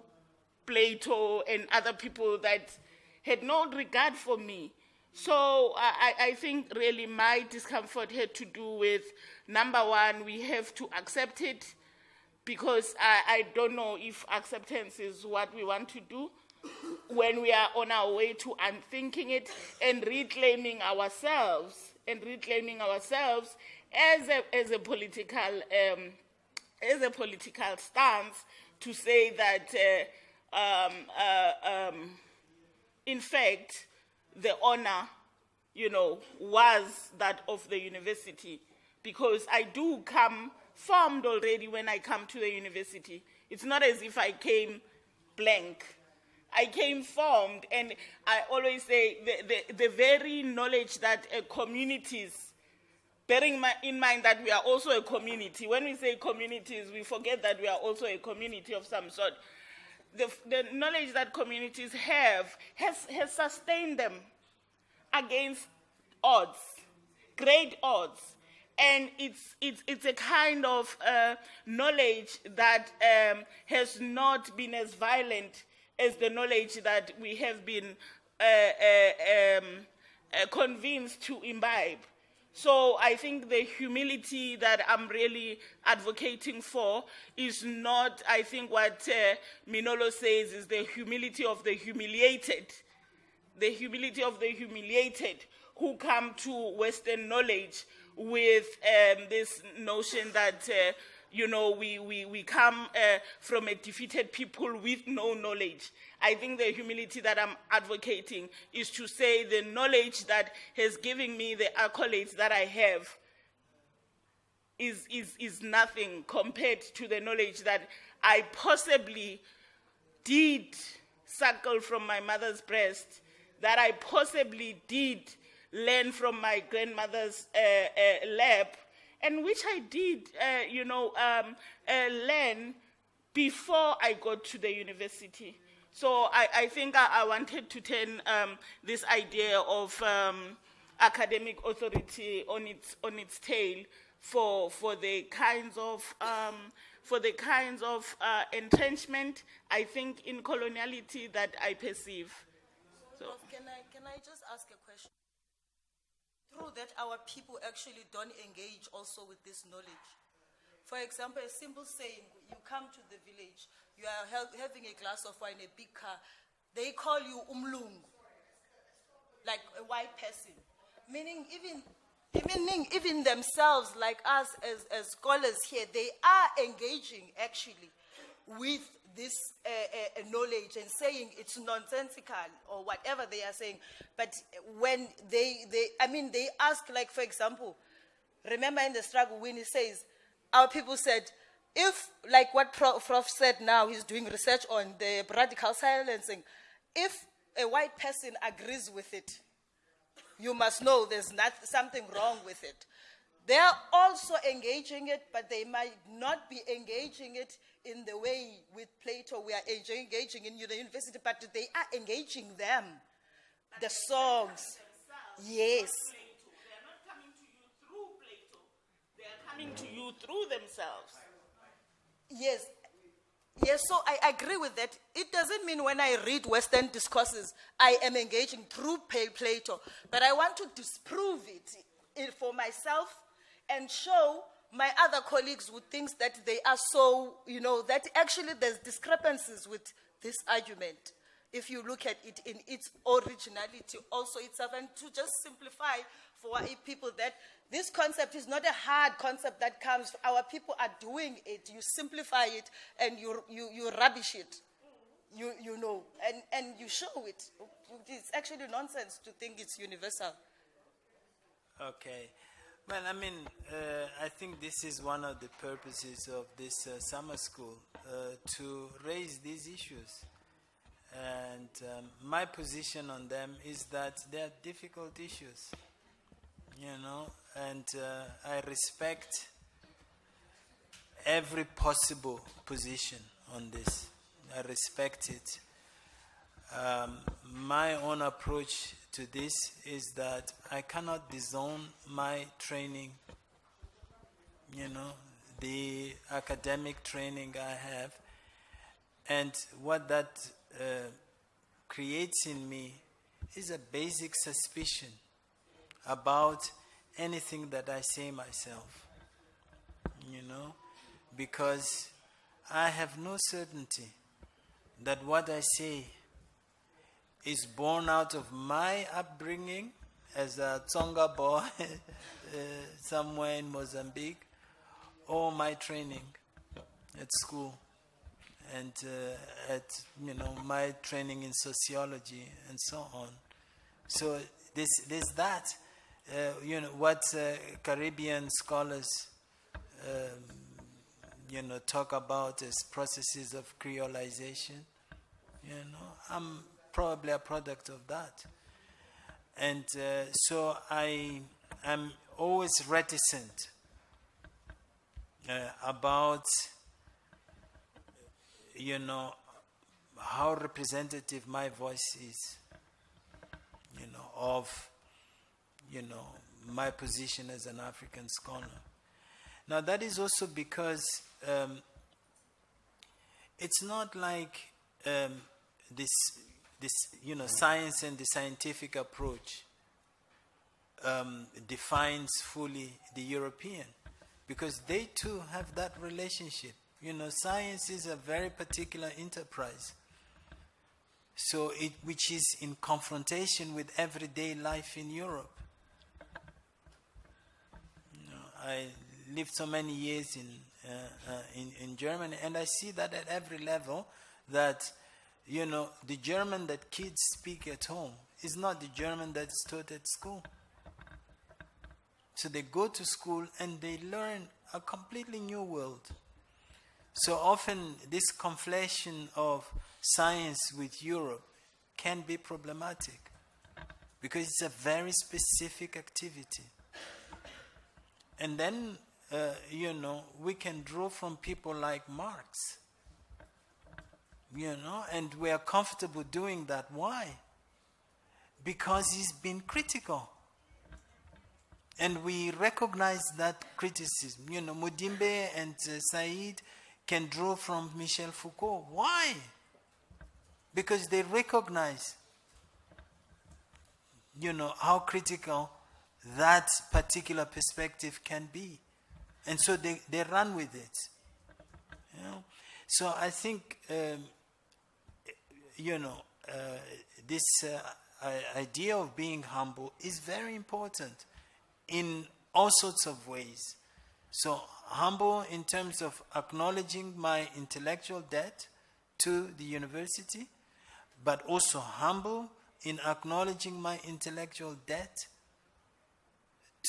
Plato and other people that had no regard for me. So I think really my discomfort had to do with, number one, we have to accept it, because I don't know if acceptance is what we want to do when we are on our way to unthinking it and reclaiming ourselves as a political stance, to say that in fact the honor, was that of the university, because I do come formed already when I come to the university. It's not as if I came blank. I came formed, and I always say the very knowledge that communities, bearing in mind that we are also a community, when we say communities, we forget that we are also a community of some sort. The knowledge that communities have has sustained them against odds, great odds. And it's a kind of knowledge that has not been as violent as the knowledge that we have been convinced to imbibe. So I think the humility that I'm really advocating for is not, I think what Minolo says is the humility of the humiliated. The humility of the humiliated who come to Western knowledge with this notion that, we come from a defeated people with no knowledge. I think the humility that I'm advocating is to say the knowledge that has given me the accolades that I have is nothing compared to the knowledge that I possibly did suckle from my mother's breast, that I possibly did learn from my grandmother's lap, and which I did, learn before I got to the university. So I think I wanted to turn this idea of academic authority on its tail for the kinds of entrenchment, I think, in coloniality that I perceive. So. Can I just ask a question? Through that, our people actually don't engage also with this knowledge. For example, a simple saying, you come to the village, you are having a glass of wine, a big car, they call you umlungu, like a white person. Meaning even themselves, like us as scholars here, they are engaging actually with this knowledge and saying it's nonsensical or whatever they are saying. But when they ask, like, for example, remember in the struggle when he says, our people said, if, like what Prof said now, he's doing research on the radical silencing, if a white person agrees with it, you must know there's something wrong with it. They are also engaging it, but they might not be engaging it in the way with Plato we are engaging in the university, but they are engaging them. The songs. Yes. They are not coming to you through Plato. They are coming to you through themselves. Yes. Yes, so I agree with that. It doesn't mean when I read Western discourses, I am engaging through Plato, but I want to disprove it for myself and show my other colleagues who think that they are so, that actually there's discrepancies with this argument. If you look at it in its originality also itself, and to just simplify for people that this concept is not a hard concept that comes, our people are doing it, you simplify it and you rubbish it, and you show it. It's actually nonsense to think it's universal. Okay. Well, I think this is one of the purposes of this summer school, to raise these issues. And my position on them is that they are difficult issues, and I respect every possible position on this. I respect it. My own approach to this is that I cannot disown my training, the academic training I have, and what that creates in me is a basic suspicion about anything that I say myself, because I have no certainty that what I say is born out of my upbringing as a Tsonga boy somewhere in Mozambique, or my training at school, and at my training in sociology and so on. So there's that. What Caribbean scholars talk about as processes of creolization. I'm probably a product of that, and so I am always reticent about how representative my voice is, of my position as an African scholar. Now that is also because it's not like this science and the scientific approach defines fully the European, because they too have that relationship. Science is a very particular enterprise, so which is in confrontation with everyday life in Europe. I lived so many years in Germany, and I see that at every level, that the German that kids speak at home is not the German that's taught at school. So they go to school and they learn a completely new world. So often this conflation of science with Europe can be problematic, because it's a very specific activity. And then, we can draw from people like Marx, and we are comfortable doing that. Why? Because he's been critical. And we recognize that criticism. Mudimbe and Said can draw from Michel Foucault. Why? Because they recognize, how critical that particular perspective can be. And so they run with it. So I think, this idea of being humble is very important in all sorts of ways. So humble in terms of acknowledging my intellectual debt to the university, but also humble in acknowledging my intellectual debt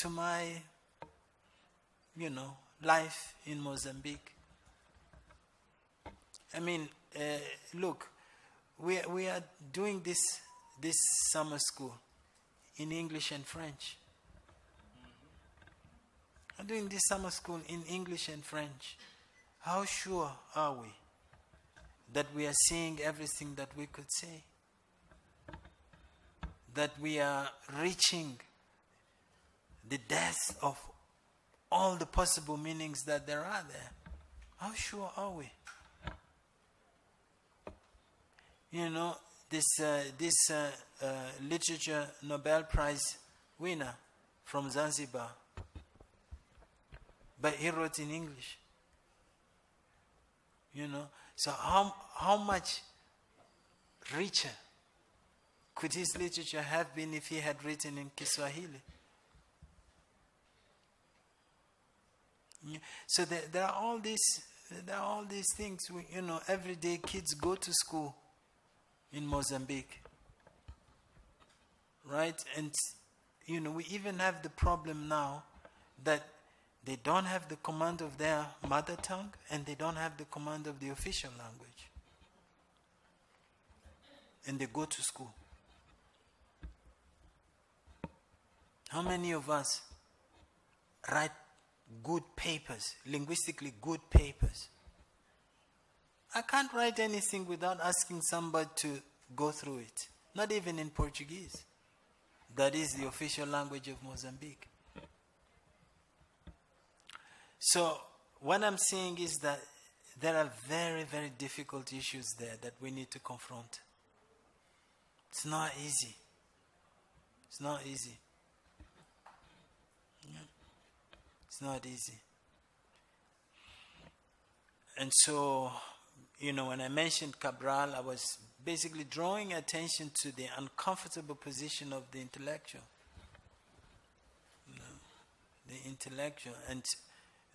to my, life in Mozambique. I mean, look, we are doing this summer school in English and French. I'm doing this summer school in English and French. How sure are we that we are saying everything that we could say? That we are reaching the depth of all the possible meanings that there are there? How sure are we? This literature Nobel Prize winner from Zanzibar, but he wrote in English. So how much richer could his literature have been if he had written in Kiswahili? So there are all these things. Every day kids go to school in Mozambique, right? And we even have the problem now that they don't have the command of their mother tongue, and they don't have the command of the official language. And they go to school. How many of us write good papers, linguistically good papers? I can't write anything without asking somebody to go through it. Not even in Portuguese. That is the official language of Mozambique. So what I'm saying is that there are very, very difficult issues there that we need to confront. It's not easy. It's not easy. Yeah. It's not easy. And so, when I mentioned Cabral, I was basically drawing attention to the uncomfortable position of the intellectual. The intellectual and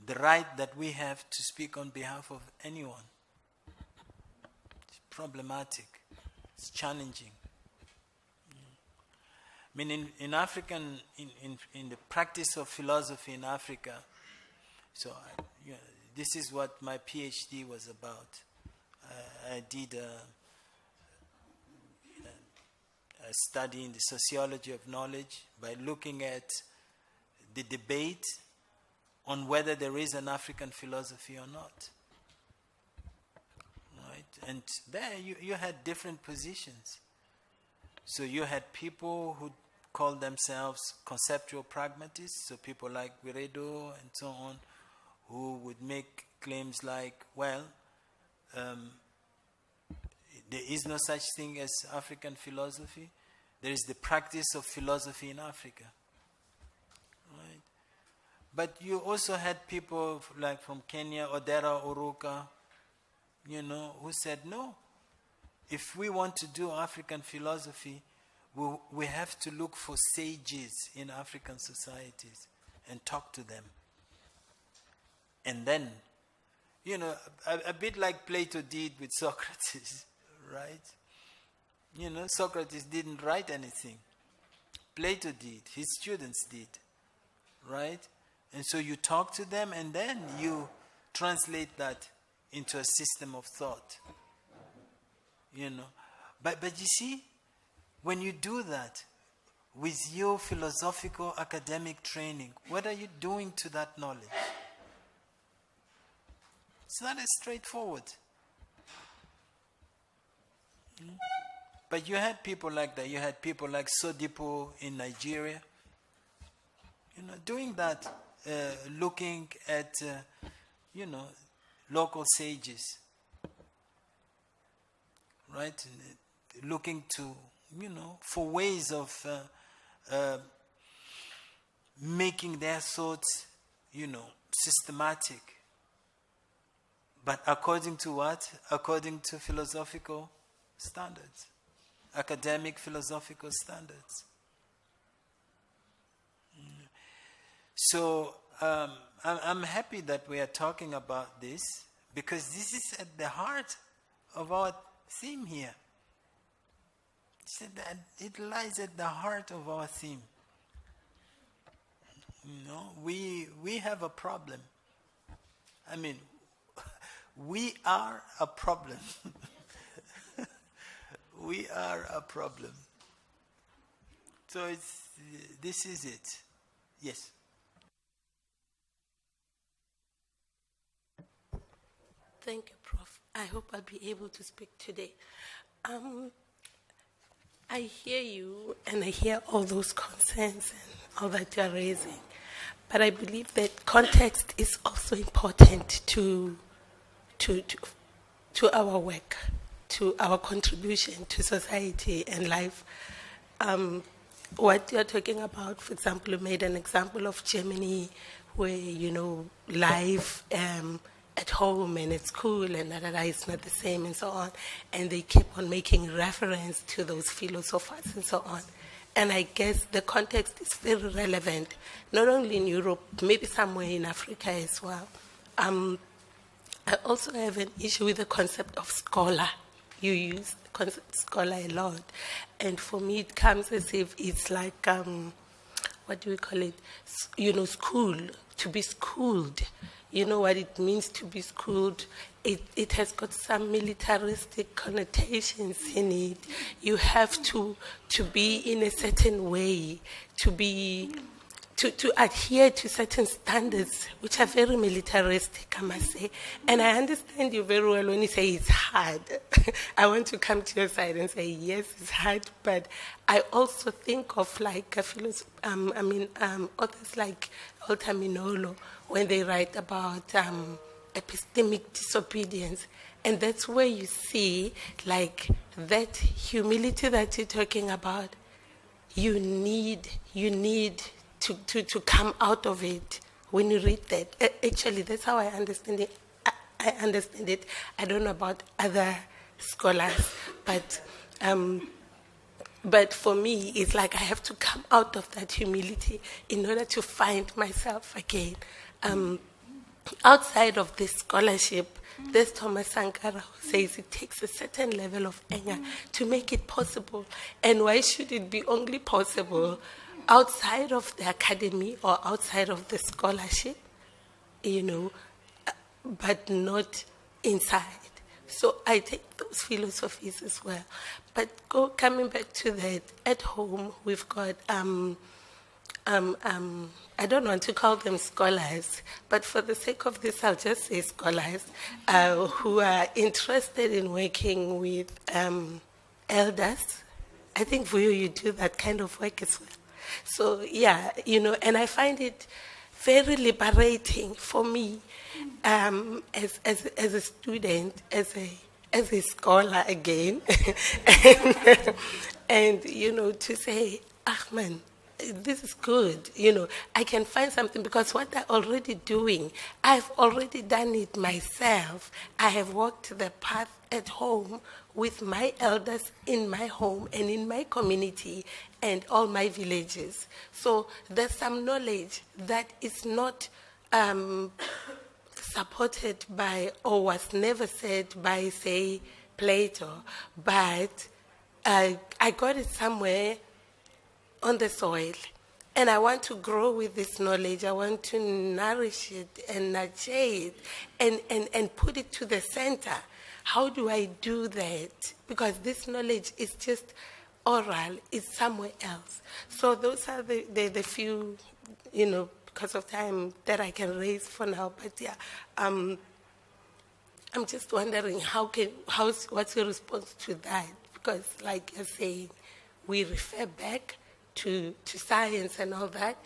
the right that we have to speak on behalf of anyone. It's problematic. It's challenging. I mean, in the practice of philosophy in Africa, so this is what my PhD was about. I did a study in the sociology of knowledge by looking at the debate on whether there is an African philosophy or not. Right? And there you had different positions. So you had people who called themselves conceptual pragmatists, so people like Guiredo and so on, who would make claims like, well, there is no such thing as African philosophy. There is the practice of philosophy in Africa. Right? But you also had people like from Kenya, Odera Oruka, who said, no, if we want to do African philosophy, we have to look for sages in African societies and talk to them. And then, a bit like Plato did with Socrates, right? Socrates didn't write anything. Plato did. His students did, right? And so you talk to them and then you translate that into a system of thought. But you see, when you do that with your philosophical academic training, what are you doing to that knowledge? It's not as straightforward. But you had people like that. You had people like Sodipo in Nigeria, doing that, looking at, local sages, right? Looking to, for ways of making their thoughts, systematic. But according to what? According to philosophical standards, academic philosophical standards. So I'm happy that we are talking about this, because this is at the heart of our theme here. It lies at the heart of our theme. We have a problem. I mean, we are a problem. We are a problem. So this is it. Yes. Thank you, Prof. I hope I'll be able to speak today. I hear you and I hear all those concerns and all that you're raising. But I believe that context is also important to our work, to our contribution to society and life. What you're talking about, for example, you made an example of Germany where, life at home and at school and is not the same and so on. And they keep on making reference to those philosophers and so on. And I guess the context is very relevant, not only in Europe, maybe somewhere in Africa as well. I also have an issue with the concept of scholar. You use the concept scholar a lot. And for me, it comes as if it's like, what do we call it? School, to be schooled. You know what it means to be schooled? It has got some militaristic connotations in it. You have to be in a certain way, to adhere to certain standards, which are very militaristic, I must say. And I understand you very well when you say it's hard. I want to come to your side and say, yes, it's hard, but I also think of like authors like Altaminolo, when they write about epistemic disobedience. And that's where you see like that humility that you're talking about. you need to come out of it when you read that. Actually, that's how I understand it. I understand it. I don't know about other scholars, but for me, it's like I have to come out of that humility in order to find myself again. Outside of this scholarship, there's Thomas Sankara who says it takes a certain level of anger to make it possible. And why should it be only possible outside of the academy or outside of the scholarship, but not inside? So I take those philosophies as well. But coming back to that, at home we've got I don't want to call them scholars, but for the sake of this, I'll just say scholars who are interested in working with elders. I think for you do that kind of work as well. So yeah, and I find it very liberating for me as a student, as a scholar again, and to say, man, this is good. I can find something because what I'm already doing, I've already done it myself. I have walked the path at home with my elders in my home and in my community and all my villages. So there's some knowledge that is not supported by or was never said by, say, Plato, but I got it somewhere on the soil, and I want to grow with this knowledge. I want to nourish it and nurture it and put it to the center. How do I do that? Because this knowledge is just oral, it's somewhere else. So those are the few, because of time, that I can raise for now. But yeah, I'm just wondering what's your response to that? Because like you're saying, we refer back to science and all that,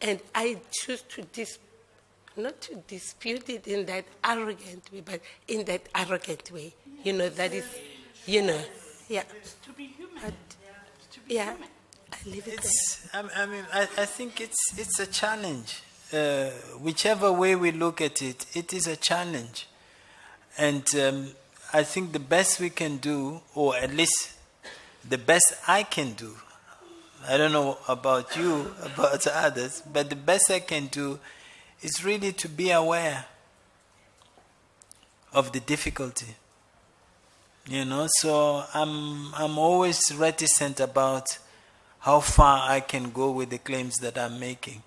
and I choose to not to dispute it in that arrogant way, but in that arrogant way, that is, yeah. To be human. But, yeah, I leave it there. I think it's a challenge. Whichever way we look at it, it is a challenge. And I think the best we can do, or at least the best I can do, I don't know about you, about others, but the best I can do is really to be aware of the difficulty. So I'm always reticent about how far I can go with the claims that I'm making,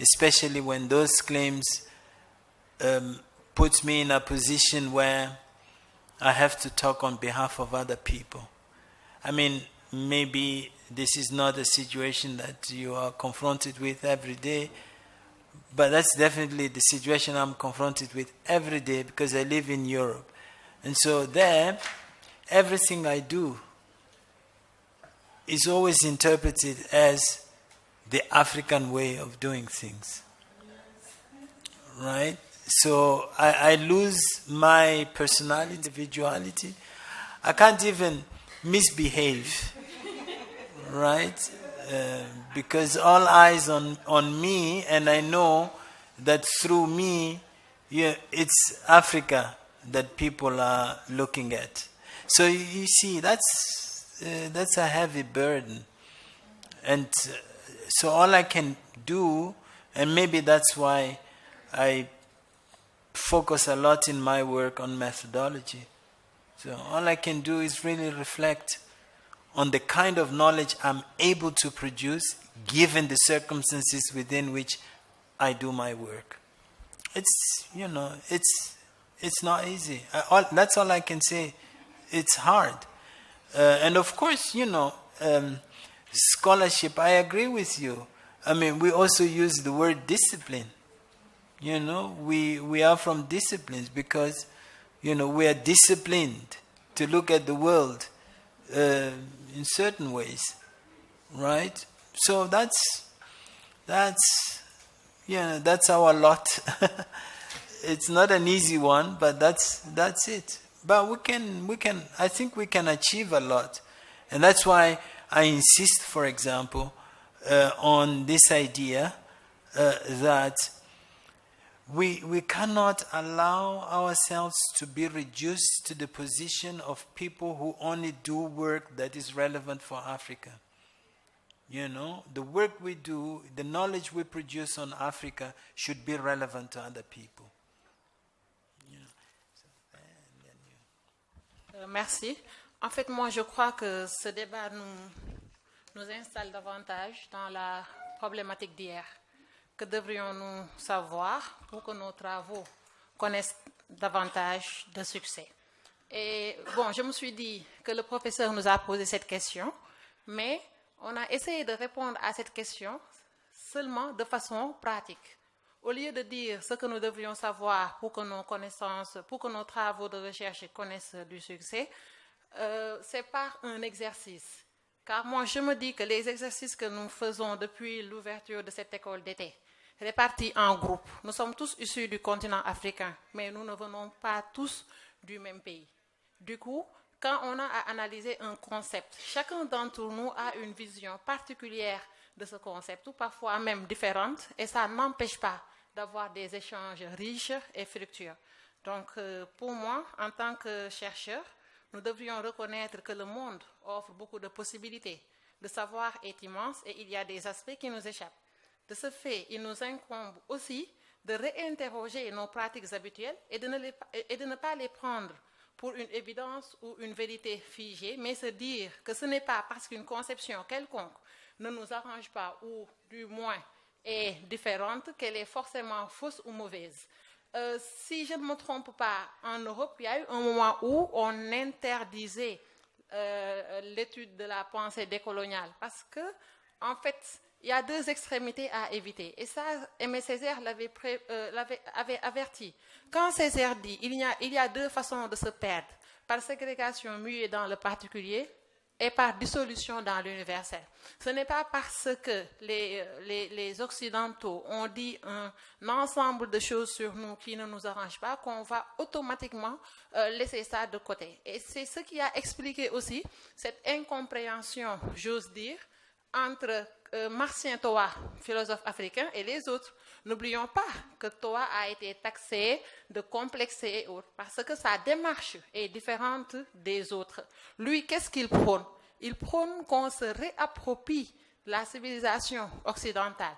especially when those claims puts me in a position where I have to talk on behalf of other people. Maybe this is not a situation that you are confronted with every day, but that's definitely the situation I'm confronted with every day because I live in Europe. And so there, everything I do is always interpreted as the African way of doing things. Right? So I lose my personality, individuality. I can't even misbehave. Right? Because all eyes on me, and I know that through me, it's Africa that people are looking at. So you see, that's a heavy burden. And so all I can do, and maybe that's why I focus a lot in my work on methodology. So all I can do is really reflect on the kind of knowledge I'm able to produce given the circumstances within which I do my work. It's not easy. That's all I can say. It's hard. And of course, scholarship, I agree with you. We also use the word discipline. We are from disciplines because, we are disciplined to look at the world in certain ways, right? So that's our lot. It's not an easy one, but that's it. But we can. I think we can achieve a lot, and that's why I insist, for example, on this idea that we cannot allow ourselves to be reduced to the position of people who only do work that is relevant for Africa. You know, the work we do, the knowledge we produce on Africa should be relevant to other people. Merci. En fait, moi, je crois que ce débat nous installe davantage dans la problématique d'hier. Que devrions-nous savoir pour que nos travaux connaissent davantage de succès? Et bon, je me suis dit que le professeur nous a posé cette question, mais on a essayé de répondre à cette question seulement de façon pratique. Au lieu de dire ce que nous devrions savoir pour que nos connaissances, pour que nos travaux de recherche connaissent du succès, c'est par un exercice. Car moi, je me dis que les exercices que nous faisons depuis l'ouverture de cette école d'été, répartis en groupes, nous sommes tous issus du continent africain, mais nous ne venons pas tous du même pays. Du coup, quand on a à analyser un concept, chacun d'entre nous a une vision particulière de ce concept, ou parfois même différente, et ça n'empêche pas d'avoir des échanges riches et fructueux. Donc, pour moi, en tant que chercheur, nous devrions reconnaître que le monde offre beaucoup de possibilités. Le savoir est immense et il y a des aspects qui nous échappent. De ce fait, il nous incombe aussi de réinterroger nos pratiques habituelles et de ne pas les prendre pour une évidence ou une vérité figée, mais se dire que ce n'est pas parce qu'une conception quelconque ne nous arrange pas ou du moins est différente qu'elle est forcément fausse ou mauvaise. Si je ne me trompe pas, en Europe, il y a eu un moment où on interdisait l'étude de la pensée décoloniale parce que, en fait, il y a deux extrémités à éviter. Et ça, Aimé Césaire avait averti. Quand Césaire dit il y a deux façons de se perdre, par ségrégation muée dans le particulier et par dissolution dans l'universel. Ce n'est pas parce que les Occidentaux ont dit un ensemble de choses sur nous qui ne nous arrangent pas qu'on va automatiquement laisser ça de côté. Et c'est ce qui a expliqué aussi cette incompréhension, j'ose dire, entre Martien Toa, philosophe africain, et les autres. N'oublions pas que Toa a été taxé de complexé et autres, parce que sa démarche est différente des autres. Lui, qu'est-ce qu'il prône? Il prône qu'on se réapproprie la civilisation occidentale.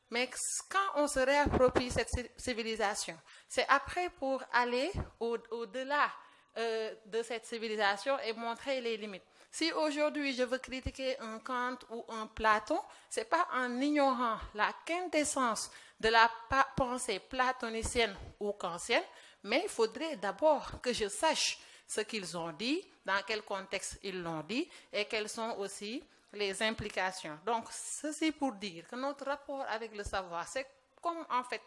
Mais quand on se réapproprie cette civilisation, c'est après pour aller au-delà de cette civilisation et montrer les limites. Si aujourd'hui je veux critiquer un Kant ou un Platon, ce n'est pas en ignorant la quintessence de la pensée platonicienne ou kantienne, mais il faudrait d'abord que je sache ce qu'ils ont dit, dans quel contexte ils l'ont dit et quelles sont aussi les implications. Donc, ceci pour dire que notre rapport avec le savoir, c'est comme en fait,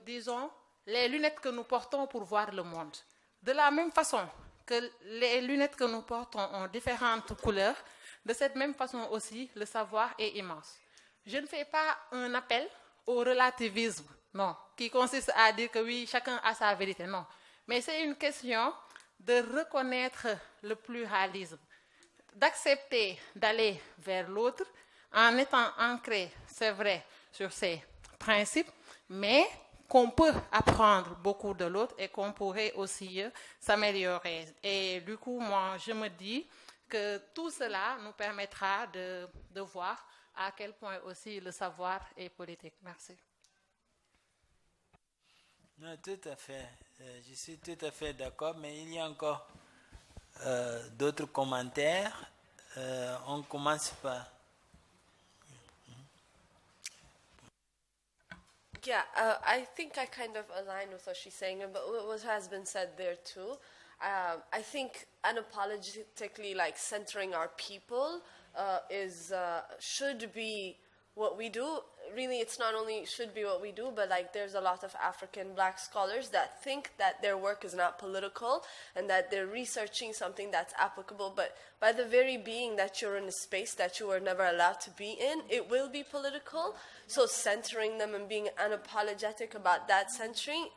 disons, les lunettes que nous portons pour voir le monde. De la même façon que les lunettes que nous portons ont différentes couleurs, de cette même façon aussi, le savoir est immense. Je ne fais pas un appel au relativisme, non, qui consiste à dire que oui, chacun a sa vérité, non. Mais c'est une question de reconnaître le pluralisme, d'accepter d'aller vers l'autre en étant ancré, c'est vrai, sur ses principes, mais qu'on peut apprendre beaucoup de l'autre et qu'on pourrait aussi s'améliorer. Et du coup, moi, je me dis que tout cela nous permettra de voir à quel point aussi le savoir est politique. Merci. Non, tout à fait. Je suis tout à fait d'accord, mais il y a encore d'autres commentaires. On commence par... Yeah, I think I kind of align with what she's saying, but what has been said there too. I think unapologetically, like centering our people, should be what we do. Really, it's not only should be what we do, but like there's a lot of African black scholars that think that their work is not political and that they're researching something that's applicable, but by the very being that you're in a space that you were never allowed to be in, it will be political. So centering them and being unapologetic about that centering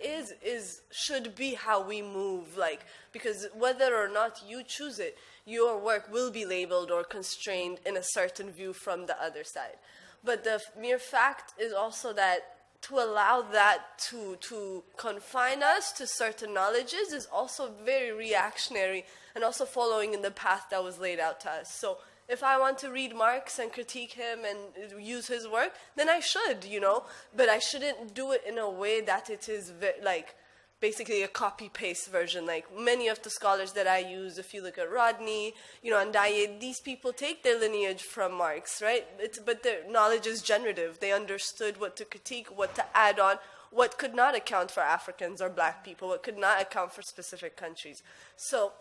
should be how we move, like, because whether or not you choose it, your work will be labeled or constrained in a certain view from the other side. But the mere fact is also that to allow that to confine us to certain knowledges is also very reactionary and also following in the path that was laid out to us. So if I want to read Marx and critique him and use his work, then I should, but I shouldn't do it in a way that it is basically a copy-paste version. Like many of the scholars that I use, if you look at Rodney, Ndaye, these people take their lineage from Marx, right? But their knowledge is generative. They understood what to critique, what to add on, what could not account for Africans or black people, what could not account for specific countries. So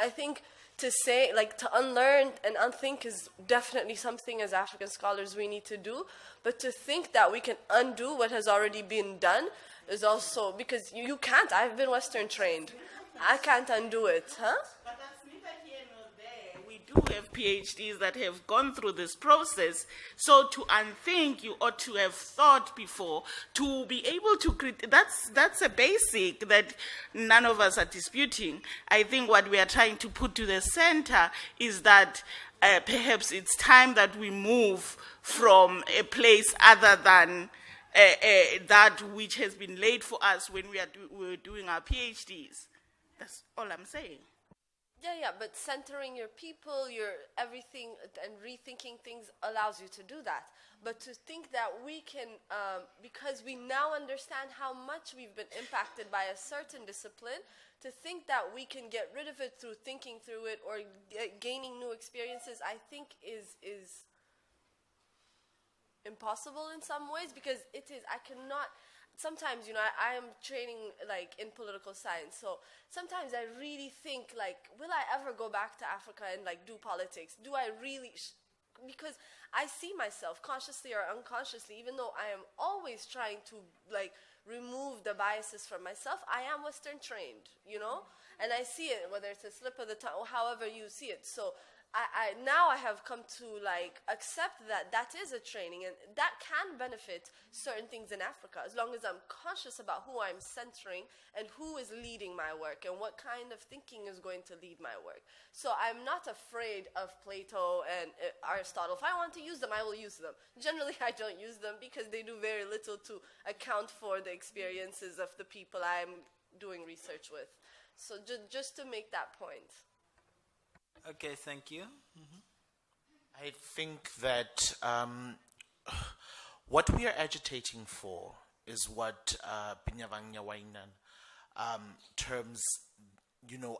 I think to say, to unlearn and unthink is definitely something as African scholars we need to do, but to think that we can undo what has already been done is also, because you can't. I've been Western trained. I can't undo it, huh? But that's neither here nor there. We do have PhDs that have gone through this process. So to unthink, you ought to have thought before. To be able to that's a basic that none of us are disputing. I think what we are trying to put to the center is that perhaps it's time that we move from a place other than that which has been laid for us when we were doing our PhDs. That's all I'm saying. Yeah, but centering your people, your everything, and rethinking things allows you to do that. But to think that we can, because we now understand how much we've been impacted by a certain discipline, to think that we can get rid of it through thinking through it or gaining new experiences, I think is impossible in some ways, because it is, I cannot, sometimes, I am training in political science, so sometimes I really think will I ever go back to Africa and do politics? Do I really, because I see myself consciously or unconsciously, even though I am always trying to remove the biases from myself, I am Western trained, and I see it, whether it's a slip of the tongue or however you see it. So now I have come to accept that is a training, and that can benefit certain things in Africa as long as I'm conscious about who I'm centering and who is leading my work and what kind of thinking is going to lead my work. So I'm not afraid of Plato and Aristotle. If I want to use them, I will use them. Generally, I don't use them because they do very little to account for the experiences of the people I'm doing research with. So just to make that point. Okay, thank you. I think that what we are agitating for is what Binyavanya Wainan terms,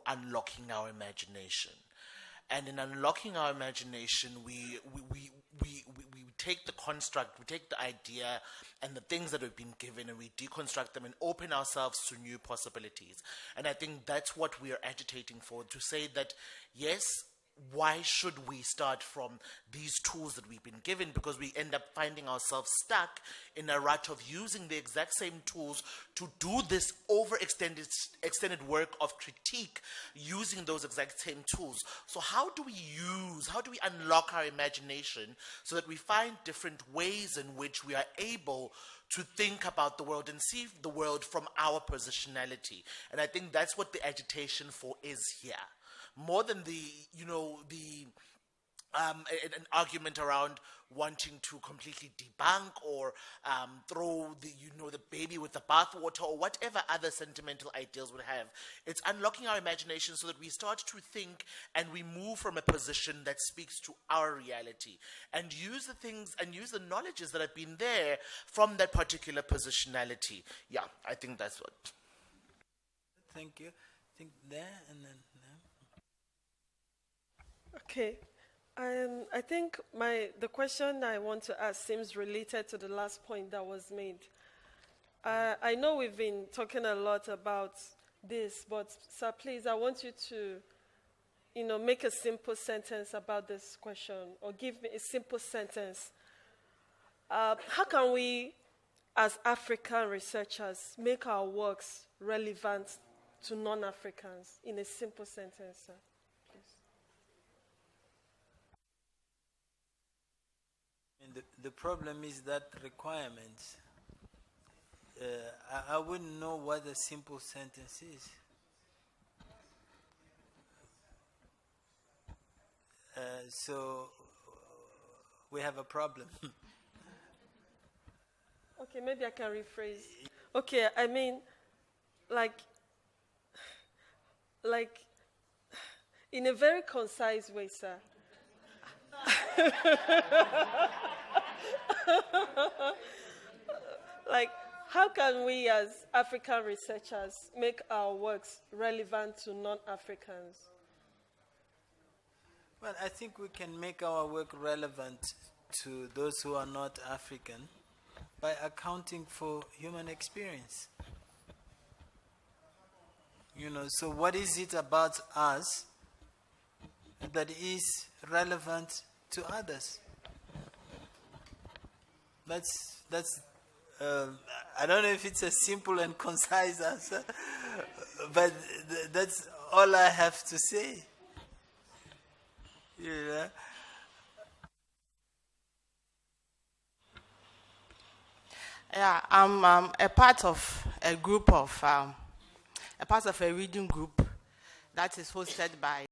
unlocking our imagination. And in unlocking our imagination, we take the construct, we take the idea and the things that have been given, and we deconstruct them and open ourselves to new possibilities. And I think that's what we are agitating for, to say that, yes, why should we start from these tools that we've been given? Because we end up finding ourselves stuck in a rut of using the exact same tools to do this extended work of critique using those exact same tools. So how do we unlock our imagination so that we find different ways in which we are able to think about the world and see the world from our positionality? And I think that's what the agitation for is here. More than an argument around wanting to completely debunk or throw the baby with the bathwater or whatever other sentimental ideals would have. It's unlocking our imagination so that we start to think and we move from a position that speaks to our reality and use the things and use the knowledges that have been there from that particular positionality. Yeah, I think that's what. Thank you. I think there and then there. Okay. I think the question I want to ask seems related to the last point that was made. I know we've been talking a lot about this, but sir, please, I want you to, make a simple sentence about this question, or give me a simple sentence. How can we, as African researchers, make our works relevant to non-Africans in a simple sentence, sir? And the problem is that requirements. I wouldn't know what a simple sentence is. So we have a problem. Okay, maybe I can rephrase. Okay, I mean, like in a very concise way, sir. Like, how can we as African researchers make our works relevant to non-Africans? Well, I think we can make our work relevant to those who are not African by accounting for human experience. So what is it about us that is relevant to others? That's I don't know if it's a simple and concise answer, but that's all I have to say. Yeah, I'm a part of a group of a part of a reading group that is hosted by